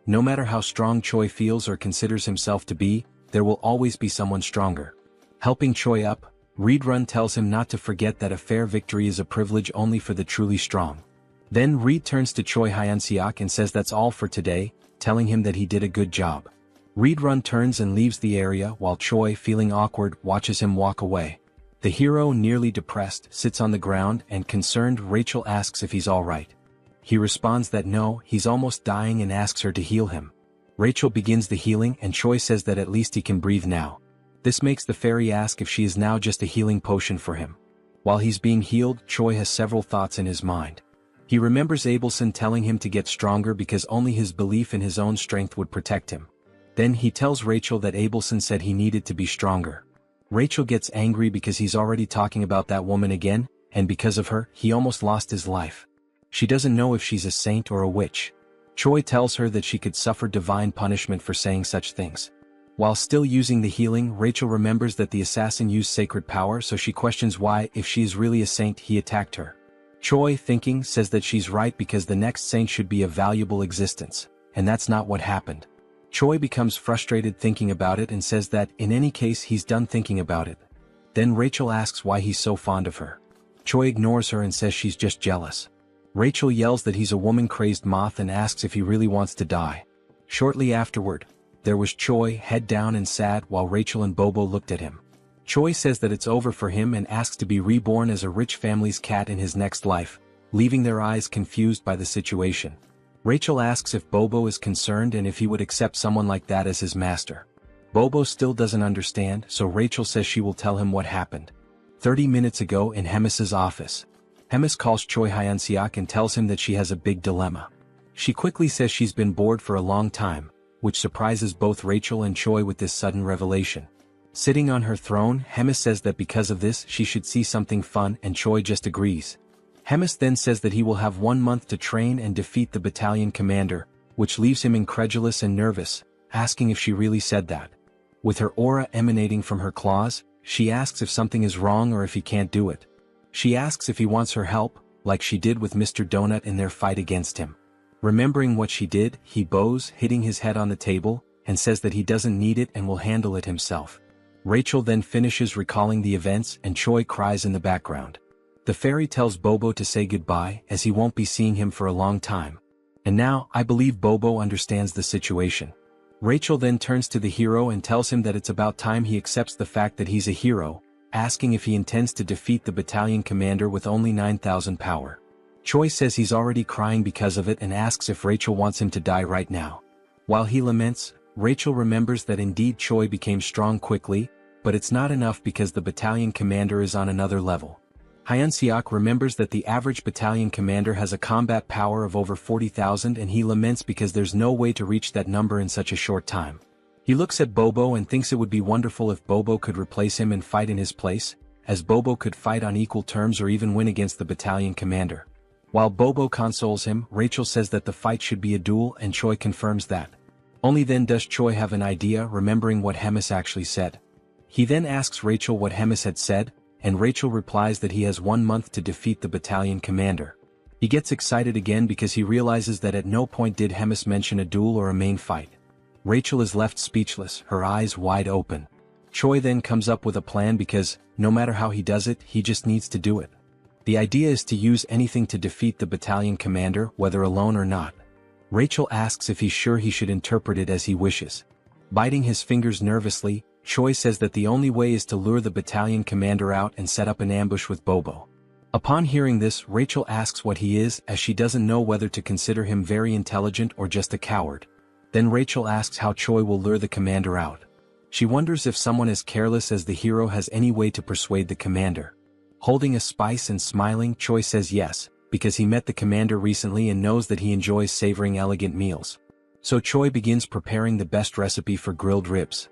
[SPEAKER 1] No matter how strong Choi feels or considers himself to be, there will always be someone stronger. Helping Choi up, Reedrun tells him not to forget that a fair victory is a privilege only for the truly strong. Then Reed turns to Choi Hyunseok and says that's all for today, telling him that he did a good job. Reedrun turns and leaves the area while Choi, feeling awkward, watches him walk away. The hero, nearly depressed, sits on the ground and concerned Rachel asks if he's alright. He responds that no, he's almost dying and asks her to heal him. Rachel begins the healing and Choi says that at least he can breathe now. This makes the fairy ask if she is now just a healing potion for him. While he's being healed, Choi has several thoughts in his mind. He remembers Abelson telling him to get stronger because only his belief in his own strength would protect him. Then he tells Rachel that Abelson said he needed to be stronger. Rachel gets angry because he's already talking about that woman again, and because of her, he almost lost his life. She doesn't know if she's a saint or a witch. Choi tells her that she could suffer divine punishment for saying such things. While still using the healing, Rachel remembers that the assassin used sacred power, so she questions why, if she is really a saint, he attacked her. Choi, thinking, says that she's right because the next saint should be a valuable existence, and that's not what happened. Choi becomes frustrated thinking about it and says that, in any case, he's done thinking about it. Then Rachel asks why he's so fond of her. Choi ignores her and says she's just jealous. Rachel yells that he's a woman-crazed moth and asks if he really wants to die. Shortly afterward, there was Choi, head down and sad, while Rachel and Bobo looked at him. Choi says that it's over for him and asks to be reborn as a rich family's cat in his next life, leaving their eyes confused by the situation. Rachel asks if Bobo is concerned and if he would accept someone like that as his master. Bobo still doesn't understand, so Rachel says she will tell him what happened. 30 minutes ago in Hemis's office. Hemis calls Choi Hyun-seok and tells him that she has a big dilemma. She quickly says she's been bored for a long time, which surprises both Rachel and Choi with this sudden revelation. Sitting on her throne, Hemis says that because of this she should see something fun, and Choi just agrees. Hemis then says that he will have 1 month to train and defeat the battalion commander, which leaves him incredulous and nervous, asking if she really said that. With her aura emanating from her claws, she asks if something is wrong or if he can't do it. She asks if he wants her help, like she did with Mr. Donut in their fight against him. Remembering what she did, he bows, hitting his head on the table, and says that he doesn't need it and will handle it himself. Rachel then finishes recalling the events and Choi cries in the background. The fairy tells Bobo to say goodbye as he won't be seeing him for a long time. And now, I believe Bobo understands the situation. Rachel then turns to the hero and tells him that it's about time he accepts the fact that he's a hero, asking if he intends to defeat the battalion commander with only 9,000 power. Choi says he's already crying because of it and asks if Rachel wants him to die right now. While he laments, Rachel remembers that indeed Choi became strong quickly, but it's not enough because the battalion commander is on another level. Hyun-seok remembers that the average battalion commander has a combat power of over 40,000 and he laments because there's no way to reach that number in such a short time. He looks at Bobo and thinks it would be wonderful if Bobo could replace him and fight in his place, as Bobo could fight on equal terms or even win against the battalion commander. While Bobo consoles him, Rachel says that the fight should be a duel and Choi confirms that. Only then does Choi have an idea, remembering what Hemis actually said. He then asks Rachel what Hemis had said, and Rachel replies that he has 1 month to defeat the battalion commander. He gets excited again because he realizes that at no point did Hemis mention a duel or a main fight. Rachel is left speechless, her eyes wide open. Choi then comes up with a plan because, no matter how he does it, he just needs to do it. The idea is to use anything to defeat the battalion commander, whether alone or not. Rachel asks if he's sure he should interpret it as he wishes. Biting his fingers nervously, Choi says that the only way is to lure the battalion commander out and set up an ambush with Bobo. Upon hearing this, Rachel asks what he is, as she doesn't know whether to consider him very intelligent or just a coward. Then Rachel asks how Choi will lure the commander out. She wonders if someone as careless as the hero has any way to persuade the commander. Holding a spice and smiling, Choi says yes, because he met the commander recently and knows that he enjoys savoring elegant meals. So Choi begins preparing the best recipe for grilled ribs.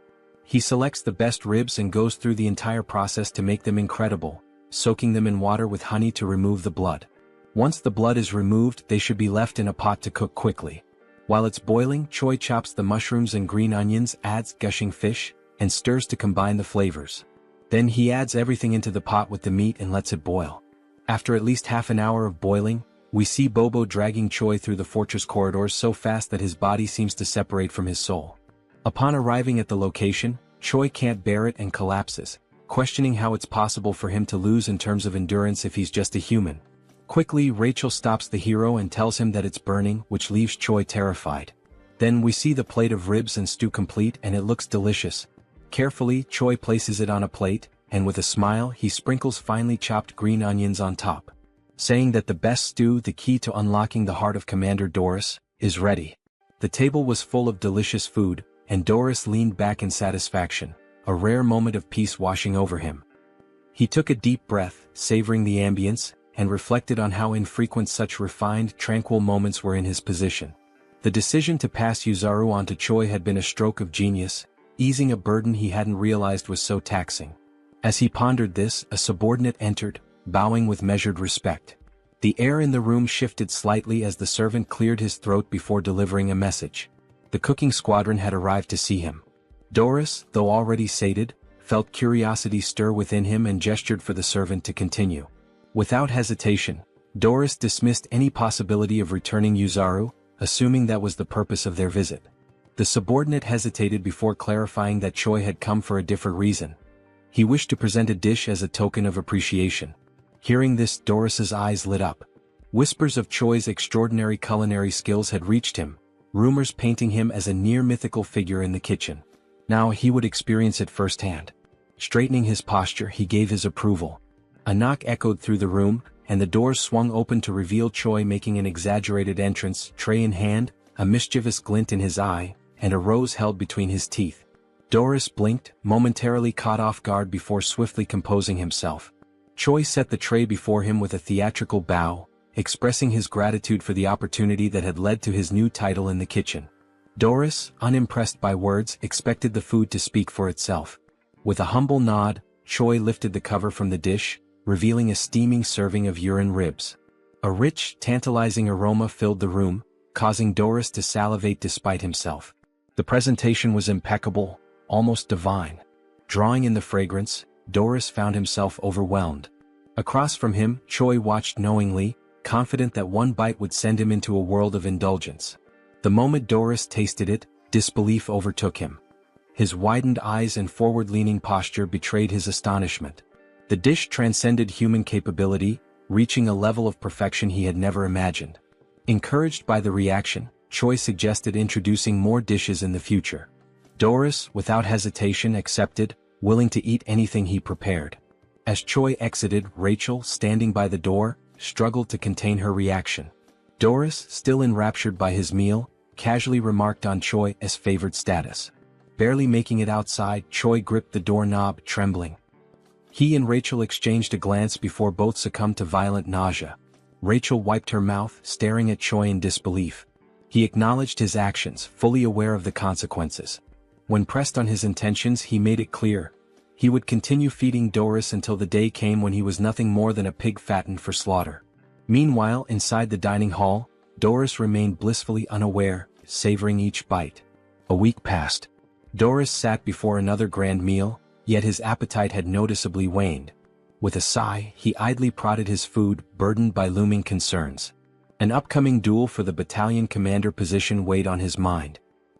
[SPEAKER 1] He selects the best ribs and goes through the entire process to make them incredible, soaking them in water with honey to remove the blood. Once the blood is removed, they should be left in a pot to cook quickly. While it's boiling, Choi chops the mushrooms and green onions, adds gushing fish, and stirs to combine the flavors. Then he adds everything into the pot with the meat and lets it boil. After at least half an hour of boiling, we see Bobo dragging Choi through the fortress corridors so fast that his body seems to separate from his soul. Upon arriving at the location, Choi can't bear it and collapses, questioning how it's possible for him to lose in terms of endurance if he's just a human. Quickly, Rachel stops the hero and tells him that it's burning, which leaves Choi terrified. Then we see the plate of ribs and stew complete and it looks delicious. Carefully, Choi places it on a plate, and with a smile he sprinkles finely chopped green onions on top, saying that the best stew, the key to unlocking the heart of Commander Doris, is ready. The table was full of delicious food, and Doris leaned back in satisfaction, a rare moment of peace washing over him. He took a deep breath, savoring the ambience, and reflected on how infrequent such refined, tranquil moments were in his position. The decision to pass Yuzaru on to Choi had been a stroke of genius, easing a burden he hadn't realized was so taxing. As he pondered this, a subordinate entered, bowing with measured respect. The air in the room shifted slightly as the servant cleared his throat before delivering a message. The cooking squadron had arrived to see him. Doris, though already sated, felt curiosity stir within him and gestured for the servant to continue. Without hesitation, Doris dismissed any possibility of returning Yuzaru, assuming that was the purpose of their visit. The subordinate hesitated before clarifying that Choi had come for a different reason. He wished to present a dish as a token of appreciation. Hearing this, Doris's eyes lit up. Whispers of Choi's extraordinary culinary skills had reached him, rumors painting him as a near-mythical figure in the kitchen. Now he would experience it firsthand. Straightening his posture, he gave his approval. A knock echoed through the room, and the doors swung open to reveal Choi making an exaggerated entrance, tray in hand, a mischievous glint in his eye, and a rose held between his teeth. Doris blinked, momentarily caught off guard before swiftly composing himself. Choi set the tray before him with a theatrical bow, expressing his gratitude for the opportunity that had led to his new title in the kitchen. Doris, unimpressed by words, expected the food to speak for itself. With a humble nod, Choi lifted the cover from the dish, revealing a steaming serving of urine ribs. A rich, tantalizing aroma filled the room, causing Doris to salivate despite himself. The presentation was impeccable, almost divine. Drawing in the fragrance, Doris found himself overwhelmed. Across from him, Choi watched knowingly, confident that one bite would send him into a world of indulgence. The moment Doris tasted it, disbelief overtook him. His widened eyes and forward-leaning posture betrayed his astonishment. The dish transcended human capability, reaching a level of perfection he had never imagined. Encouraged by the reaction, Choi suggested introducing more dishes in the future. Doris, without hesitation, accepted, willing to eat anything he prepared. As Choi exited, Rachel, standing by the door, struggled to contain her reaction. Doris, still enraptured by his meal, casually remarked on Choi as favored status. Barely making it outside, Choi gripped the doorknob, trembling. He and Rachel exchanged a glance before both succumbed to violent nausea. Rachel wiped her mouth, staring at Choi in disbelief. He acknowledged his actions, fully aware of the consequences. When pressed on his intentions, he made it clear. He would continue feeding Doris until the day came when he was nothing more than a pig fattened for slaughter. Meanwhile, inside the dining hall, Doris remained blissfully unaware, savoring each bite. A week passed. Doris sat before another grand meal, yet his appetite had noticeably waned. With a sigh, he idly prodded his food, burdened by looming concerns. An upcoming duel for the battalion commander position weighed on his mind.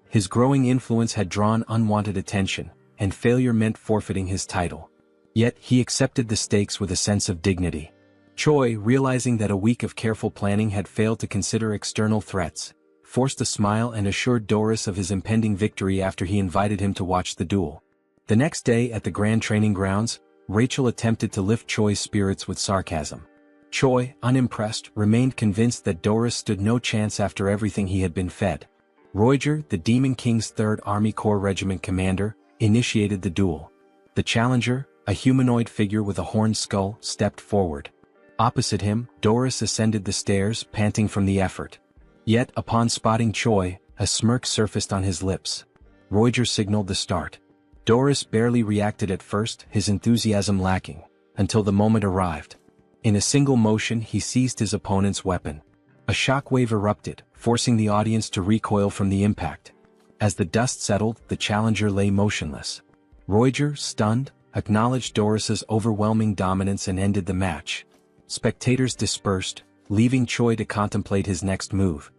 [SPEAKER 1] His growing influence had drawn unwanted attention, and failure meant forfeiting his title. Yet he accepted the stakes with a sense of dignity. Choi, realizing that a week of careful planning had failed to consider external threats, forced a smile and assured Doris of his impending victory after he invited him to watch the duel. The next day at the Grand Training Grounds, Rachel attempted to lift Choi's spirits with sarcasm. Choi, unimpressed, remained convinced that Doris stood no chance after everything he had been fed. Roger, the Demon King's 3rd Army Corps Regiment commander, initiated the duel. The challenger, a humanoid figure with a horned skull, stepped forward. Opposite him, Doris ascended the stairs, panting from the effort. Yet, upon spotting Choi, a smirk surfaced on his lips. Roger signaled the start. Doris barely reacted at first, his enthusiasm lacking, until the moment arrived. In a single motion, he seized his opponent's weapon. A shockwave erupted, forcing the audience to recoil from the impact. As the dust settled, the challenger lay motionless. Roger, stunned, acknowledged Doris's overwhelming dominance and ended the match. Spectators dispersed, leaving Choi to contemplate his next move.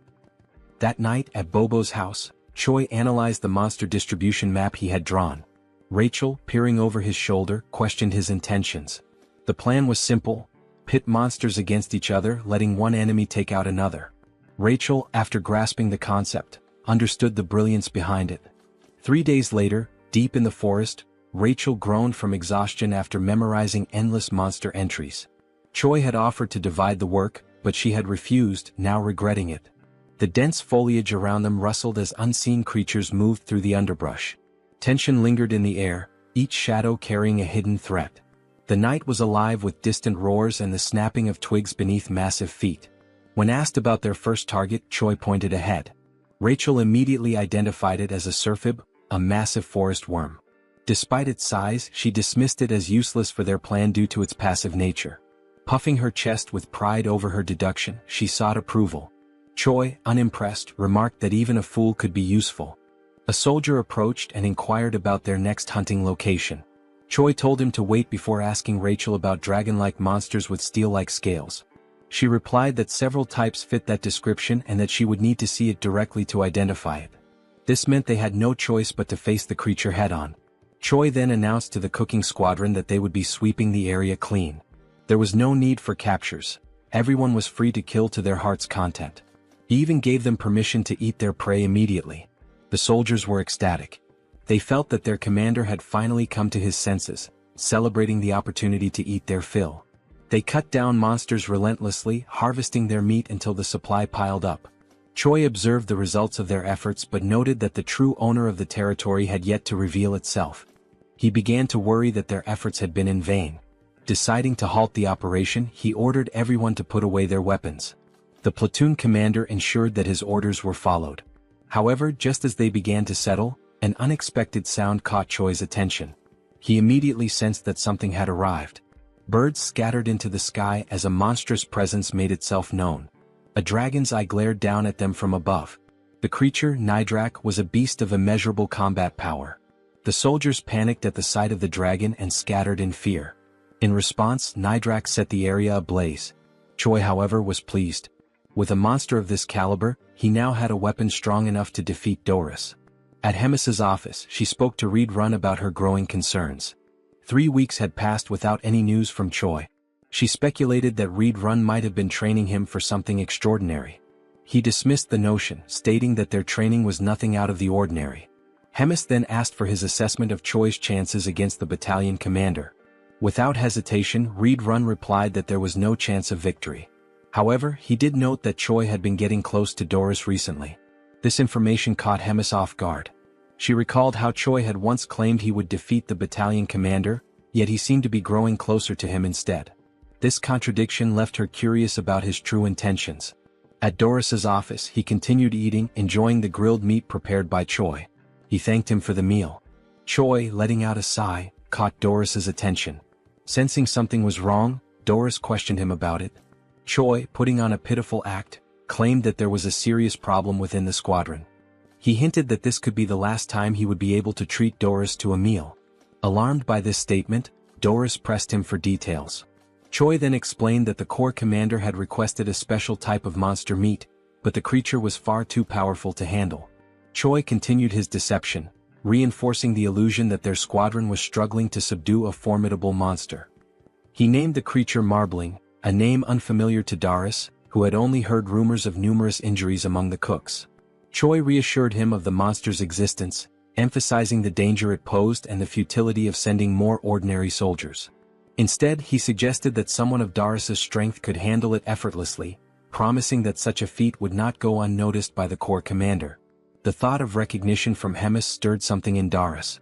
[SPEAKER 1] That night at Bobo's house, Choi analyzed the monster distribution map he had drawn. Rachel, peering over his shoulder, questioned his intentions. The plan was simple: pit monsters against each other, letting one enemy take out another. Rachel, after grasping the concept, understood the brilliance behind it. 3 days later, deep in the forest, Rachel groaned from exhaustion after memorizing endless monster entries. Choi had offered to divide the work, but she had refused, now regretting it. The dense foliage around them rustled as unseen creatures moved through the underbrush. Tension lingered in the air, each shadow carrying a hidden threat. The night was alive with distant roars and the snapping of twigs beneath massive feet. When asked about their first target, Choi pointed ahead. Rachel immediately identified it as a surfib, a massive forest worm. Despite its size, she dismissed it as useless for their plan due to its passive nature. Puffing her chest with pride over her deduction, she sought approval. Choi, unimpressed, remarked that even a fool could be useful. A soldier approached and inquired about their next hunting location. Choi told him to wait before asking Rachel about dragon-like monsters with steel-like scales. She replied that several types fit that description and that she would need to see it directly to identify it. This meant they had no choice but to face the creature head-on. Choi then announced to the cooking squadron that they would be sweeping the area clean. There was no need for captures. Everyone was free to kill to their heart's content. He even gave them permission to eat their prey immediately. The soldiers were ecstatic. They felt that their commander had finally come to his senses, celebrating the opportunity to eat their fill. They cut down monsters relentlessly, harvesting their meat until the supply piled up. Choi observed the results of their efforts but noted that the true owner of the territory had yet to reveal itself. He began to worry that their efforts had been in vain. Deciding to halt the operation, he ordered everyone to put away their weapons. The platoon commander ensured that his orders were followed. However, just as they began to settle, an unexpected sound caught Choi's attention. He immediately sensed that something had arrived. Birds scattered into the sky as a monstrous presence made itself known. A dragon's eye glared down at them from above. The creature, Nidrak, was a beast of immeasurable combat power. The soldiers panicked at the sight of the dragon and scattered in fear. In response, Nidrak set the area ablaze. Choi, however, was pleased. With a monster of this caliber, he now had a weapon strong enough to defeat Doris. At Hemis's office, she spoke to Reed Run about her growing concerns. 3 weeks had passed without any news from Choi. She speculated that Reed Run might have been training him for something extraordinary. He dismissed the notion, stating that their training was nothing out of the ordinary. Hemis then asked for his assessment of Choi's chances against the battalion commander. Without hesitation, Reed Run replied that there was no chance of victory. However, he did note that Choi had been getting close to Doris recently. This information caught Hemis off guard. She recalled how Choi had once claimed he would defeat the battalion commander, yet he seemed to be growing closer to him instead. This contradiction left her curious about his true intentions. At Doris's office, he continued eating, enjoying the grilled meat prepared by Choi. He thanked him for the meal. Choi, letting out a sigh, caught Doris's attention. Sensing something was wrong, Doris questioned him about it. Choi, putting on a pitiful act, claimed that there was a serious problem within the squadron. He hinted that this could be the last time he would be able to treat Doris to a meal. Alarmed by this statement, Doris pressed him for details. Choi then explained that the corps commander had requested a special type of monster meat, but the creature was far too powerful to handle. Choi continued his deception, reinforcing the illusion that their squadron was struggling to subdue a formidable monster. He named the creature Marbling, a name unfamiliar to Doris, who had only heard rumors of numerous injuries among the cooks. Choi reassured him of the monster's existence, emphasizing the danger it posed and the futility of sending more ordinary soldiers. Instead, he suggested that someone of Doris's strength could handle it effortlessly, promising that such a feat would not go unnoticed by the corps commander. The thought of recognition from Hemis stirred something in Doris.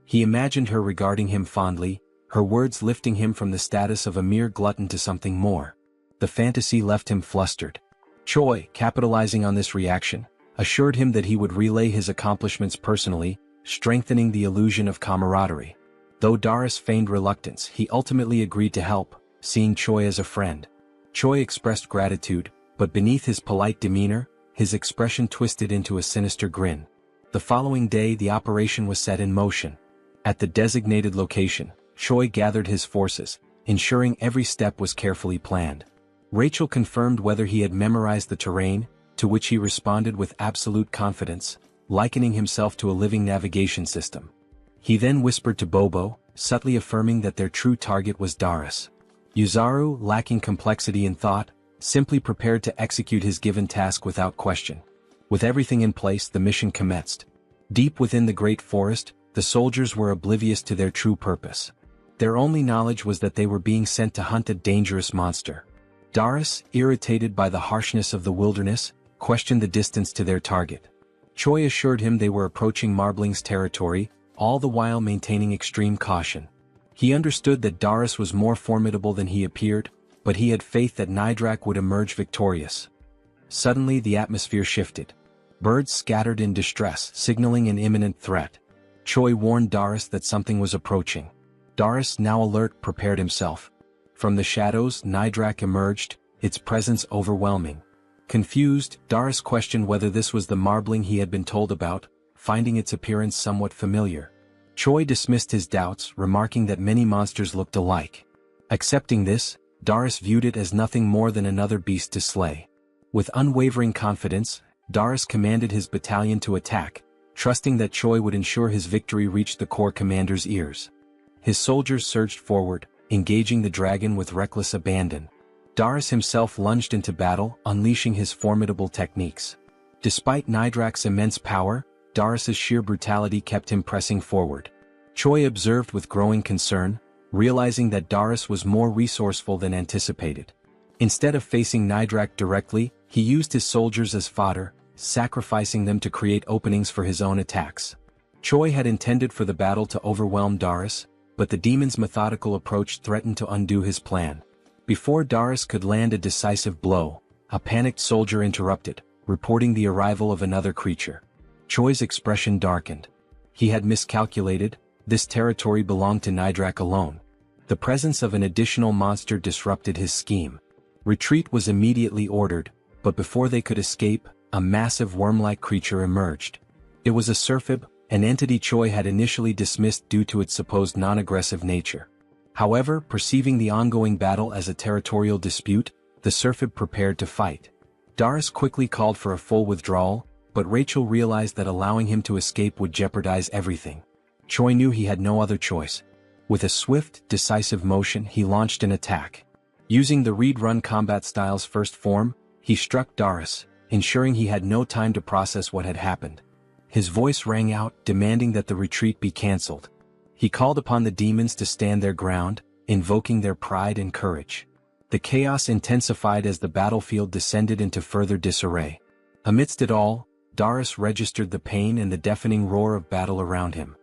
[SPEAKER 1] He imagined her regarding him fondly, her words lifting him from the status of a mere glutton to something more. The fantasy left him flustered. Choi, capitalizing on this reaction, assured him that he would relay his accomplishments personally, strengthening the illusion of camaraderie. Though Doris feigned reluctance, he ultimately agreed to help, seeing Choi as a friend. Choi expressed gratitude, but beneath his polite demeanor, his expression twisted into a sinister grin. The following day, the operation was set in motion. At the designated location, Choi gathered his forces, ensuring every step was carefully planned. Rachel confirmed whether he had memorized the terrain, to which he responded with absolute confidence, likening himself to a living navigation system. He then whispered to Bobo, subtly affirming that their true target was Doris. Yuzaru, lacking complexity in thought, simply prepared to execute his given task without question. With everything in place, the mission commenced. Deep within the great forest, the soldiers were oblivious to their true purpose. Their only knowledge was that they were being sent to hunt a dangerous monster. Doris, irritated by the harshness of the wilderness, questioned the distance to their target. Choi assured him they were approaching Marbling's territory, all the while maintaining extreme caution. He understood that Doris was more formidable than he appeared, but he had faith that Nidrak would emerge victorious. Suddenly the atmosphere shifted. Birds scattered in distress, signaling an imminent threat. Choi warned Doris that something was approaching. Doris, now alert, prepared himself. From the shadows, Nidrak emerged, its presence overwhelming. Confused, Doris questioned whether this was the marbling he had been told about, finding its appearance somewhat familiar. Choi dismissed his doubts, remarking that many monsters looked alike. Accepting this, Doris viewed it as nothing more than another beast to slay. With unwavering confidence, Doris commanded his battalion to attack, trusting that Choi would ensure his victory reached the corps commander's ears. His soldiers surged forward, engaging the dragon with reckless abandon. Doris himself lunged into battle, unleashing his formidable techniques. Despite Nidrak's immense power, Doris's sheer brutality kept him pressing forward. Choi observed with growing concern, realizing that Doris was more resourceful than anticipated. Instead of facing Nidrak directly, he used his soldiers as fodder, sacrificing them to create openings for his own attacks. Choi had intended for the battle to overwhelm Doris, but the demon's methodical approach threatened to undo his plan. Before Doris could land a decisive blow, a panicked soldier interrupted, reporting the arrival of another creature. Choi's expression darkened. He had miscalculated, this territory belonged to Nidrak alone. The presence of an additional monster disrupted his scheme. Retreat was immediately ordered, but before they could escape, a massive worm-like creature emerged. It was a Surfib, an entity Choi had initially dismissed due to its supposed non-aggressive nature. However, perceiving the ongoing battle as a territorial dispute, the Surfib prepared to fight. Doris quickly called for a full withdrawal, but Rachel realized that allowing him to escape would jeopardize everything. Choi knew he had no other choice. With a swift, decisive motion, he launched an attack. Using the read-run combat style's first form, he struck Doris, ensuring he had no time to process what had happened. His voice rang out, demanding that the retreat be cancelled. He called upon the demons to stand their ground, invoking their pride and courage. The chaos intensified as the battlefield descended into further disarray. Amidst it all, Doris registered the pain and the deafening roar of battle around him.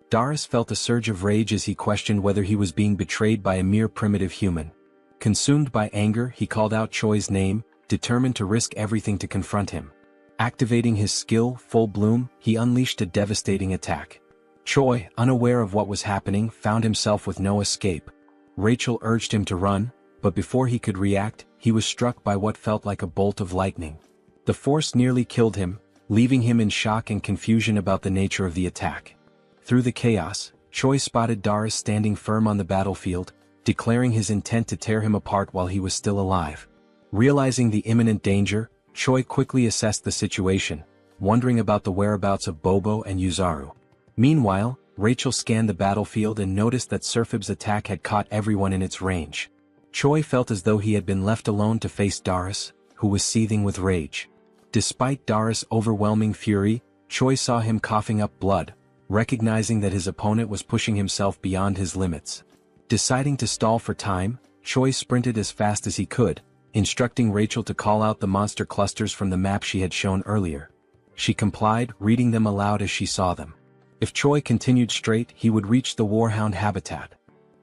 [SPEAKER 1] Doris felt a surge of rage as he questioned whether he was being betrayed by a mere primitive human. Consumed by anger, he called out Choi's name, determined to risk everything to confront him. Activating his skill, Full Bloom, he unleashed a devastating attack. Choi, unaware of what was happening, found himself with no escape. Rachel urged him to run, but before he could react, he was struck by what felt like a bolt of lightning. The force nearly killed him, leaving him in shock and confusion about the nature of the attack. Through the chaos, Choi spotted Doris standing firm on the battlefield, declaring his intent to tear him apart while he was still alive. Realizing the imminent danger, Choi quickly assessed the situation, wondering about the whereabouts of Bobo and Yuzaru. Meanwhile, Rachel scanned the battlefield and noticed that Surfib's attack had caught everyone in its range. Choi felt as though he had been left alone to face Doris, who was seething with rage. Despite Doris' overwhelming fury, Choi saw him coughing up blood, recognizing that his opponent was pushing himself beyond his limits. Deciding to stall for time, Choi sprinted as fast as he could, instructing Rachel to call out the monster clusters from the map she had shown earlier. She complied, reading them aloud as she saw them. If Choi continued straight, he would reach the warhound habitat.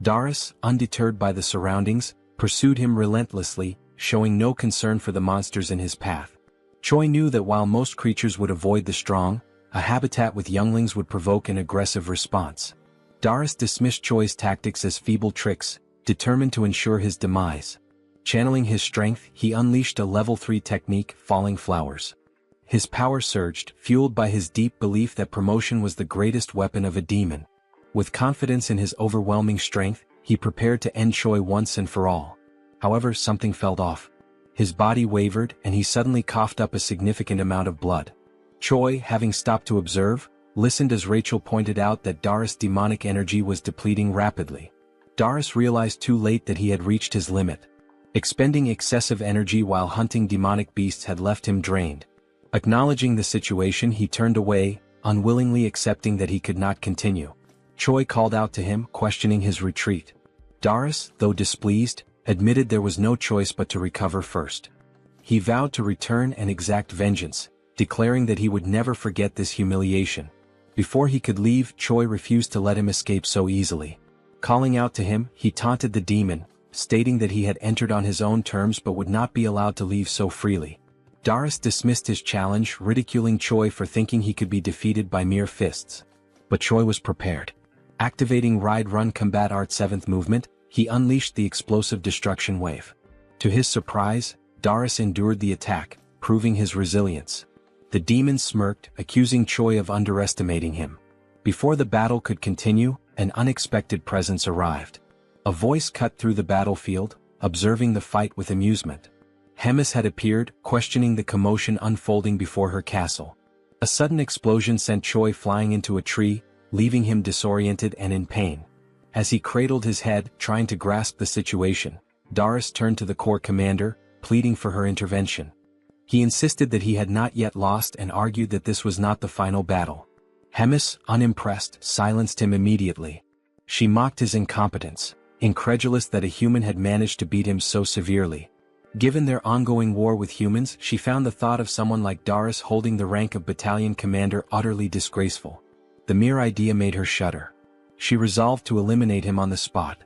[SPEAKER 1] Doris, undeterred by the surroundings, pursued him relentlessly, showing no concern for the monsters in his path. Choi knew that while most creatures would avoid the strong, a habitat with younglings would provoke an aggressive response. Doris dismissed Choi's tactics as feeble tricks, determined to ensure his demise. Channeling his strength, he unleashed a level 3 technique, Falling Flowers. His power surged, fueled by his deep belief that promotion was the greatest weapon of a demon. With confidence in his overwhelming strength, he prepared to end Choi once and for all. However, something felt off. His body wavered, and he suddenly coughed up a significant amount of blood. Choi, having stopped to observe, listened as Rachel pointed out that Doris' demonic energy was depleting rapidly. Doris realized too late that he had reached his limit. Expending excessive energy while hunting demonic beasts had left him drained. Acknowledging the situation, he turned away, unwillingly accepting that he could not continue. Choi called out to him, questioning his retreat. Doris, though displeased, admitted there was no choice but to recover first. He vowed to return and exact vengeance, declaring that he would never forget this humiliation. Before he could leave, Choi refused to let him escape so easily. Calling out to him, he taunted the demon, stating that he had entered on his own terms but would not be allowed to leave so freely. Doris dismissed his challenge, ridiculing Choi for thinking he could be defeated by mere fists. But Choi was prepared. Activating Ride-Run Combat Art 7th movement, he unleashed the explosive destruction wave. To his surprise, Doris endured the attack, proving his resilience. The demon smirked, accusing Choi of underestimating him. Before the battle could continue, an unexpected presence arrived. A voice cut through the battlefield, observing the fight with amusement. Hemis had appeared, questioning the commotion unfolding before her castle. A sudden explosion sent Choi flying into a tree, leaving him disoriented and in pain. As he cradled his head, trying to grasp the situation, Doris turned to the corps commander, pleading for her intervention. He insisted that he had not yet lost and argued that this was not the final battle. Hemis, unimpressed, silenced him immediately. She mocked his incompetence, incredulous that a human had managed to beat him so severely. Given their ongoing war with humans, she found the thought of someone like Doris holding the rank of battalion commander utterly disgraceful. The mere idea made her shudder. She resolved to eliminate him on the spot.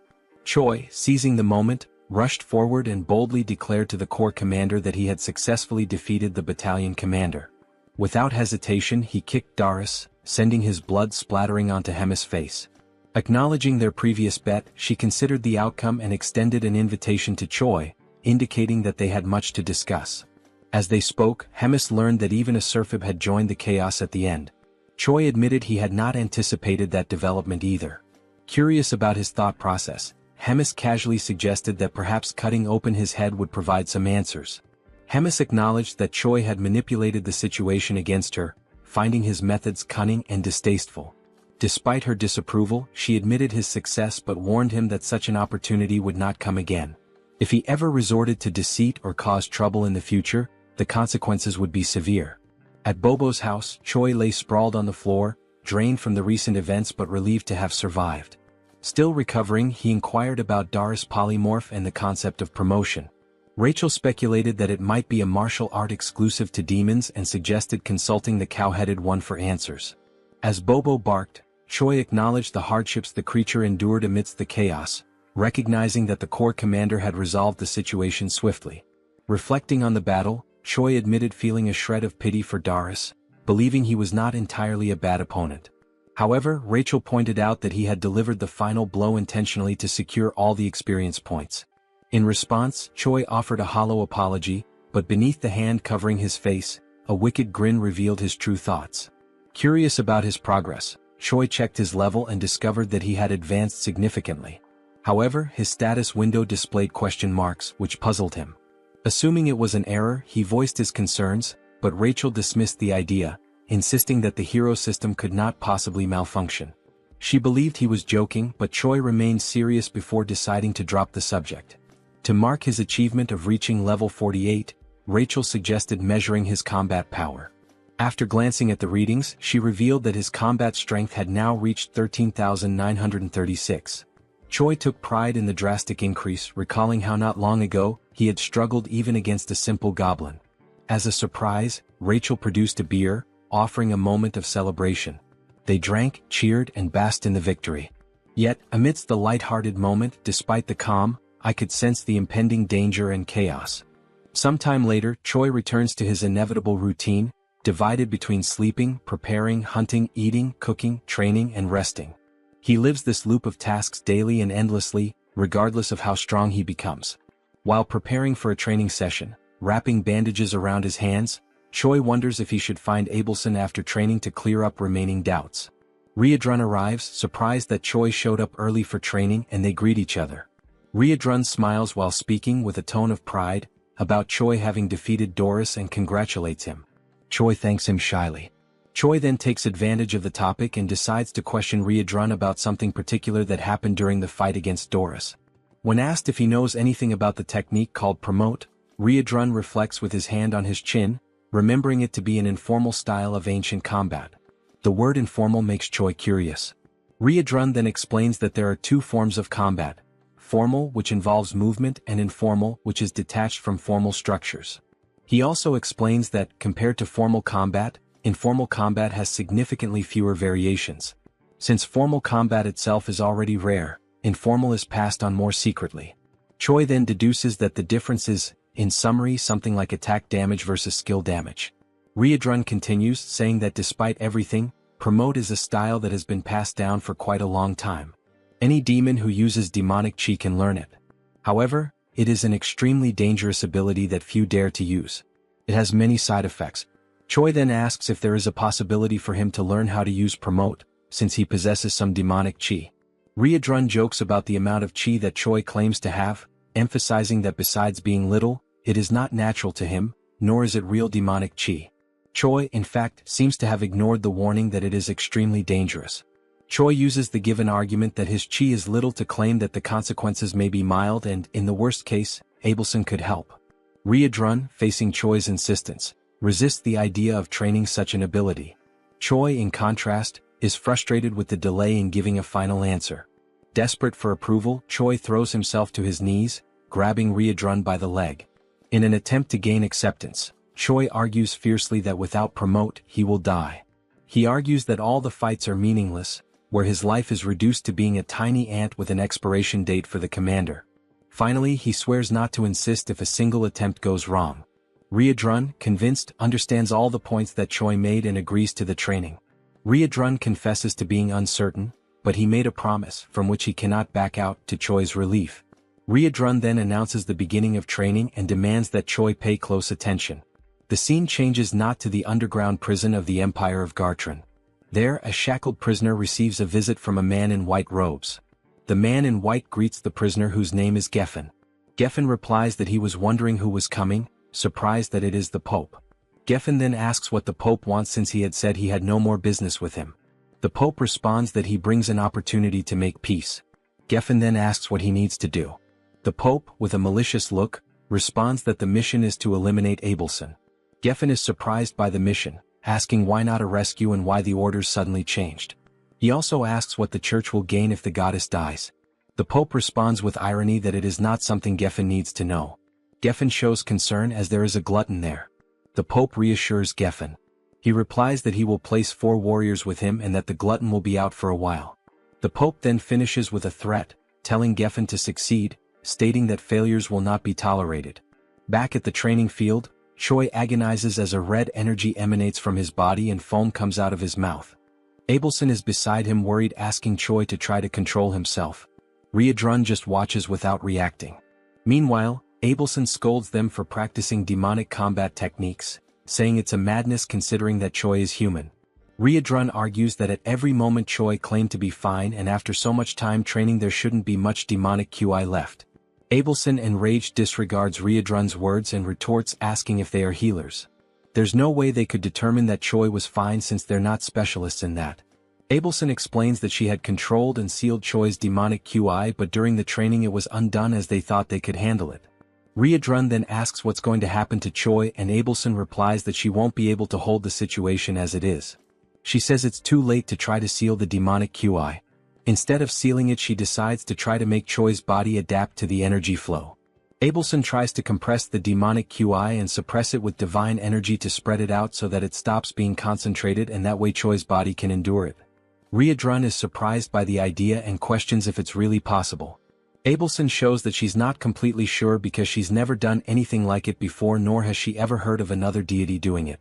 [SPEAKER 1] Choi, seizing the moment, rushed forward and boldly declared to the corps commander that he had successfully defeated the battalion commander. Without hesitation, he kicked Doris, sending his blood splattering onto Hemis' face. Acknowledging their previous bet, she considered the outcome and extended an invitation to Choi, indicating that they had much to discuss. As they spoke, Hemis learned that even a Serphib had joined the chaos at the end. Choi admitted he had not anticipated that development either. Curious about his thought process, Hemis casually suggested that perhaps cutting open his head would provide some answers. Hemis acknowledged that Choi had manipulated the situation against her, finding his methods cunning and distasteful. Despite her disapproval, she admitted his success but warned him that such an opportunity would not come again. If he ever resorted to deceit or caused trouble in the future, the consequences would be severe. At Bobo's house, Choi lay sprawled on the floor, drained from the recent events but relieved to have survived. Still recovering, he inquired about Doris' polymorph and the concept of promotion. Rachel speculated that it might be a martial art exclusive to demons and suggested consulting the cow-headed one for answers. As Bobo barked, Choi acknowledged the hardships the creature endured amidst the chaos, recognizing that the corps commander had resolved the situation swiftly. Reflecting on the battle, Choi admitted feeling a shred of pity for Doris, believing he was not entirely a bad opponent. However, Rachel pointed out that he had delivered the final blow intentionally to secure all the experience points. In response, Choi offered a hollow apology, but beneath the hand covering his face, a wicked grin revealed his true thoughts. Curious about his progress, Choi checked his level and discovered that he had advanced significantly. However, his status window displayed question marks, which puzzled him. Assuming it was an error, he voiced his concerns, but Rachel dismissed the idea, insisting that the hero system could not possibly malfunction. She believed he was joking, but Choi remained serious before deciding to drop the subject. To mark his achievement of reaching level 48, Rachel suggested measuring his combat power. After glancing at the readings, she revealed that his combat strength had now reached 13,936. Choi took pride in the drastic increase, recalling how not long ago, he had struggled even against a simple goblin. As a surprise, Rachel produced a beer, offering a moment of celebration. They drank, cheered, and basked in the victory. Yet, amidst the light-hearted moment, despite the calm, I could sense the impending danger and chaos. Sometime later, Choi returns to his inevitable routine, divided between sleeping, preparing, hunting, eating, cooking, training, and resting. He lives this loop of tasks daily and endlessly, regardless of how strong he becomes. While preparing for a training session, wrapping bandages around his hands, Choi wonders if he should find Abelson after training to clear up remaining doubts. Riadrun arrives, surprised that Choi showed up early for training, and they greet each other. Riadrun smiles while speaking with a tone of pride about Choi having defeated Doris and congratulates him. Choi thanks him shyly. Choi then takes advantage of the topic and decides to question Riadrun about something particular that happened during the fight against Doris. When asked if he knows anything about the technique called promote, Riadrun reflects with his hand on his chin, remembering it to be an informal style of ancient combat. The word informal makes Choi curious. Riadrun then explains that there are two forms of combat: formal, which involves movement, and informal, which is detached from formal structures. He also explains that, compared to formal combat, informal combat has significantly fewer variations. Since formal combat itself is already rare, informal is passed on more secretly. Choi then deduces that the difference is in summary something like attack damage versus skill damage. Riedrun continues, saying that despite everything, promote is a style that has been passed down for quite a long time. Any demon who uses demonic chi can learn it. However, it is an extremely dangerous ability that few dare to use. It has many side effects. Choi then asks if there is a possibility for him to learn how to use promote, since he possesses some demonic chi. Riedrun jokes about the amount of chi that Choi claims to have, emphasizing that besides being little, it is not natural to him, nor is it real demonic chi. Choi, in fact, seems to have ignored the warning that it is extremely dangerous. Choi uses the given argument that his chi is little to claim that the consequences may be mild and, in the worst case, Abelson could help. Riedrun, facing Choi's insistence, resists the idea of training such an ability. Choi, in contrast, is frustrated with the delay in giving a final answer. Desperate for approval, Choi throws himself to his knees, grabbing Riedrun by the leg. In an attempt to gain acceptance, Choi argues fiercely that without promote, he will die. He argues that all the fights are meaningless, where his life is reduced to being a tiny ant with an expiration date for the commander. Finally, he swears not to insist if a single attempt goes wrong. Riedrun, convinced, understands all the points that Choi made and agrees to the training. Riedrun confesses to being uncertain, but he made a promise, from which he cannot back out, to Choi's relief. Riedrun then announces the beginning of training and demands that Choi pay close attention. The scene changes not to the underground prison of the Empire of Gartran. There, a shackled prisoner receives a visit from a man in white robes. The man in white greets the prisoner, whose name is Geffen. Geffen replies that he was wondering who was coming, surprised that it is the Pope. Geffen then asks what the Pope wants, since he had said he had no more business with him. The Pope responds that he brings an opportunity to make peace. Geffen then asks what he needs to do. The Pope, with a malicious look, responds that the mission is to eliminate Abelson. Geffen is surprised by the mission, asking why not a rescue and why the orders suddenly changed. He also asks what the church will gain if the goddess dies. The Pope responds with irony that it is not something Geffen needs to know. Geffen shows concern as there is a glutton there. The Pope reassures Geffen. He replies that he will place 4 warriors with him and that the glutton will be out for a while. The Pope then finishes with a threat, telling Geffen to succeed, stating that failures will not be tolerated. Back at the training field, Choi agonizes as a red energy emanates from his body and foam comes out of his mouth. Abelson is beside him, worried, asking Choi to try to control himself. Riedrun just watches without reacting. Meanwhile, Abelson scolds them for practicing demonic combat techniques, saying it's a madness considering that Choi is human. Riedrun argues that at every moment Choi claimed to be fine, and after so much time training there shouldn't be much demonic QI left. Abelson, enraged, disregards Riedrun's words and retorts, asking if they are healers. There's no way they could determine that Choi was fine since they're not specialists in that. Abelson explains that she had controlled and sealed Choi's demonic QI, but during the training it was undone as they thought they could handle it. Riedrun then asks what's going to happen to Choi, and Abelson replies that she won't be able to hold the situation as it is. She says it's too late to try to seal the demonic QI. Instead of sealing it, she decides to try to make Choi's body adapt to the energy flow. Abelson tries to compress the demonic QI and suppress it with divine energy to spread it out so that it stops being concentrated, and that way Choi's body can endure it. Riedrun is surprised by the idea and questions if it's really possible. Abelson shows that she's not completely sure because she's never done anything like it before, nor has she ever heard of another deity doing it.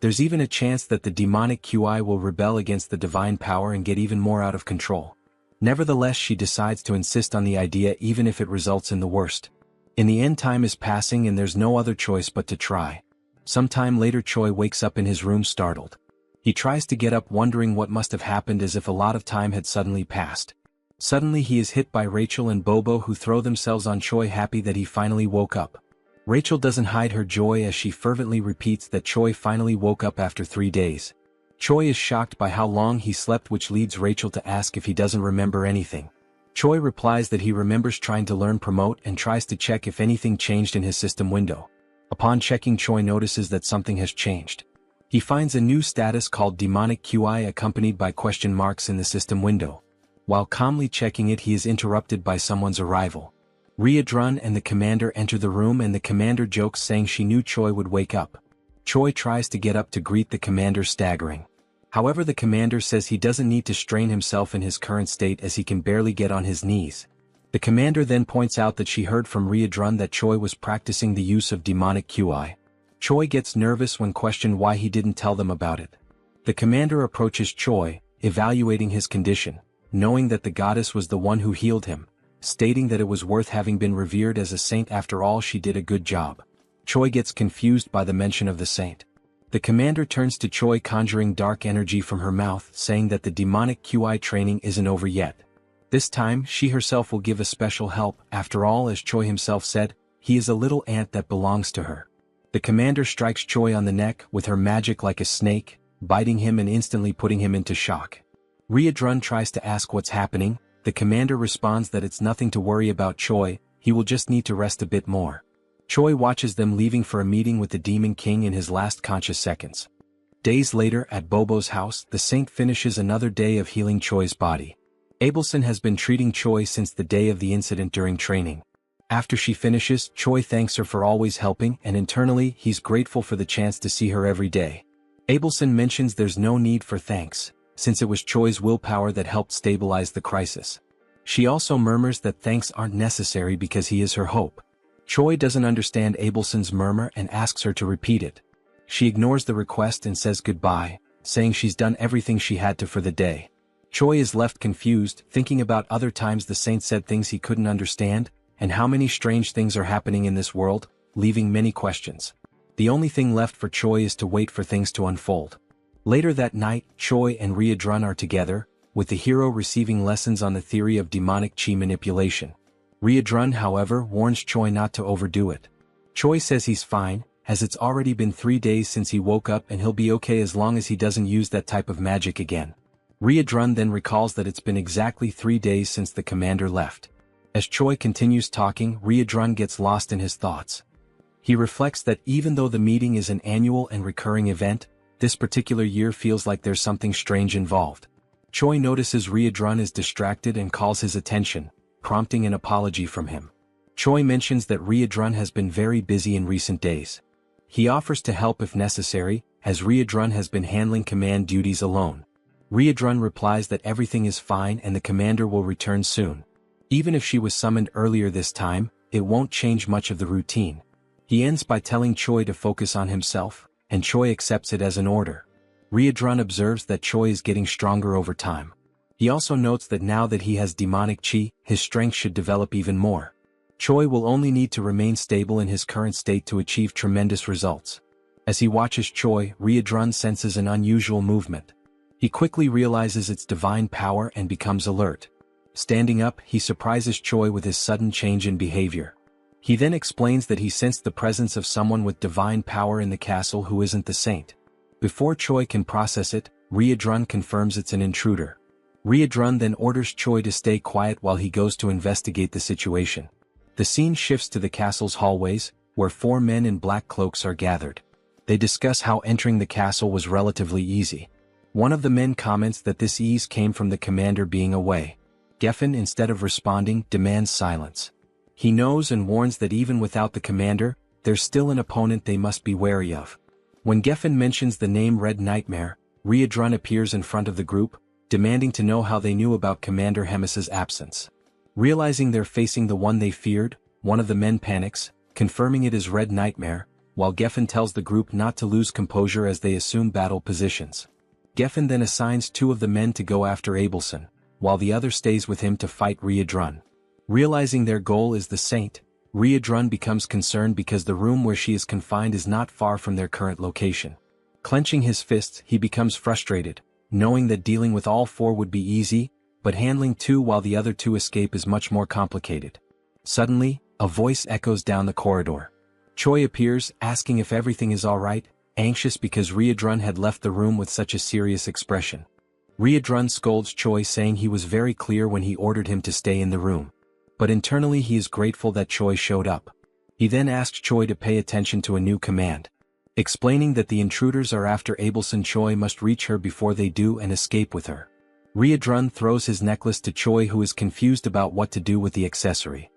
[SPEAKER 1] There's even a chance that the demonic QI will rebel against the divine power and get even more out of control. Nevertheless, she decides to insist on the idea even if it results in the worst. In the end, time is passing and there's no other choice but to try. Sometime later, Choi wakes up in his room startled. He tries to get up, wondering what must have happened, as if a lot of time had suddenly passed. Suddenly he is hit by Rachel and Bobo, who throw themselves on Choi, happy that he finally woke up. Rachel doesn't hide her joy as she fervently repeats that Choi finally woke up after 3 days. Choi is shocked by how long he slept, which leads Rachel to ask if he doesn't remember anything. Choi replies that he remembers trying to learn promote and tries to check if anything changed in his system window. Upon checking, Choi notices that something has changed. He finds a new status called demonic QI accompanied by question marks in the system window. While calmly checking it, he is interrupted by someone's arrival. Riedrun and the commander enter the room, and the commander jokes, saying she knew Choi would wake up. Choi tries to get up to greet the commander, staggering. However, the commander says he doesn't need to strain himself in his current state as he can barely get on his knees. The commander then points out that she heard from Riadrun that Choi was practicing the use of demonic QI. Choi gets nervous when questioned why he didn't tell them about it. The commander approaches Choi, evaluating his condition, knowing that the goddess was the one who healed him, stating that it was worth having been revered as a saint. After all, she did a good job. Choi gets confused by the mention of the saint. The commander turns to Choi, conjuring dark energy from her mouth, saying that the demonic QI training isn't over yet. This time, she herself will give a special help. After all, as Choi himself said, he is a little ant that belongs to her. The commander strikes Choi on the neck with her magic like a snake, biting him and instantly putting him into shock. Riadrun tries to ask what's happening. The commander responds that it's nothing to worry about Choi, he will just need to rest a bit more. Choi watches them leaving for a meeting with the Demon King in his last conscious seconds. Days later at Bobo's house, the saint finishes another day of healing Choi's body. Abelson has been treating Choi since the day of the incident during training. After she finishes, Choi thanks her for always helping, and internally, he's grateful for the chance to see her every day. Abelson mentions there's no need for thanks, since it was Choi's willpower that helped stabilize the crisis. She also murmurs that thanks aren't necessary because he is her hope. Choi doesn't understand Abelson's murmur and asks her to repeat it. She ignores the request and says goodbye, saying she's done everything she had to for the day. Choi is left confused, thinking about other times the saint said things he couldn't understand, and how many strange things are happening in this world, leaving many questions. The only thing left for Choi is to wait for things to unfold. Later that night, Choi and Riadrun are together, with the hero receiving lessons on the theory of demonic chi manipulation. Riadrun, however, warns Choi not to overdo it. Choi says he's fine, as it's already been 3 days since he woke up and he'll be okay as long as he doesn't use that type of magic again. Riadrun then recalls that it's been exactly 3 days since the commander left. As Choi continues talking, Riadrun gets lost in his thoughts. He reflects that even though the meeting is an annual and recurring event, this particular year feels like there's something strange involved. Choi notices Riadrun is distracted and calls his attention, prompting an apology from him. Choi mentions that Riadrun has been very busy in recent days. He offers to help if necessary, as Riadrun has been handling command duties alone. Riadrun replies that everything is fine and the commander will return soon. Even if she was summoned earlier this time, it won't change much of the routine. He ends by telling Choi to focus on himself, and Choi accepts it as an order. Riadrun observes that Choi is getting stronger over time. He also notes that now that he has demonic chi, his strength should develop even more. Choi will only need to remain stable in his current state to achieve tremendous results. As he watches Choi, Riadrun senses an unusual movement. He quickly realizes its divine power and becomes alert. Standing up, he surprises Choi with his sudden change in behavior. He then explains that he sensed the presence of someone with divine power in the castle who isn't the saint. Before Choi can process it, Riadrun confirms it's an intruder. Riadrun then orders Choi to stay quiet while he goes to investigate the situation. The scene shifts to the castle's hallways, where 4 men in black cloaks are gathered. They discuss how entering the castle was relatively easy. One of the men comments that this ease came from the commander being away. Geffen, instead of responding, demands silence. He knows and warns that even without the commander, there's still an opponent they must be wary of. When Geffen mentions the name Red Nightmare, Riadrun appears in front of the group, demanding to know how they knew about Commander Hemis's absence. Realizing they're facing the one they feared, one of the men panics, confirming it is Red Nightmare, while Geffen tells the group not to lose composure as they assume battle positions. Geffen then assigns 2 of the men to go after Abelson, while the other stays with him to fight Riadrun. Realizing their goal is the saint, Riadrun becomes concerned because the room where she is confined is not far from their current location. Clenching his fists, he becomes frustrated, knowing that dealing with all 4 would be easy, but handling 2 while the other 2 escape is much more complicated. Suddenly, a voice echoes down the corridor. Choi appears, asking if everything is alright, anxious because Riadrun had left the room with such a serious expression. Riadrun scolds Choi, saying he was very clear when he ordered him to stay in the room. But internally he is grateful that Choi showed up. He then asks Choi to pay attention to a new command. Explaining that the intruders are after Abelson, Choi must reach her before they do and escape with her. Riadrun throws his necklace to Choi, who is confused about what to do with the accessory.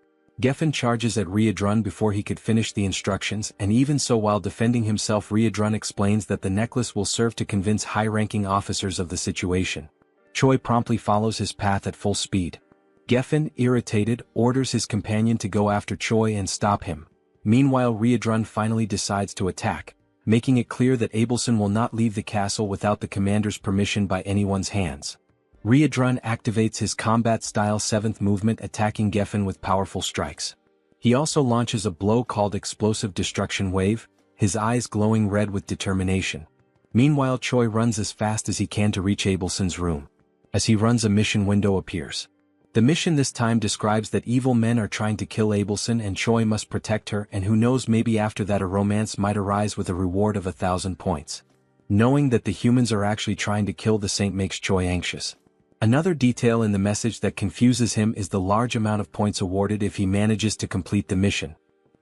[SPEAKER 1] Geffen charges at Riadrun before he could finish the instructions, and even so, while defending himself, Riadrun explains that the necklace will serve to convince high-ranking officers of the situation. Choi promptly follows his path at full speed. Geffen, irritated, orders his companion to go after Choi and stop him. Meanwhile, Riedrun finally decides to attack, making it clear that Abelson will not leave the castle without the commander's permission by anyone's hands. Riedrun activates his combat-style 7th movement, attacking Geffen with powerful strikes. He also launches a blow called Explosive Destruction Wave, his eyes glowing red with determination. Meanwhile, Choi runs as fast as he can to reach Abelson's room. As he runs, a mission window appears. The mission this time describes that evil men are trying to kill Abelson and Choi must protect her, and who knows, maybe after that a romance might arise with a reward of 1,000 points. Knowing that the humans are actually trying to kill the saint makes Choi anxious. Another detail in the message that confuses him is the large amount of points awarded if he manages to complete the mission.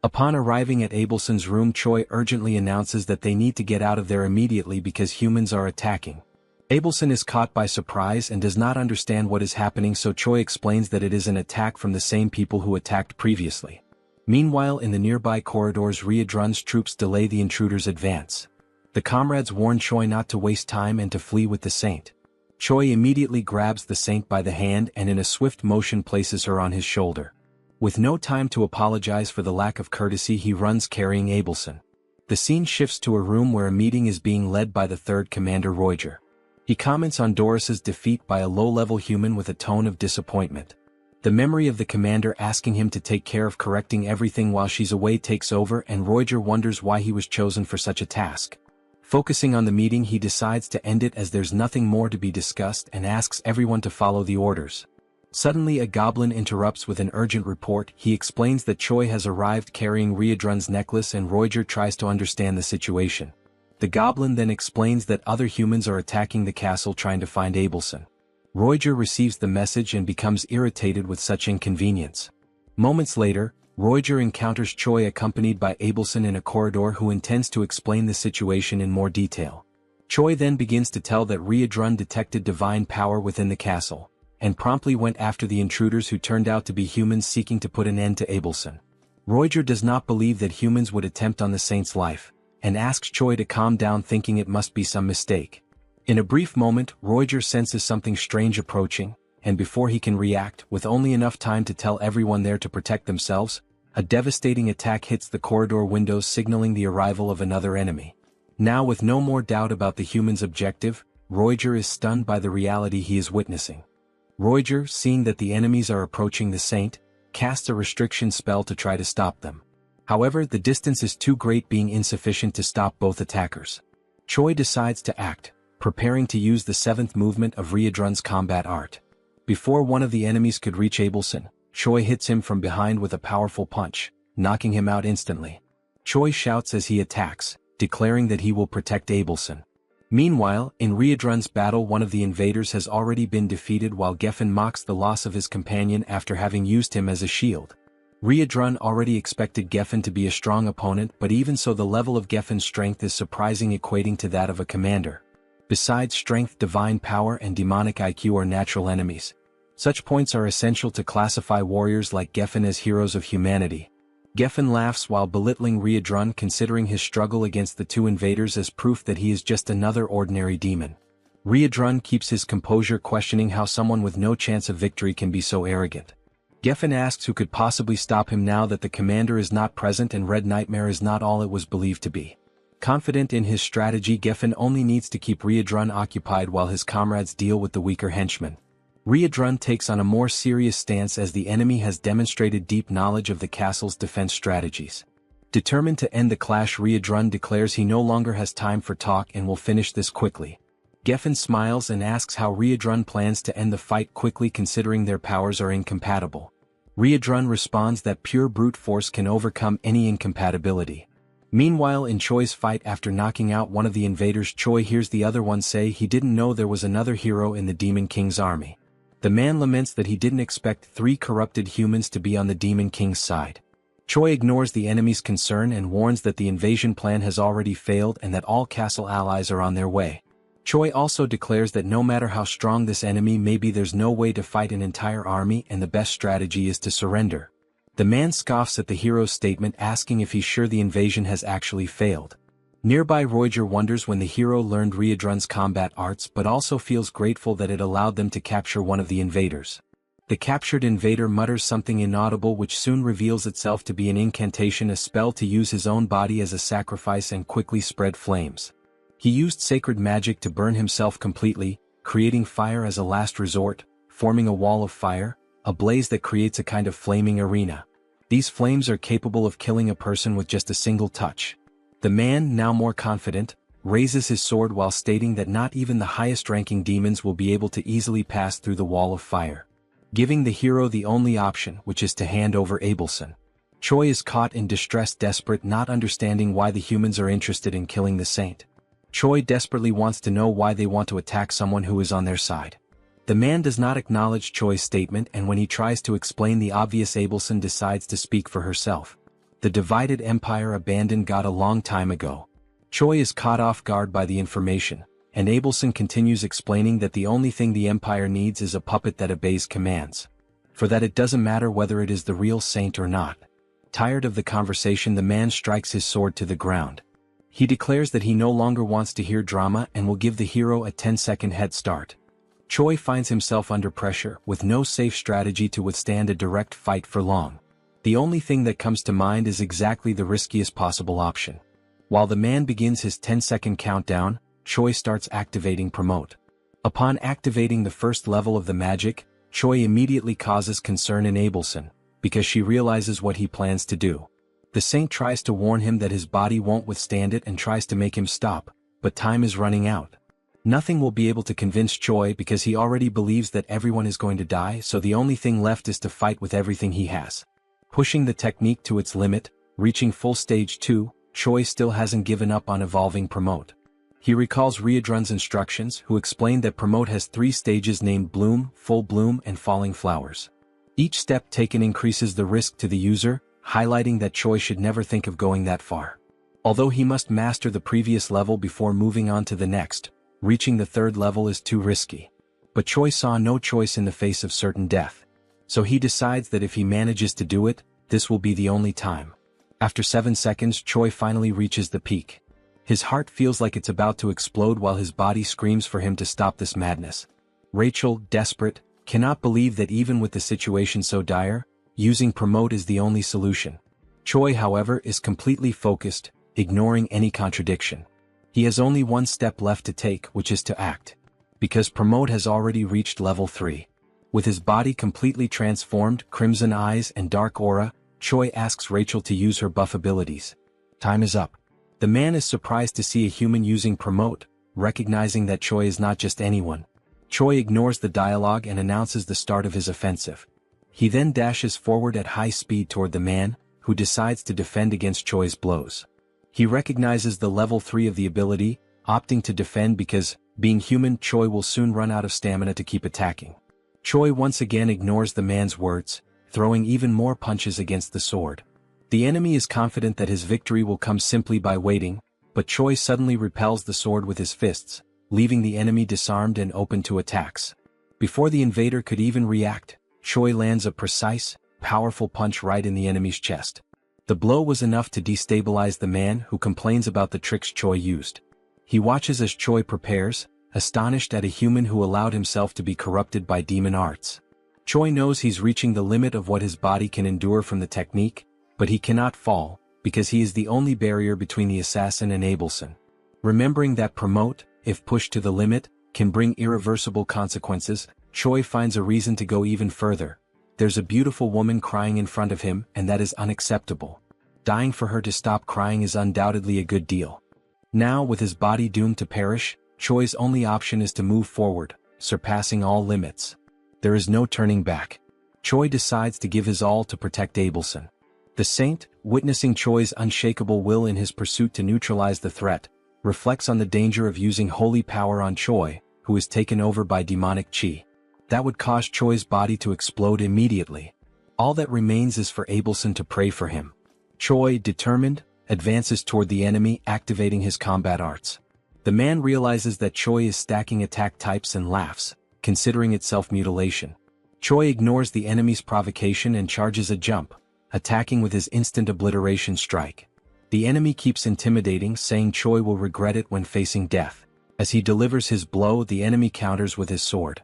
[SPEAKER 1] Upon arriving at Abelson's room, Choi urgently announces that they need to get out of there immediately because humans are attacking. Abelson is caught by surprise and does not understand what is happening, so Choi explains that it is an attack from the same people who attacked previously. Meanwhile, in the nearby corridors, Riedrun's troops delay the intruders' advance. The comrades warn Choi not to waste time and to flee with the saint. Choi immediately grabs the saint by the hand and in a swift motion places her on his shoulder. With no time to apologize for the lack of courtesy, he runs carrying Abelson. The scene shifts to a room where a meeting is being led by the 3rd Commander Roger. He comments on Doris's defeat by a low-level human with a tone of disappointment. The memory of the commander asking him to take care of correcting everything while she's away takes over, and Roger wonders why he was chosen for such a task. Focusing on the meeting, he decides to end it as there's nothing more to be discussed and asks everyone to follow the orders. Suddenly, a goblin interrupts with an urgent report. He explains that Choi has arrived carrying Riedrun's necklace, and Roger tries to understand the situation. The goblin then explains that other humans are attacking the castle trying to find Abelson. Roger receives the message and becomes irritated with such inconvenience. Moments later, Roger encounters Choi accompanied by Abelson in a corridor, who intends to explain the situation in more detail. Choi then begins to tell that Riedrun detected divine power within the castle, and promptly went after the intruders who turned out to be humans seeking to put an end to Abelson. Roger does not believe that humans would attempt on the saint's life, and asks Choi to calm down, thinking it must be some mistake. In a brief moment, Roger senses something strange approaching, and before he can react, with only enough time to tell everyone there to protect themselves, a devastating attack hits the corridor windows, signaling the arrival of another enemy. Now, with no more doubt about the human's objective, Roger is stunned by the reality he is witnessing. Roger, seeing that the enemies are approaching the saint, casts a restriction spell to try to stop them. However, the distance is too great, being insufficient to stop both attackers. Choi decides to act, preparing to use the 7th movement of Riedrun's combat art. Before one of the enemies could reach Abelson, Choi hits him from behind with a powerful punch, knocking him out instantly. Choi shouts as he attacks, declaring that he will protect Abelson. Meanwhile, in Riedrun's battle, one of the invaders has already been defeated, while Geffen mocks the loss of his companion after having used him as a shield. Riedrun already expected Geffen to be a strong opponent, but even so, the level of Geffen's strength is surprising, equating to that of a commander. Besides strength, divine power and demonic IQ are natural enemies. Such points are essential to classify warriors like Geffen as heroes of humanity. Geffen laughs while belittling Riedrun, considering his struggle against the 2 invaders as proof that he is just another ordinary demon. Riedrun keeps his composure, questioning how someone with no chance of victory can be so arrogant. Geffen asks who could possibly stop him now that the commander is not present and Red Nightmare is not all it was believed to be. Confident in his strategy, Geffen only needs to keep Riedrun occupied while his comrades deal with the weaker henchmen. Riedrun takes on a more serious stance as the enemy has demonstrated deep knowledge of the castle's defense strategies. Determined to end the clash, Riedrun declares he no longer has time for talk and will finish this quickly. Geffen smiles and asks how Riedrun plans to end the fight quickly, considering their powers are incompatible. Riedrun responds that pure brute force can overcome any incompatibility. Meanwhile, in Choi's fight, after knocking out one of the invaders, Choi hears the other one say he didn't know there was another hero in the Demon King's army. The man laments that he didn't expect 3 corrupted humans to be on the Demon King's side. Choi ignores the enemy's concern and warns that the invasion plan has already failed and that all castle allies are on their way. Choi also declares that no matter how strong this enemy may be, there's no way to fight an entire army and the best strategy is to surrender. The man scoffs at the hero's statement, asking if he's sure the invasion has actually failed. Nearby, Roger wonders when the hero learned Riedrun's combat arts, but also feels grateful that it allowed them to capture one of the invaders. The captured invader mutters something inaudible which soon reveals itself to be an incantation, a spell to use his own body as a sacrifice and quickly spread flames. He used sacred magic to burn himself completely, creating fire as a last resort, forming a wall of fire, a blaze that creates a kind of flaming arena. These flames are capable of killing a person with just a single touch. The man, now more confident, raises his sword while stating that not even the highest-ranking demons will be able to easily pass through the wall of fire, giving the hero the only option, which is to hand over Abelson. Choi is caught in distress, desperate, not understanding why the humans are interested in killing the saint. Choi desperately wants to know why they want to attack someone who is on their side. The man does not acknowledge Choi's statement, and when he tries to explain the obvious, Abelson decides to speak for herself. The divided empire abandoned God a long time ago. Choi is caught off guard by the information, and Abelson continues explaining that the only thing the empire needs is a puppet that obeys commands. For that it doesn't matter whether it is the real saint or not. Tired of the conversation, the man strikes his sword to the ground. He declares that he no longer wants to hear drama and will give the hero a 10-second head start. Choi finds himself under pressure, with no safe strategy to withstand a direct fight for long. The only thing that comes to mind is exactly the riskiest possible option. While the man begins his 10-second countdown, Choi starts activating Promote. Upon activating the first level of the magic, Choi immediately causes concern in Abelson, because she realizes what he plans to do. The saint tries to warn him that his body won't withstand it and tries to make him stop, but time is running out. Nothing will be able to convince Choi because he already believes that everyone is going to die, so the only thing left is to fight with everything he has. Pushing the technique to its limit, reaching full stage 2, Choi still hasn't given up on evolving Promote. He recalls Riedrun's instructions, who explained that Promote has 3 stages named Bloom, Full Bloom, and Falling Flowers. Each step taken increases the risk to the user, highlighting that Choi should never think of going that far. Although he must master the previous level before moving on to the next, reaching the 3rd level is too risky. But Choi saw no choice in the face of certain death. So he decides that if he manages to do it, this will be the only time. After 7 seconds, Choi finally reaches the peak. His heart feels like it's about to explode while his body screams for him to stop this madness. Rachel, desperate, cannot believe that even with the situation so dire, using Promote is the only solution. Choi, however, is completely focused, ignoring any contradiction. He has only one step left to take, which is to act. Because Promote has already reached level 3. With his body completely transformed, crimson eyes and dark aura, Choi asks Rachel to use her buff abilities. Time is up. The man is surprised to see a human using Promote, recognizing that Choi is not just anyone. Choi ignores the dialogue and announces the start of his offensive. He then dashes forward at high speed toward the man, who decides to defend against Choi's blows. He recognizes the level 3 of the ability, opting to defend because, being human, Choi will soon run out of stamina to keep attacking. Choi once again ignores the man's words, throwing even more punches against the sword. The enemy is confident that his victory will come simply by waiting, but Choi suddenly repels the sword with his fists, leaving the enemy disarmed and open to attacks. Before the invader could even react, Choi lands a precise, powerful punch right in the enemy's chest. The blow was enough to destabilize the man, who complains about the tricks Choi used. He watches as Choi prepares, astonished at a human who allowed himself to be corrupted by demon arts. Choi knows he's reaching the limit of what his body can endure from the technique, but he cannot fall, because he is the only barrier between the assassin and Abelson. Remembering that Promote, if pushed to the limit, can bring irreversible consequences, Choi finds a reason to go even further. There's a beautiful woman crying in front of him, and that is unacceptable. Dying for her to stop crying is undoubtedly a good deal. Now, with his body doomed to perish, Choi's only option is to move forward, surpassing all limits. There is no turning back. Choi decides to give his all to protect Abelson. The saint, witnessing Choi's unshakable will in his pursuit to neutralize the threat, reflects on the danger of using holy power on Choi, who is taken over by demonic chi. That would cause Choi's body to explode immediately. All that remains is for Abelson to pray for him. Choi, determined, advances toward the enemy, activating his combat arts. The man realizes that Choi is stacking attack types and laughs, considering it self-mutilation. Choi ignores the enemy's provocation and charges a jump, attacking with his instant obliteration strike. The enemy keeps intimidating, saying Choi will regret it when facing death. As he delivers his blow, the enemy counters with his sword.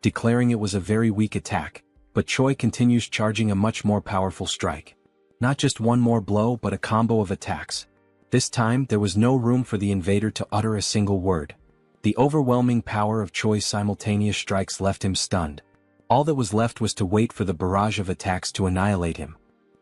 [SPEAKER 1] Declaring it was a very weak attack, but Choi continues charging a much more powerful strike. Not just one more blow but a combo of attacks. This time there was no room for the invader to utter a single word. The overwhelming power of Choi's simultaneous strikes left him stunned. All that was left was to wait for the barrage of attacks to annihilate him.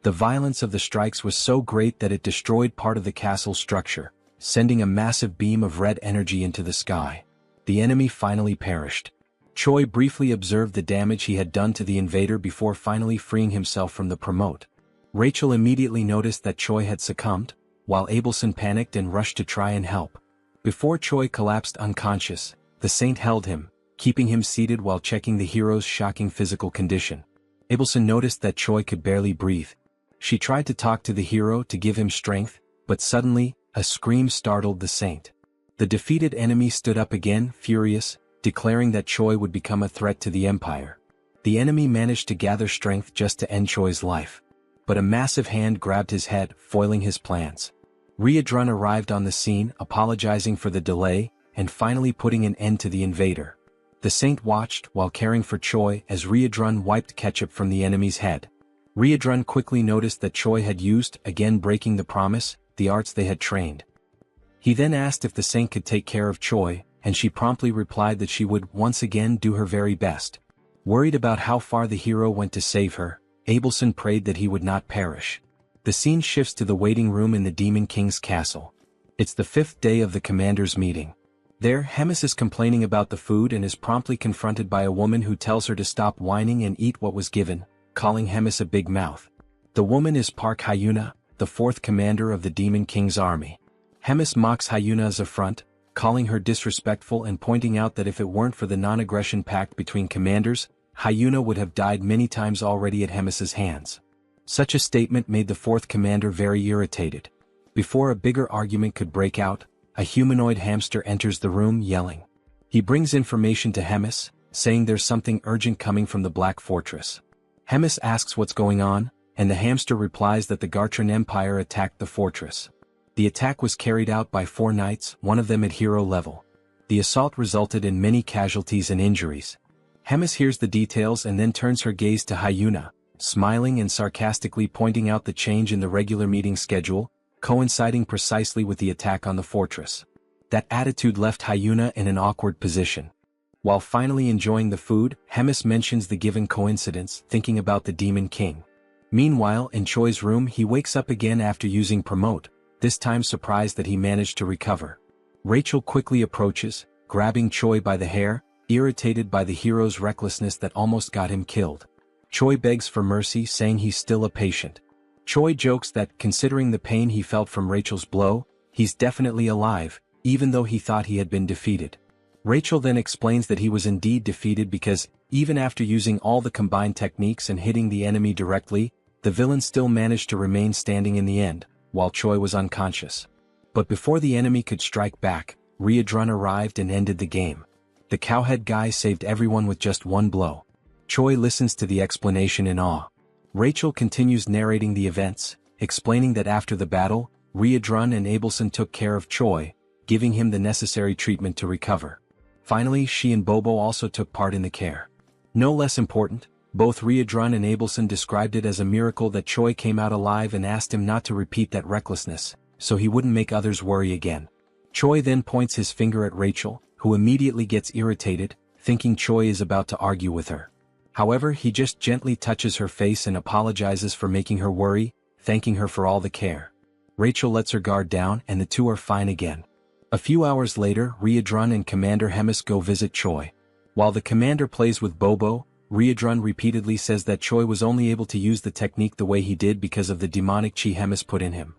[SPEAKER 1] The violence of the strikes was so great that it destroyed part of the castle's structure, sending a massive beam of red energy into the sky. The enemy finally perished. Choi briefly observed the damage he had done to the invader before finally freeing himself from the promote. Rachel immediately noticed that Choi had succumbed, while Abelson panicked and rushed to try and help. Before Choi collapsed unconscious, the saint held him, keeping him seated while checking the hero's shocking physical condition. Abelson noticed that Choi could barely breathe. She tried to talk to the hero to give him strength, but suddenly, a scream startled the saint. The defeated enemy stood up again, furious, declaring that Choi would become a threat to the empire. The enemy managed to gather strength just to end Choi's life. But a massive hand grabbed his head, foiling his plans. Riadrun arrived on the scene, apologizing for the delay, and finally putting an end to the invader. The saint watched while caring for Choi as Riadrun wiped ketchup from the enemy's head. Riadrun quickly noticed that Choi had used, again breaking the promise, the arts they had trained. He then asked if the saint could take care of Choi, and she promptly replied that she would once again do her very best. Worried about how far the hero went to save her, Abelson prayed that he would not perish. The scene shifts to the waiting room in the Demon King's castle. It's the 5th day of the commander's meeting. There, Hemis is complaining about the food and is promptly confronted by a woman who tells her to stop whining and eat what was given, calling Hemis a big mouth. The woman is Park Hyuna, the 4th commander of the Demon King's army. Hemis mocks Hyuna's affront, calling her disrespectful and pointing out that if it weren't for the non-aggression pact between commanders, Hyuna would have died many times already at Hemis's hands. Such a statement made the 4th commander very irritated. Before a bigger argument could break out, a humanoid hamster enters the room yelling. He brings information to Hemis, saying there's something urgent coming from the Black Fortress. Hemis asks what's going on, and the hamster replies that the Gartran Empire attacked the fortress. The attack was carried out by 4 knights, one of them at hero level. The assault resulted in many casualties and injuries. Hemis hears the details and then turns her gaze to Hyuna, smiling and sarcastically pointing out the change in the regular meeting schedule, coinciding precisely with the attack on the fortress. That attitude left Hyuna in an awkward position. While finally enjoying the food, Hemis mentions the given coincidence, thinking about the Demon King. Meanwhile, in Choi's room he wakes up again after using promote, this time surprised that he managed to recover. Rachel quickly approaches, grabbing Choi by the hair, irritated by the hero's recklessness that almost got him killed. Choi begs for mercy, saying he's still a patient. Choi jokes that, considering the pain he felt from Rachel's blow, he's definitely alive, even though he thought he had been defeated. Rachel then explains that he was indeed defeated because, even after using all the combined techniques and hitting the enemy directly, the villain still managed to remain standing in the end, while Choi was unconscious. But before the enemy could strike back, Riadrun arrived and ended the game. The cowhead guy saved everyone with just one blow. Choi listens to the explanation in awe. Rachel continues narrating the events, explaining that after the battle, Riadrun and Abelson took care of Choi, giving him the necessary treatment to recover. Finally, she and Bobo also took part in the care. No less important, both Riadrun and Abelson described it as a miracle that Choi came out alive and asked him not to repeat that recklessness, so he wouldn't make others worry again. Choi then points his finger at Rachel, who immediately gets irritated, thinking Choi is about to argue with her. However, he just gently touches her face and apologizes for making her worry, thanking her for all the care. Rachel lets her guard down and the two are fine again. A few hours later, Riadrun and Commander Hemis go visit Choi. While the commander plays with Bobo, Riadrun repeatedly says that Choi was only able to use the technique the way he did because of the demonic chi Hemis put in him.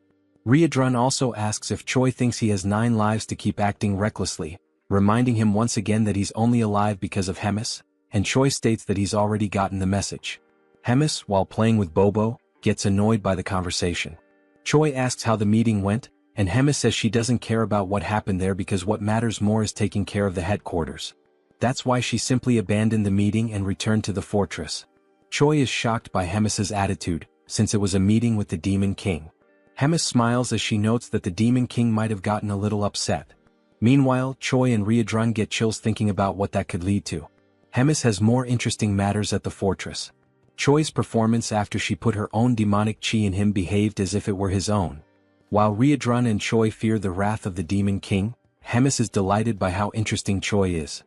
[SPEAKER 1] Riadrun also asks if Choi thinks he has 9 lives to keep acting recklessly, reminding him once again that he's only alive because of Hemis, and Choi states that he's already gotten the message. Hemis, while playing with Bobo, gets annoyed by the conversation. Choi asks how the meeting went, and Hemis says she doesn't care about what happened there because what matters more is taking care of the headquarters. That's why she simply abandoned the meeting and returned to the fortress. Choi is shocked by Hemis's attitude, since it was a meeting with the Demon King. Hemis smiles as she notes that the Demon King might have gotten a little upset. Meanwhile, Choi and Riadrun get chills thinking about what that could lead to. Hemis has more interesting matters at the fortress. Choi's performance after she put her own demonic chi in him behaved as if it were his own. While Riadrun and Choi fear the wrath of the Demon King, Hemis is delighted by how interesting Choi is.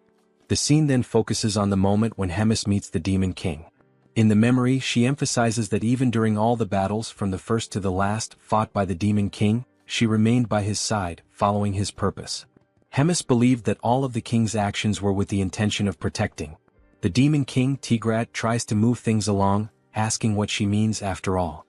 [SPEAKER 1] The scene then focuses on the moment when Hemis meets the Demon King. In the memory, she emphasizes that even during all the battles from the first to the last fought by the Demon King, she remained by his side, following his purpose. Hemis believed that all of the king's actions were with the intention of protecting. The Demon King Tigrad tries to move things along, asking what she means after all.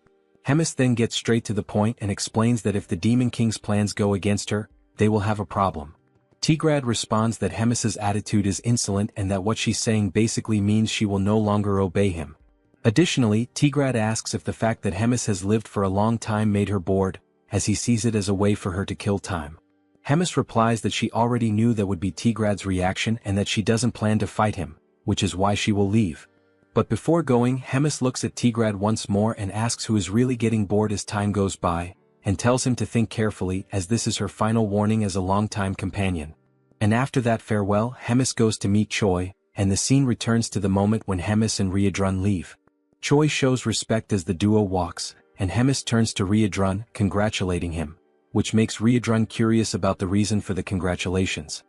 [SPEAKER 1] Hemis then gets straight to the point and explains that if the Demon King's plans go against her, they will have a problem. Tigrad responds that Hemis's attitude is insolent and that what she's saying basically means she will no longer obey him. Additionally, Tigrad asks if the fact that Hemis has lived for a long time made her bored, as he sees it as a way for her to kill time. Hemis replies that she already knew that would be Tigrad's reaction and that she doesn't plan to fight him, which is why she will leave. But before going, Hemis looks at Tigrad once more and asks who is really getting bored as time goes by, and tells him to think carefully as this is her final warning as a longtime companion. And after that farewell, Hemis goes to meet Choi, and the scene returns to the moment when Hemis and Riadrun leave. Choi shows respect as the duo walks, and Hemis turns to Riadrun, congratulating him, which makes Riadrun curious about the reason for the congratulations.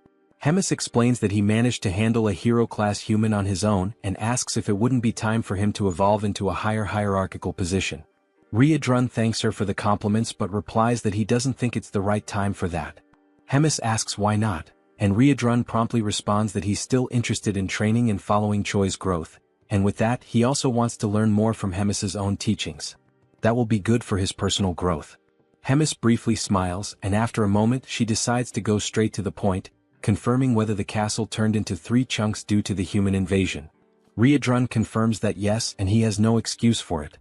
[SPEAKER 1] Hemis explains that he managed to handle a hero-class human on his own and asks if it wouldn't be time for him to evolve into a higher hierarchical position. Riadrun thanks her for the compliments but replies that he doesn't think it's the right time for that. Hemis asks why not, and Riadrun promptly responds that he's still interested in training and following Choi's growth, and with that he also wants to learn more from Hemis's own teachings. That will be good for his personal growth. Hemis briefly smiles, and after a moment she decides to go straight to the point, confirming whether the castle turned into 3 chunks due to the human invasion. Riadrun confirms that yes, and he has no excuse for it.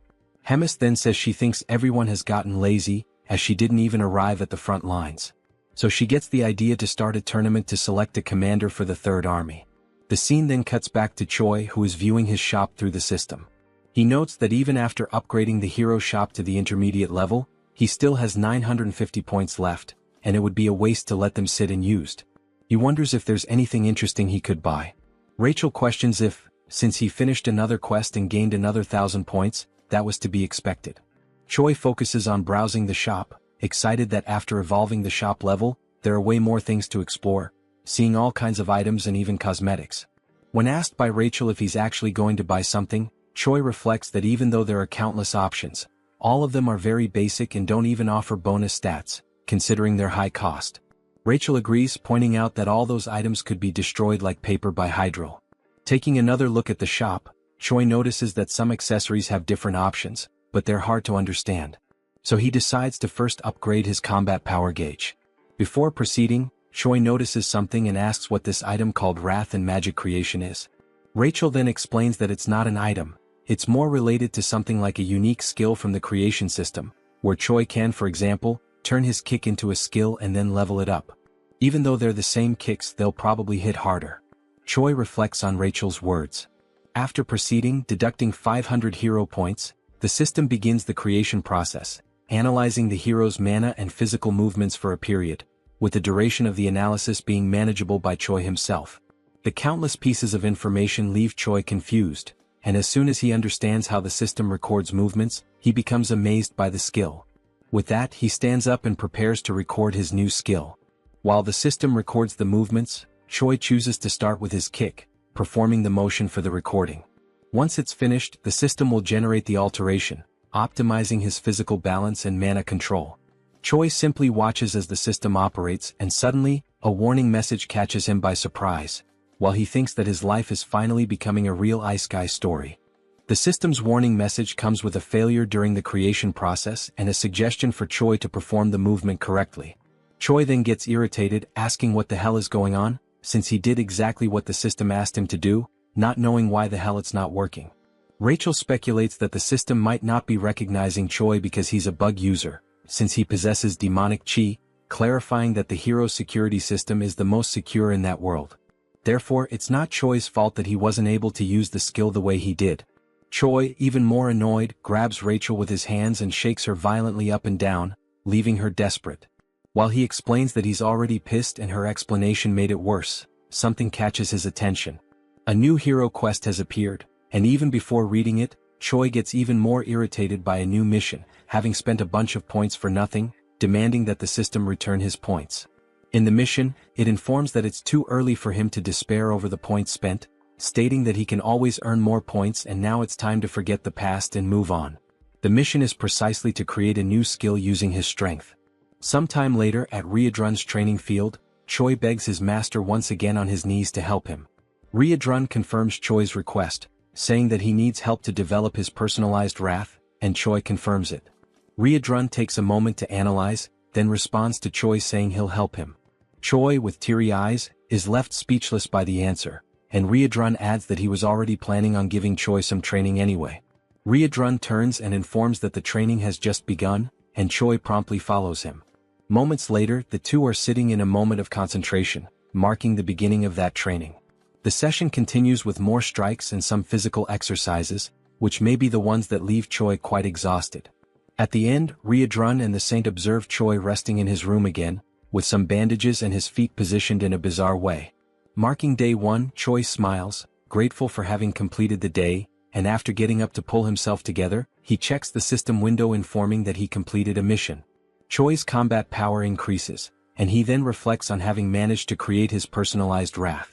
[SPEAKER 1] Hemis then says she thinks everyone has gotten lazy, as she didn't even arrive at the front lines. So she gets the idea to start a tournament to select a commander for the Third Army. The scene then cuts back to Choi, who is viewing his shop through the system. He notes that even after upgrading the hero shop to the intermediate level, he still has 950 points left, and it would be a waste to let them sit unused. He wonders if there's anything interesting he could buy. Rachel questions if, since he finished another quest and gained another 1,000 points, that was to be expected. Choi focuses on browsing the shop, excited that after evolving the shop level, there are way more things to explore, seeing all kinds of items and even cosmetics. When asked by Rachel if he's actually going to buy something, Choi reflects that even though there are countless options, all of them are very basic and don't even offer bonus stats, considering their high cost. Rachel agrees, pointing out that all those items could be destroyed like paper by Hydro. Taking another look at the shop, Choi notices that some accessories have different options, but they're hard to understand. So he decides to first upgrade his combat power gauge. Before proceeding, Choi notices something and asks what this item called Wrath and Magic Creation is. Rachel then explains that it's not an item, it's more related to something like a unique skill from the creation system, where Choi can, for example, turn his kick into a skill and then level it up. Even though they're the same kicks, they'll probably hit harder. Choi reflects on Rachel's words. After proceeding, deducting 500 hero points, the system begins the creation process, analyzing the hero's mana and physical movements for a period, with the duration of the analysis being manageable by Choi himself. The countless pieces of information leave Choi confused, and as soon as he understands how the system records movements, he becomes amazed by the skill. With that, he stands up and prepares to record his new skill. While the system records the movements, Choi chooses to start with his kick, performing the motion for the recording. Once it's finished, the system will generate the alteration, optimizing his physical balance and mana control. Choi simply watches as the system operates, and suddenly, a warning message catches him by surprise, while he thinks that his life is finally becoming a real Isekai story. The system's warning message comes with a failure during the creation process and a suggestion for Choi to perform the movement correctly. Choi then gets irritated, asking what the hell is going on, since he did exactly what the system asked him to do, not knowing why the hell it's not working. Rachel speculates that the system might not be recognizing Choi because he's a bug user, since he possesses demonic chi, clarifying that the hero's security system is the most secure in that world. Therefore, it's not Choi's fault that he wasn't able to use the skill the way he did. Choi, even more annoyed, grabs Rachel with his hands and shakes her violently up and down, leaving her desperate. While he explains that he's already pissed and her explanation made it worse, something catches his attention. A new hero quest has appeared, and even before reading it, Choi gets even more irritated by a new mission, having spent a bunch of points for nothing, demanding that the system return his points. In the mission, it informs that it's too early for him to despair over the points spent, stating that he can always earn more points and now it's time to forget the past and move on. The mission is precisely to create a new skill using his strength. Sometime later at Riedrun's training field, Choi begs his master once again on his knees to help him. Riedrun confirms Choi's request, saying that he needs help to develop his personalized wrath, and Choi confirms it. Riedrun takes a moment to analyze, then responds to Choi saying he'll help him. Choi, with teary eyes, is left speechless by the answer, and Riedrun adds that he was already planning on giving Choi some training anyway. Riedrun turns and informs that the training has just begun, and Choi promptly follows him. Moments later, the two are sitting in a moment of concentration, marking the beginning of that training. The session continues with more strikes and some physical exercises, which may be the ones that leave Choi quite exhausted. At the end, Riedrun and the saint observe Choi resting in his room again, with some bandages and his feet positioned in a bizarre way. Marking day 1, Choi smiles, grateful for having completed the day, and after getting up to pull himself together, he checks the system window informing that he completed a mission. Choi's combat power increases, and he then reflects on having managed to create his personalized wrath.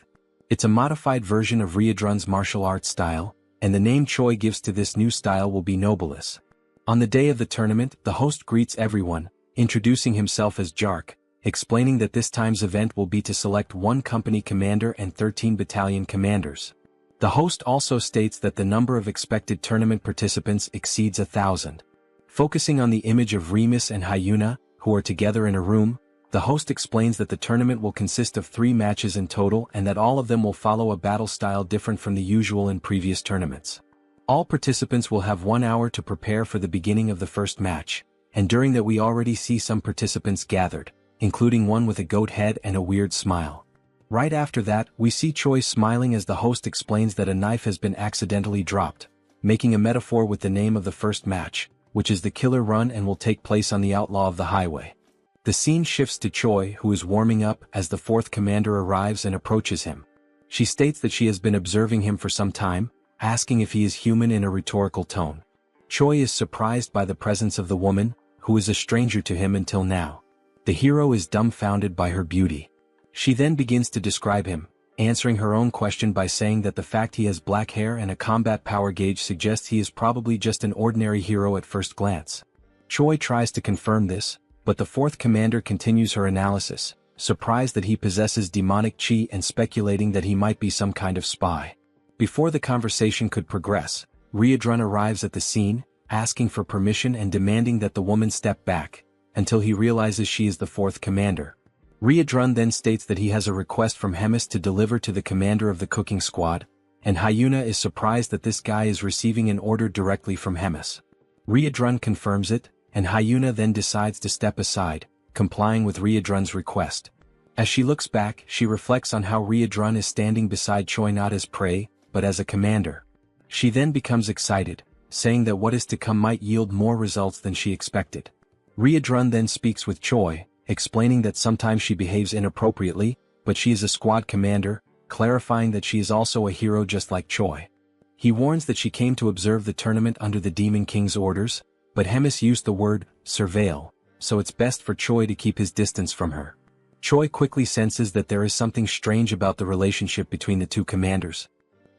[SPEAKER 1] It's a modified version of Riedrun's martial arts style, and the name Choi gives to this new style will be Nobilis. On the day of the tournament, the host greets everyone, introducing himself as Jark, explaining that this time's event will be to select 1 company commander and 13 battalion commanders. The host also states that the number of expected tournament participants exceeds 1,000. Focusing on the image of Remus and Hyuna, who are together in a room, the host explains that the tournament will consist of 3 matches in total and that all of them will follow a battle style different from the usual in previous tournaments. All participants will have 1 hour to prepare for the beginning of the first match, and during that we already see some participants gathered, including one with a goat head and a weird smile. Right after that, we see Choi smiling as the host explains that a knife has been accidentally dropped, making a metaphor with the name of the first match, which is the Killer Run and will take place on the Outlaw of the Highway. The scene shifts to Choi, who is warming up as the 4th commander arrives and approaches him. She states that she has been observing him for some time, asking if he is human in a rhetorical tone. Choi is surprised by the presence of the woman, who is a stranger to him until now. The hero is dumbfounded by her beauty. She then begins to describe him, answering her own question by saying that the fact he has black hair and a combat power gauge suggests he is probably just an ordinary hero at first glance. Choi tries to confirm this, but the 4th commander continues her analysis, surprised that he possesses demonic chi and speculating that he might be some kind of spy. Before the conversation could progress, Riedrun arrives at the scene, asking for permission and demanding that the woman step back, until he realizes she is the 4th commander. Riedrun then states that he has a request from Hemis to deliver to the commander of the cooking squad, and Hyuna is surprised that this guy is receiving an order directly from Hemis. Riedrun confirms it, and Hyuna then decides to step aside, complying with Riedrun's request. As she looks back, she reflects on how Riedrun is standing beside Choi not as prey, but as a commander. She then becomes excited, saying that what is to come might yield more results than she expected. Riedrun then speaks with Choi, explaining that sometimes she behaves inappropriately, but she is a squad commander, clarifying that she is also a hero just like Choi. He warns that she came to observe the tournament under the Demon King's orders, but Hemis used the word surveil, so it's best for Choi to keep his distance from her. Choi quickly senses that there is something strange about the relationship between the 2 commanders.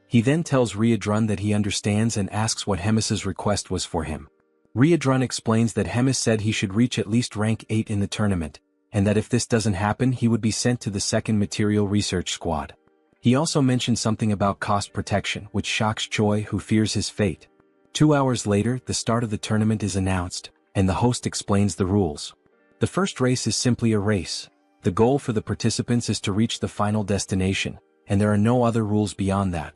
[SPEAKER 1] He then tells Riedrun that he understands and asks what Hemis's request was for him. Riedrun explains that Hemis said he should reach at least rank 8 in the tournament, and that if this doesn't happen he would be sent to the 2nd Material Research Squad. He also mentioned something about cost protection, which shocks Choi, who fears his fate. 2 hours later, the start of the tournament is announced, and the host explains the rules. The first race is simply a race. The goal for the participants is to reach the final destination, and there are no other rules beyond that.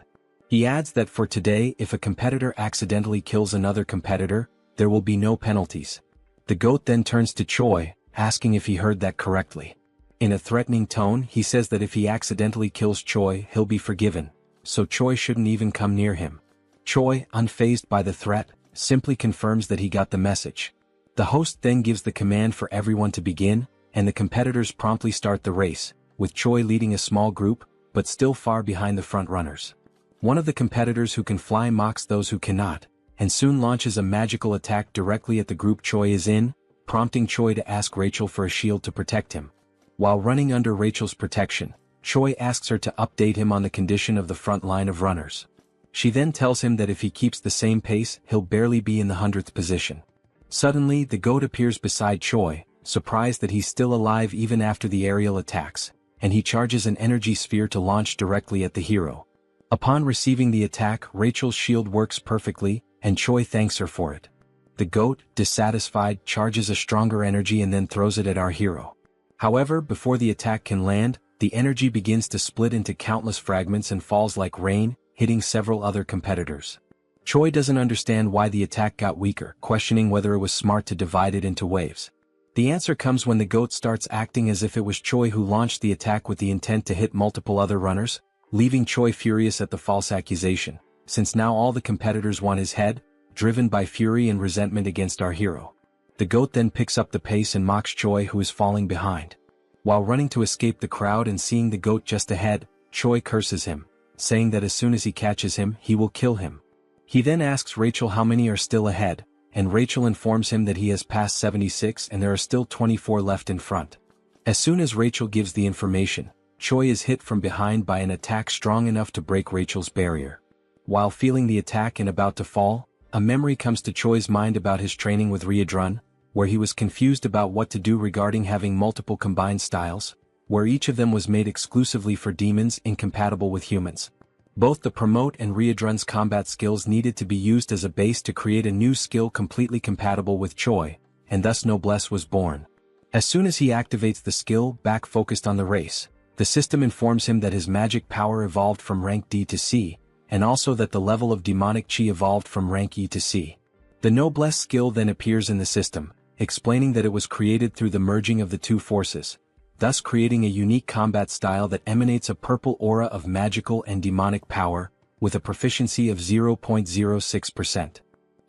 [SPEAKER 1] He adds that for today, if a competitor accidentally kills another competitor, there will be no penalties. The goat then turns to Choi, asking if he heard that correctly. In a threatening tone, he says that if he accidentally kills Choi, he'll be forgiven, so Choi shouldn't even come near him. Choi, unfazed by the threat, simply confirms that he got the message. The host then gives the command for everyone to begin, and the competitors promptly start the race, with Choi leading a small group, but still far behind the front runners. One of the competitors who can fly mocks those who cannot, and soon launches a magical attack directly at the group Choi is in, prompting Choi to ask Rachel for a shield to protect him. While running under Rachel's protection, Choi asks her to update him on the condition of the front line of runners. She then tells him that if he keeps the same pace, he'll barely be in the 100th position. Suddenly, the goat appears beside Choi, surprised that he's still alive even after the aerial attacks, and he charges an energy sphere to launch directly at the hero. Upon receiving the attack, Rachel's shield works perfectly, and Choi thanks her for it. The goat, dissatisfied, charges a stronger energy and then throws it at our hero. However, before the attack can land, the energy begins to split into countless fragments and falls like rain, hitting several other competitors. Choi doesn't understand why the attack got weaker, questioning whether it was smart to divide it into waves. The answer comes when the goat starts acting as if it was Choi who launched the attack with the intent to hit multiple other runners, leaving Choi furious at the false accusation, since now all the competitors want his head, driven by fury and resentment against our hero. The goat then picks up the pace and mocks Choi, who is falling behind. While running to escape the crowd and seeing the goat just ahead, Choi curses him, saying that as soon as he catches him, he will kill him. He then asks Rachel how many are still ahead, and Rachel informs him that he has passed 76 and there are still 24 left in front. As soon as Rachel gives the information, Choi is hit from behind by an attack strong enough to break Rachel's barrier. While feeling the attack and about to fall, a memory comes to Choi's mind about his training with Ryodrun, where he was confused about what to do regarding having multiple combined styles, where each of them was made exclusively for demons incompatible with humans. Both the promote and Ryodrun's combat skills needed to be used as a base to create a new skill completely compatible with Choi, and thus Noblesse was born. As soon as he activates the skill back focused on the race, the system informs him that his magic power evolved from rank D to C, and also that the level of demonic chi evolved from rank E to C. The Noblesse skill then appears in the system, explaining that it was created through the merging of the two forces, thus creating a unique combat style that emanates a purple aura of magical and demonic power, with a proficiency of 0.06%.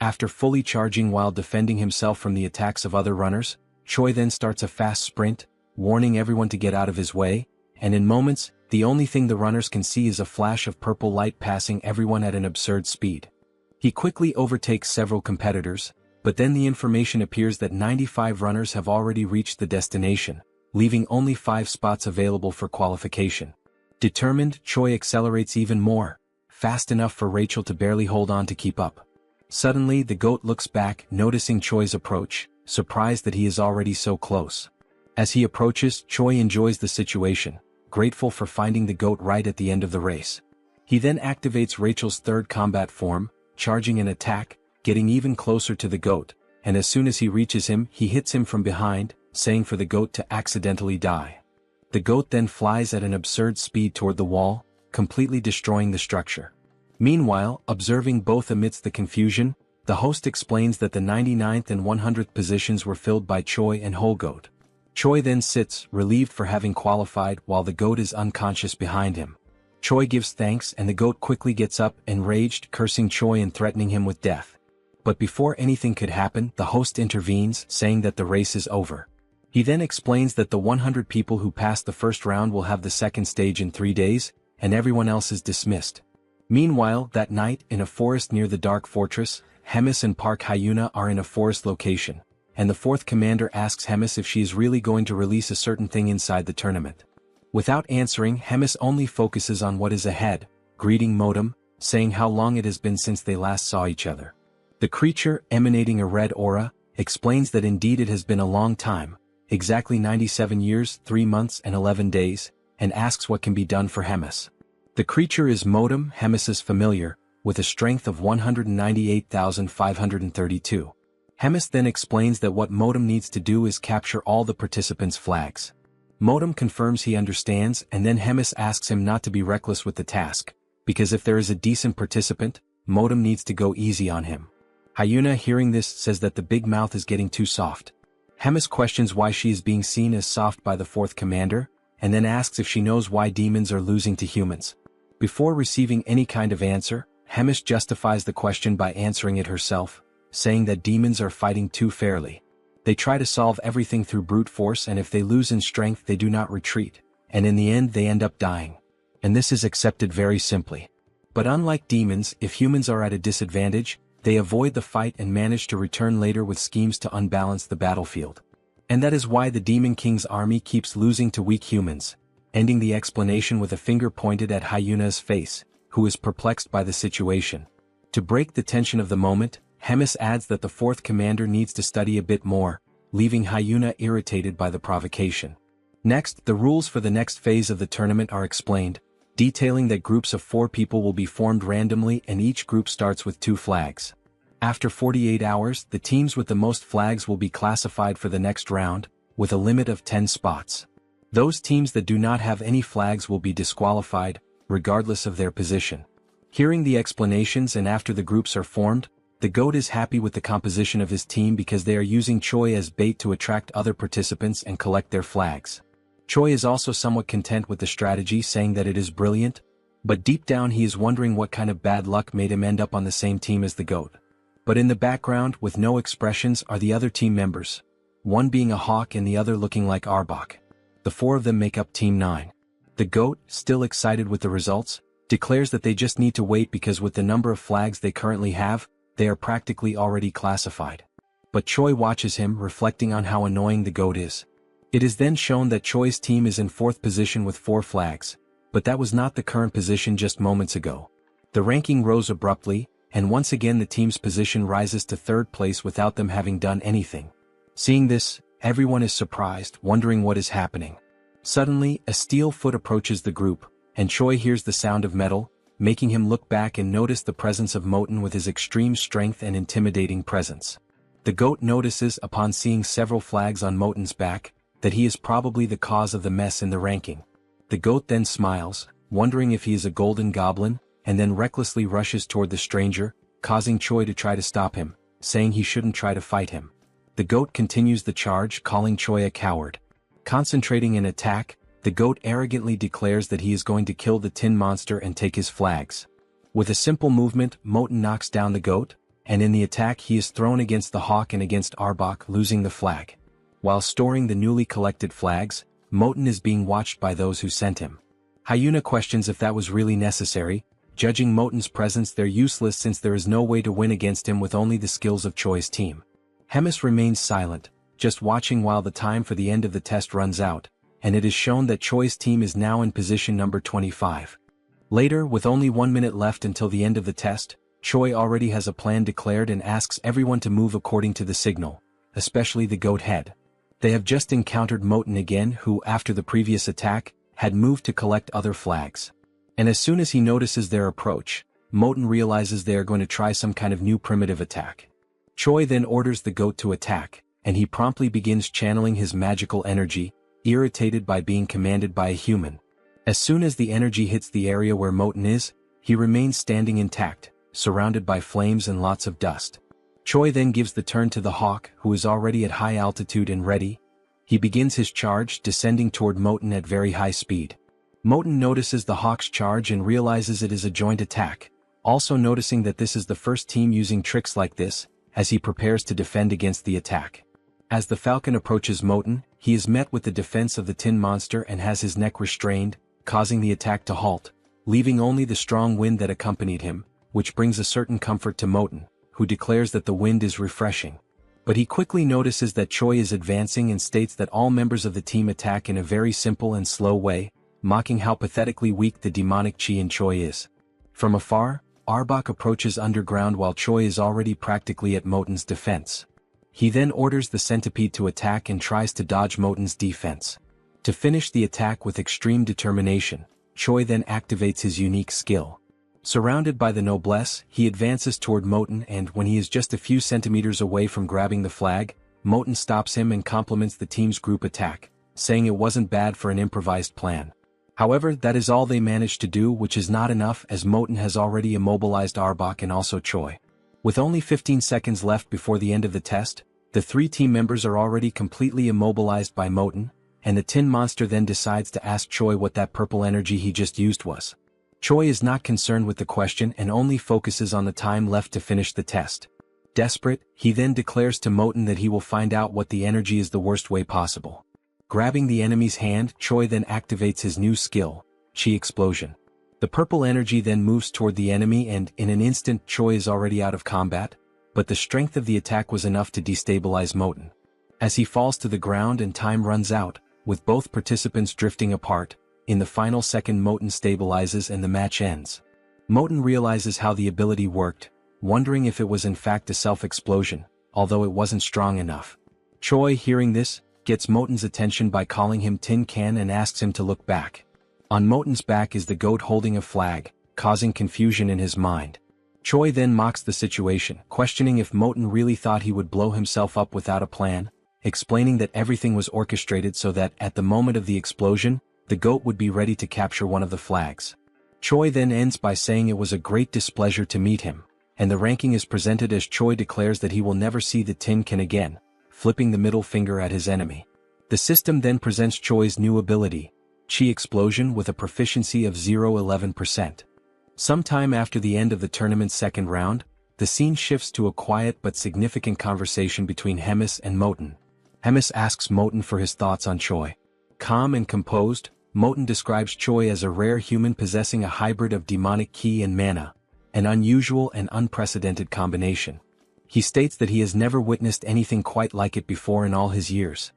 [SPEAKER 1] After fully charging while defending himself from the attacks of other runners, Choi then starts a fast sprint, warning everyone to get out of his way, and in moments, the only thing the runners can see is a flash of purple light passing everyone at an absurd speed. He quickly overtakes several competitors, but then the information appears that 95 runners have already reached the destination, leaving only 5 spots available for qualification. Determined, Choi accelerates even more, fast enough for Rachel to barely hold on to keep up. Suddenly, the goat looks back, noticing Choi's approach, surprised that he is already so close. As he approaches, Choi enjoys the situation, grateful for finding the goat right at the end of the race. He then activates Rachel's third combat form, charging an attack, getting even closer to the goat, and as soon as he reaches him, he hits him from behind, saying for the goat to accidentally die. The goat then flies at an absurd speed toward the wall, completely destroying the structure. Meanwhile, observing both amidst the confusion, the host explains that the 99th and 100th positions were filled by Choi and Whole Goat. Choi then sits, relieved for having qualified, while the goat is unconscious behind him. Choi gives thanks and the goat quickly gets up, enraged, cursing Choi and threatening him with death. But before anything could happen, the host intervenes, saying that the race is over. He then explains that the 100 people who passed the first round will have the second stage in 3 days, and everyone else is dismissed. Meanwhile, that night, in a forest near the Dark Fortress, Hemis and Park Hyuna are in a forest location, and the fourth commander asks Hemis if she is really going to release a certain thing inside the tournament. Without answering, Hemis only focuses on what is ahead, greeting Modem, saying how long it has been since they last saw each other. The creature, emanating a red aura, explains that indeed it has been a long time, exactly 97 years, 3 months and 11 days, and asks what can be done for Hemis. The creature is Modem, Hemis's familiar, with a strength of 198,532. Hemis then explains that what Modem needs to do is capture all the participants' flags. Modem confirms he understands, and then Hemis asks him not to be reckless with the task, because if there is a decent participant, Modem needs to go easy on him. Hyuna, hearing this, says that the big mouth is getting too soft. Hemis questions why she is being seen as soft by the fourth commander, and then asks if she knows why demons are losing to humans. Before receiving any kind of answer, Hemis justifies the question by answering it herself, saying that demons are fighting too fairly. They try to solve everything through brute force, and if they lose in strength they do not retreat, and in the end they end up dying. And this is accepted very simply. But unlike demons, if humans are at a disadvantage, they avoid the fight and manage to return later with schemes to unbalance the battlefield. And that is why the Demon King's army keeps losing to weak humans, ending the explanation with a finger pointed at Hyuna's face, who is perplexed by the situation. To break the tension of the moment, Hemis adds that the fourth commander needs to study a bit more, leaving Hyuna irritated by the provocation. Next, the rules for the next phase of the tournament are explained, detailing that groups of 4 people will be formed randomly and each group starts with 2 flags. After 48 hours, the teams with the most flags will be classified for the next round, with a limit of 10 spots. Those teams that do not have any flags will be disqualified, regardless of their position. Hearing the explanations and after the groups are formed, the GOAT is happy with the composition of his team because they are using Choi as bait to attract other participants and collect their flags. Choi is also somewhat content with the strategy, saying that it is brilliant, but deep down he is wondering what kind of bad luck made him end up on the same team as the GOAT. But in the background, with no expressions, are the other team members, one being a hawk and the other looking like Arbok. The 4 of them make up Team 9. The GOAT, still excited with the results, declares that they just need to wait because with the number of flags they currently have, they are practically already classified. But Choi watches him, reflecting on how annoying the GOAT is. It is then shown that Choi's team is in 4th position with 4 flags, but that was not the current position just moments ago. The ranking rose abruptly, and once again the team's position rises to 3rd place without them having done anything. Seeing this, everyone is surprised, wondering what is happening. Suddenly, a steel foot approaches the group, and Choi hears the sound of metal, making him look back and notice the presence of Moten with his extreme strength and intimidating presence. The GOAT notices, upon seeing several flags on Moten's back, that he is probably the cause of the mess in the ranking. The GOAT then smiles, wondering if he is a golden goblin, and then recklessly rushes toward the stranger, causing Choi to try to stop him, saying he shouldn't try to fight him. The GOAT continues the charge, calling Choi a coward. Concentrating an attack, the GOAT arrogantly declares that he is going to kill the tin monster and take his flags. With a simple movement, Moten knocks down the GOAT, and in the attack he is thrown against the hawk and against Arbok, losing the flag. While storing the newly collected flags, Moten is being watched by those who sent him. Hyuna questions if that was really necessary. Judging Moten's presence, they're useless since there is no way to win against him with only the skills of Choi's team. Hemis remains silent, just watching while the time for the end of the test runs out, and it is shown that Choi's team is now in position number 25. Later, with only 1 minute left until the end of the test, Choi already has a plan declared and asks everyone to move according to the signal, especially the GOAT head. They have just encountered Moten again, who, after the previous attack, had moved to collect other flags. And as soon as he notices their approach, Moten realizes they are going to try some kind of new primitive attack. Choi then orders the GOAT to attack, and he promptly begins channeling his magical energy, irritated by being commanded by a human. As soon as the energy hits the area where Moten is, he remains standing intact, surrounded by flames and lots of dust. Choi then gives the turn to the hawk, who is already at high altitude and ready. He begins his charge, descending toward Moten at very high speed. Moten notices the hawk's charge and realizes it is a joint attack, also noticing that this is the first team using tricks like this, as he prepares to defend against the attack. As the falcon approaches Moten, he is met with the defense of the tin monster and has his neck restrained, causing the attack to halt, leaving only the strong wind that accompanied him, which brings a certain comfort to Moten, who declares that the wind is refreshing. But he quickly notices that Choi is advancing and states that all members of the team attack in a very simple and slow way, mocking how pathetically weak the demonic chi in Choi is. From afar, Arbok approaches underground while Choi is already practically at Moten's defense. He then orders the centipede to attack and tries to dodge Moten's defense. To finish the attack with extreme determination, Choi then activates his unique skill. Surrounded by the noblesse, he advances toward Moten, and when he is just a few centimeters away from grabbing the flag, Moten stops him and compliments the team's group attack, saying it wasn't bad for an improvised plan. However, that is all they managed to do, which is not enough as Moten has already immobilized Arbok and also Choi. With only 15 seconds left before the end of the test, the 3 team members are already completely immobilized by Moten, and the tin monster then decides to ask Choi what that purple energy he just used was. Choi is not concerned with the question and only focuses on the time left to finish the test. Desperate, he then declares to Moten that he will find out what the energy is the worst way possible. Grabbing the enemy's hand, Choi then activates his new skill, Chi Explosion. The purple energy then moves toward the enemy and in an instant Choi is already out of combat, but the strength of the attack was enough to destabilize Moten. As he falls to the ground and time runs out, with both participants drifting apart, in the final second Moten stabilizes and the match ends. Moten realizes how the ability worked, wondering if it was in fact a self-explosion, although it wasn't strong enough. Choi, hearing this, gets Moten's attention by calling him Tin Can and asks him to look back. On Moten's back is the goat holding a flag, causing confusion in his mind. Choi then mocks the situation, questioning if Moten really thought he would blow himself up without a plan, explaining that everything was orchestrated so that at the moment of the explosion, the goat would be ready to capture one of the flags. Choi then ends by saying it was a great displeasure to meet him, and the ranking is presented as Choi declares that he will never see the Tin Can again, flipping the middle finger at his enemy. The system then presents Choi's new ability, Chi Explosion, with a proficiency of 0.11%. Sometime after the end of the tournament's second round, the scene shifts to a quiet but significant conversation between Hemis and Moten. Hemis asks Moten for his thoughts on Choi. Calm and composed, Moten describes Choi as a rare human possessing a hybrid of demonic ki and mana, an unusual and unprecedented combination. He states that he has never witnessed anything quite like it before in all his years.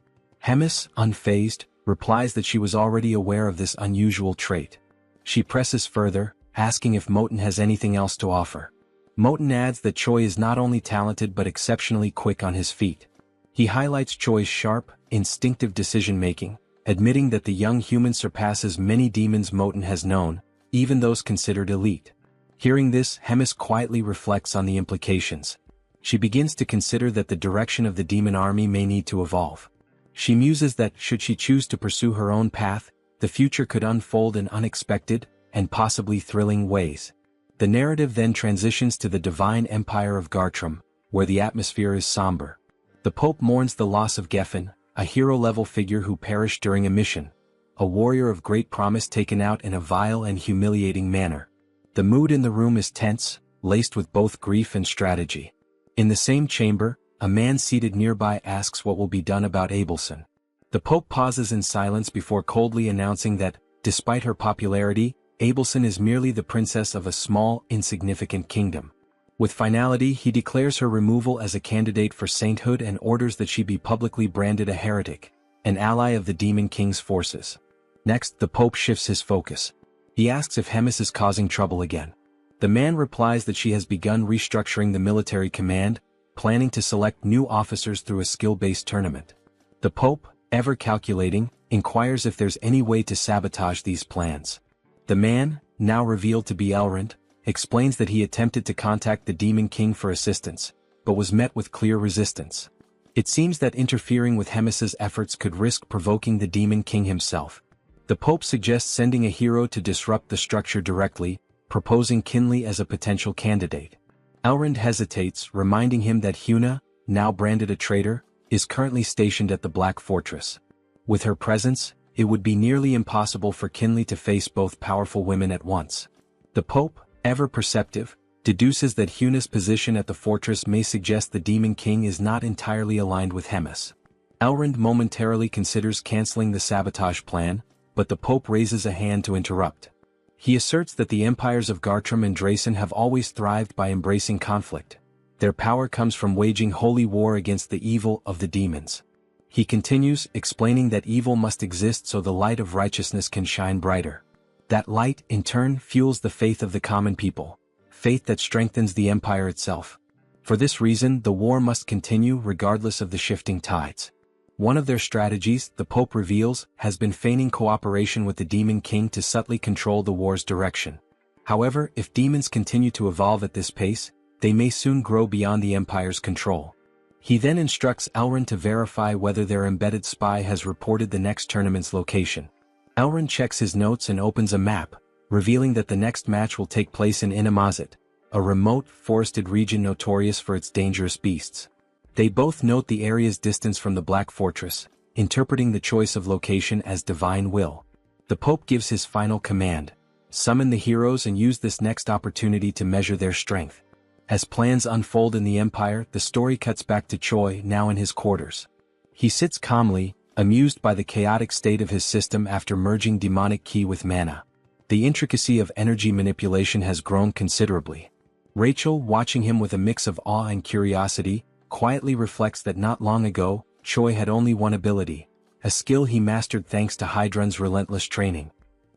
[SPEAKER 1] Hemis, unfazed, replies that she was already aware of this unusual trait. She presses further, asking if Moten has anything else to offer. Moten adds that Choi is not only talented but exceptionally quick on his feet. He highlights Choi's sharp, instinctive decision-making, admitting that the young human surpasses many demons Moten has known, even those considered elite. Hearing this, Hemis quietly reflects on the implications. She begins to consider that the direction of the demon army may need to evolve. She muses that, should she choose to pursue her own path, the future could unfold in unexpected, and possibly thrilling ways. The narrative then transitions to the divine empire of Gartrum, where the atmosphere is somber. The Pope mourns the loss of Geffen, a hero-level figure who perished during a mission, a warrior of great promise taken out in a vile and humiliating manner. The mood in the room is tense, laced with both grief and strategy. In the same chamber, a man seated nearby asks what will be done about Abelson. The Pope pauses in silence before coldly announcing that, despite her popularity, Abelson is merely the princess of a small, insignificant kingdom. With finality, he declares her removal as a candidate for sainthood and orders that she be publicly branded a heretic, an ally of the Demon King's forces. Next, the Pope shifts his focus. He asks if Hemis is causing trouble again. The man replies that she has begun restructuring the military command, planning to select new officers through a skill-based tournament. The Pope, ever calculating, inquires if there's any way to sabotage these plans. The man, now revealed to be Elrond, explains that he attempted to contact the Demon King for assistance, but was met with clear resistance. It seems that interfering with Hemis's efforts could risk provoking the Demon King himself. The Pope suggests sending a hero to disrupt the structure directly, proposing Kinley as a potential candidate. Elrond hesitates, reminding him that Huna, now branded a traitor, is currently stationed at the Black Fortress. With her presence, it would be nearly impossible for Kinley to face both powerful women at once. The Pope, ever perceptive, deduces that Huna's position at the fortress may suggest the Demon King is not entirely aligned with Hemis. Elrond momentarily considers canceling the sabotage plan, but the Pope raises a hand to interrupt. He asserts that the empires of Gartrum and Drasen have always thrived by embracing conflict. Their power comes from waging holy war against the evil of the demons. He continues, explaining that evil must exist so the light of righteousness can shine brighter. That light, in turn, fuels the faith of the common people, faith that strengthens the empire itself. For this reason, the war must continue regardless of the shifting tides. One of their strategies, the Pope reveals, has been feigning cooperation with the Demon King to subtly control the war's direction. However, if demons continue to evolve at this pace, they may soon grow beyond the Empire's control. He then instructs Elrond to verify whether their embedded spy has reported the next tournament's location. Elrond checks his notes and opens a map, revealing that the next match will take place in Inamazet, a remote, forested region notorious for its dangerous beasts. They both note the area's distance from the Black Fortress, interpreting the choice of location as divine will. The Pope gives his final command: summon the heroes and use this next opportunity to measure their strength. As plans unfold in the Empire, the story cuts back to Choi, now in his quarters. He sits calmly, amused by the chaotic state of his system after merging demonic ki with mana. The intricacy of energy manipulation has grown considerably. Rachel, watching him with a mix of awe and curiosity, quietly reflects that not long ago, Choi had only one ability, a skill he mastered thanks to Hydrun's relentless training.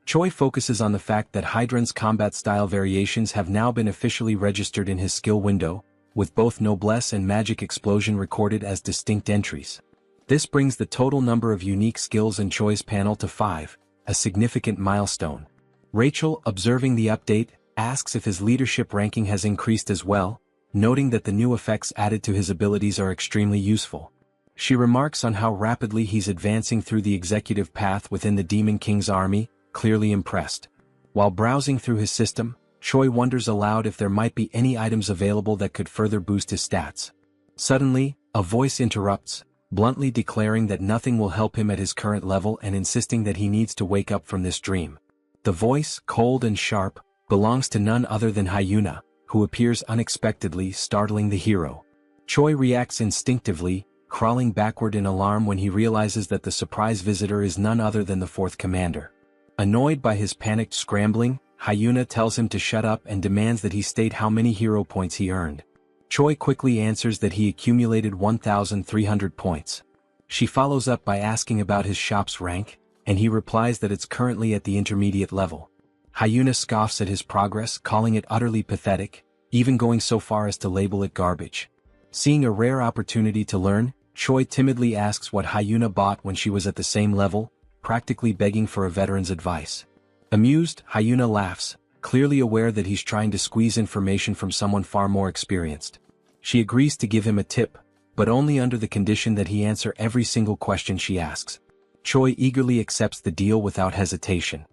[SPEAKER 1] Choi focuses on the fact that Hydrun's combat style variations have now been officially registered in his skill window, with both Noblesse and Magic Explosion recorded as distinct entries. This brings the total number of unique skills in Choi's panel to 5, a significant milestone. Rachel, observing the update, asks if his leadership ranking has increased as well, noting that the new effects added to his abilities are extremely useful. She remarks on how rapidly he's advancing through the executive path within the Demon King's army, clearly impressed. While browsing through his system, Choi wonders aloud if there might be any items available that could further boost his stats. Suddenly, a voice interrupts, bluntly declaring that nothing will help him at his current level and insisting that he needs to wake up from this dream. The voice, cold and sharp, belongs to none other than Hyuna, who appears unexpectedly, startling the hero. Choi reacts instinctively, crawling backward in alarm when he realizes that the surprise visitor is none other than the fourth commander. Annoyed by his panicked scrambling, Hyuna tells him to shut up and demands that he state how many hero points he earned. Choi quickly answers that he accumulated 1,300 points. She follows up by asking about his shop's rank, and he replies that it's currently at the intermediate level. Hyuna scoffs at his progress, calling it utterly pathetic, even going so far as to label it garbage. Seeing a rare opportunity to learn, Choi timidly asks what Hyuna bought when she was at the same level, practically begging for a veteran's advice. Amused, Hyuna laughs, clearly aware that he's trying to squeeze information from someone far more experienced. She agrees to give him a tip, but only under the condition that he answer every single question she asks. Choi eagerly accepts the deal without hesitation.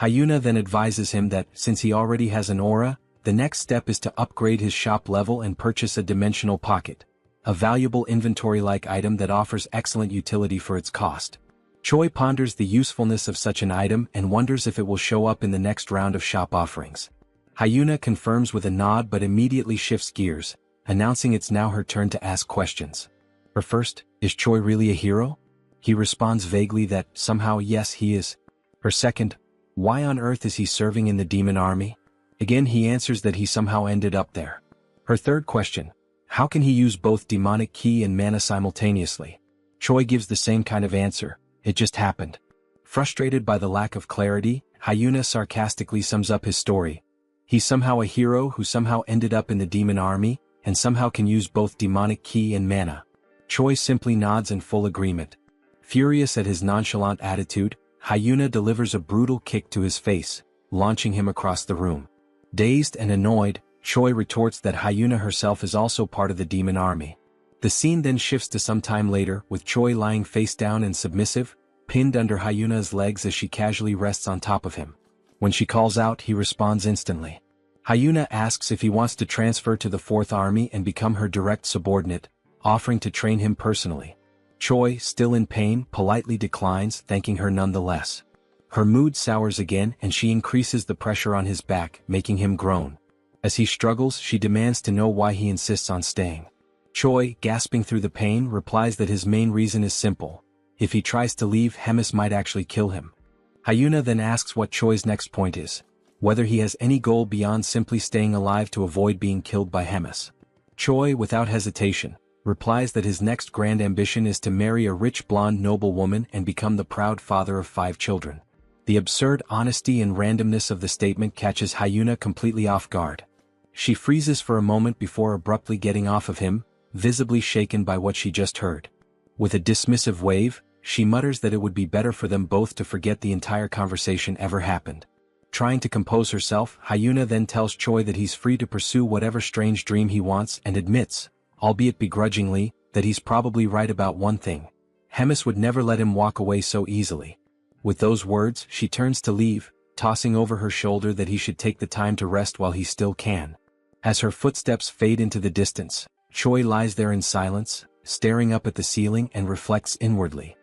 [SPEAKER 1] Hyuna then advises him that, since he already has an aura, the next step is to upgrade his shop level and purchase a dimensional pocket, a valuable inventory-like item that offers excellent utility for its cost. Choi ponders the usefulness of such an item and wonders if it will show up in the next round of shop offerings. Hyuna confirms with a nod but immediately shifts gears, announcing it's now her turn to ask questions. Her first, is Choi really a hero? He responds vaguely that, somehow yes he is. Her second, why on earth is he serving in the demon army? Again he answers that he somehow ended up there. Her third question, how can he use both demonic ki and mana simultaneously? Choi gives the same kind of answer, it just happened. Frustrated by the lack of clarity, Hyuna sarcastically sums up his story. He's somehow a hero who somehow ended up in the demon army, and somehow can use both demonic ki and mana. Choi simply nods in full agreement. Furious at his nonchalant attitude, Hyuna delivers a brutal kick to his face, launching him across the room. Dazed and annoyed, Choi retorts that Hyuna herself is also part of the demon army. The scene then shifts to some time later, with Choi lying face down and submissive, pinned under Hyuna's legs as she casually rests on top of him. When she calls out, he responds instantly. Hyuna asks if he wants to transfer to the Fourth Army and become her direct subordinate, offering to train him personally. Choi, still in pain, politely declines, thanking her nonetheless. Her mood sours again and she increases the pressure on his back, making him groan. As he struggles, she demands to know why he insists on staying. Choi, gasping through the pain, replies that his main reason is simple. If he tries to leave, Hemis might actually kill him. Hyuna then asks what Choi's next point is, whether he has any goal beyond simply staying alive to avoid being killed by Hemis. Choi, without hesitation, replies that his next grand ambition is to marry a rich blonde noblewoman and become the proud father of 5 children. The absurd honesty and randomness of the statement catches Hyuna completely off guard. She freezes for a moment before abruptly getting off of him, visibly shaken by what she just heard. With a dismissive wave, she mutters that it would be better for them both to forget the entire conversation ever happened. Trying to compose herself, Hyuna then tells Choi that he's free to pursue whatever strange dream he wants and admits, albeit begrudgingly, that he's probably right about one thing. Hemis would never let him walk away so easily. With those words, she turns to leave, tossing over her shoulder that he should take the time to rest while he still can. As her footsteps fade into the distance, Choi lies there in silence, staring up at the ceiling and reflects inwardly.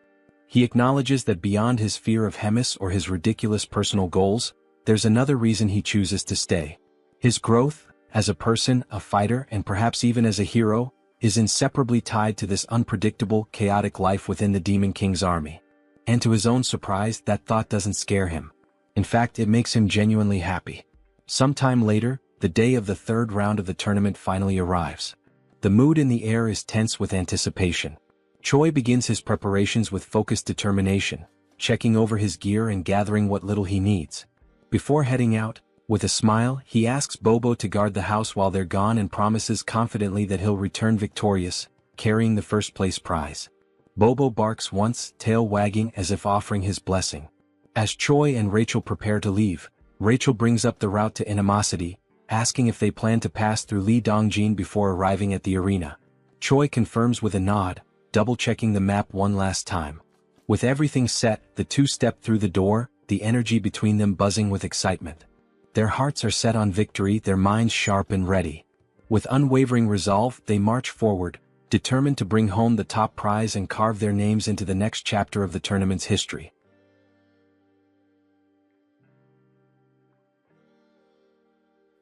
[SPEAKER 1] He acknowledges that beyond his fear of Hemis or his ridiculous personal goals, there's another reason he chooses to stay. His growth, as a person, a fighter, and perhaps even as a hero, is inseparably tied to this unpredictable, chaotic life within the Demon King's army. And to his own surprise, that thought doesn't scare him. In fact, it makes him genuinely happy. Sometime later, the day of the third round of the tournament finally arrives. The mood in the air is tense with anticipation. Choi begins his preparations with focused determination, checking over his gear and gathering what little he needs. Before heading out, with a smile, he asks Bobo to guard the house while they're gone and promises confidently that he'll return victorious, carrying the first place prize. Bobo barks once, tail wagging as if offering his blessing. As Choi and Rachel prepare to leave, Rachel brings up the route to animosity, asking if they plan to pass through Lee Dongjin before arriving at the arena. Choi confirms with a nod, double-checking the map one last time. With everything set, the two step through the door, the energy between them buzzing with excitement. Their hearts are set on victory, their minds sharp and ready. With unwavering resolve, they march forward, determined to bring home the top prize and carve their names into the next chapter of the tournament's history.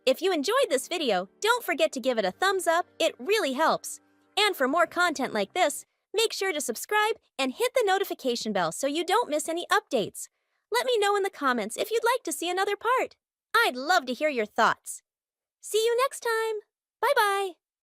[SPEAKER 2] If you enjoyed this video, don't forget to give it a thumbs up, it really helps. And for more content like this, make sure to subscribe and hit the notification bell so you don't miss any updates. Let me know in the comments if you'd like to see another part. I'd love to hear your thoughts. See you next time. Bye-bye.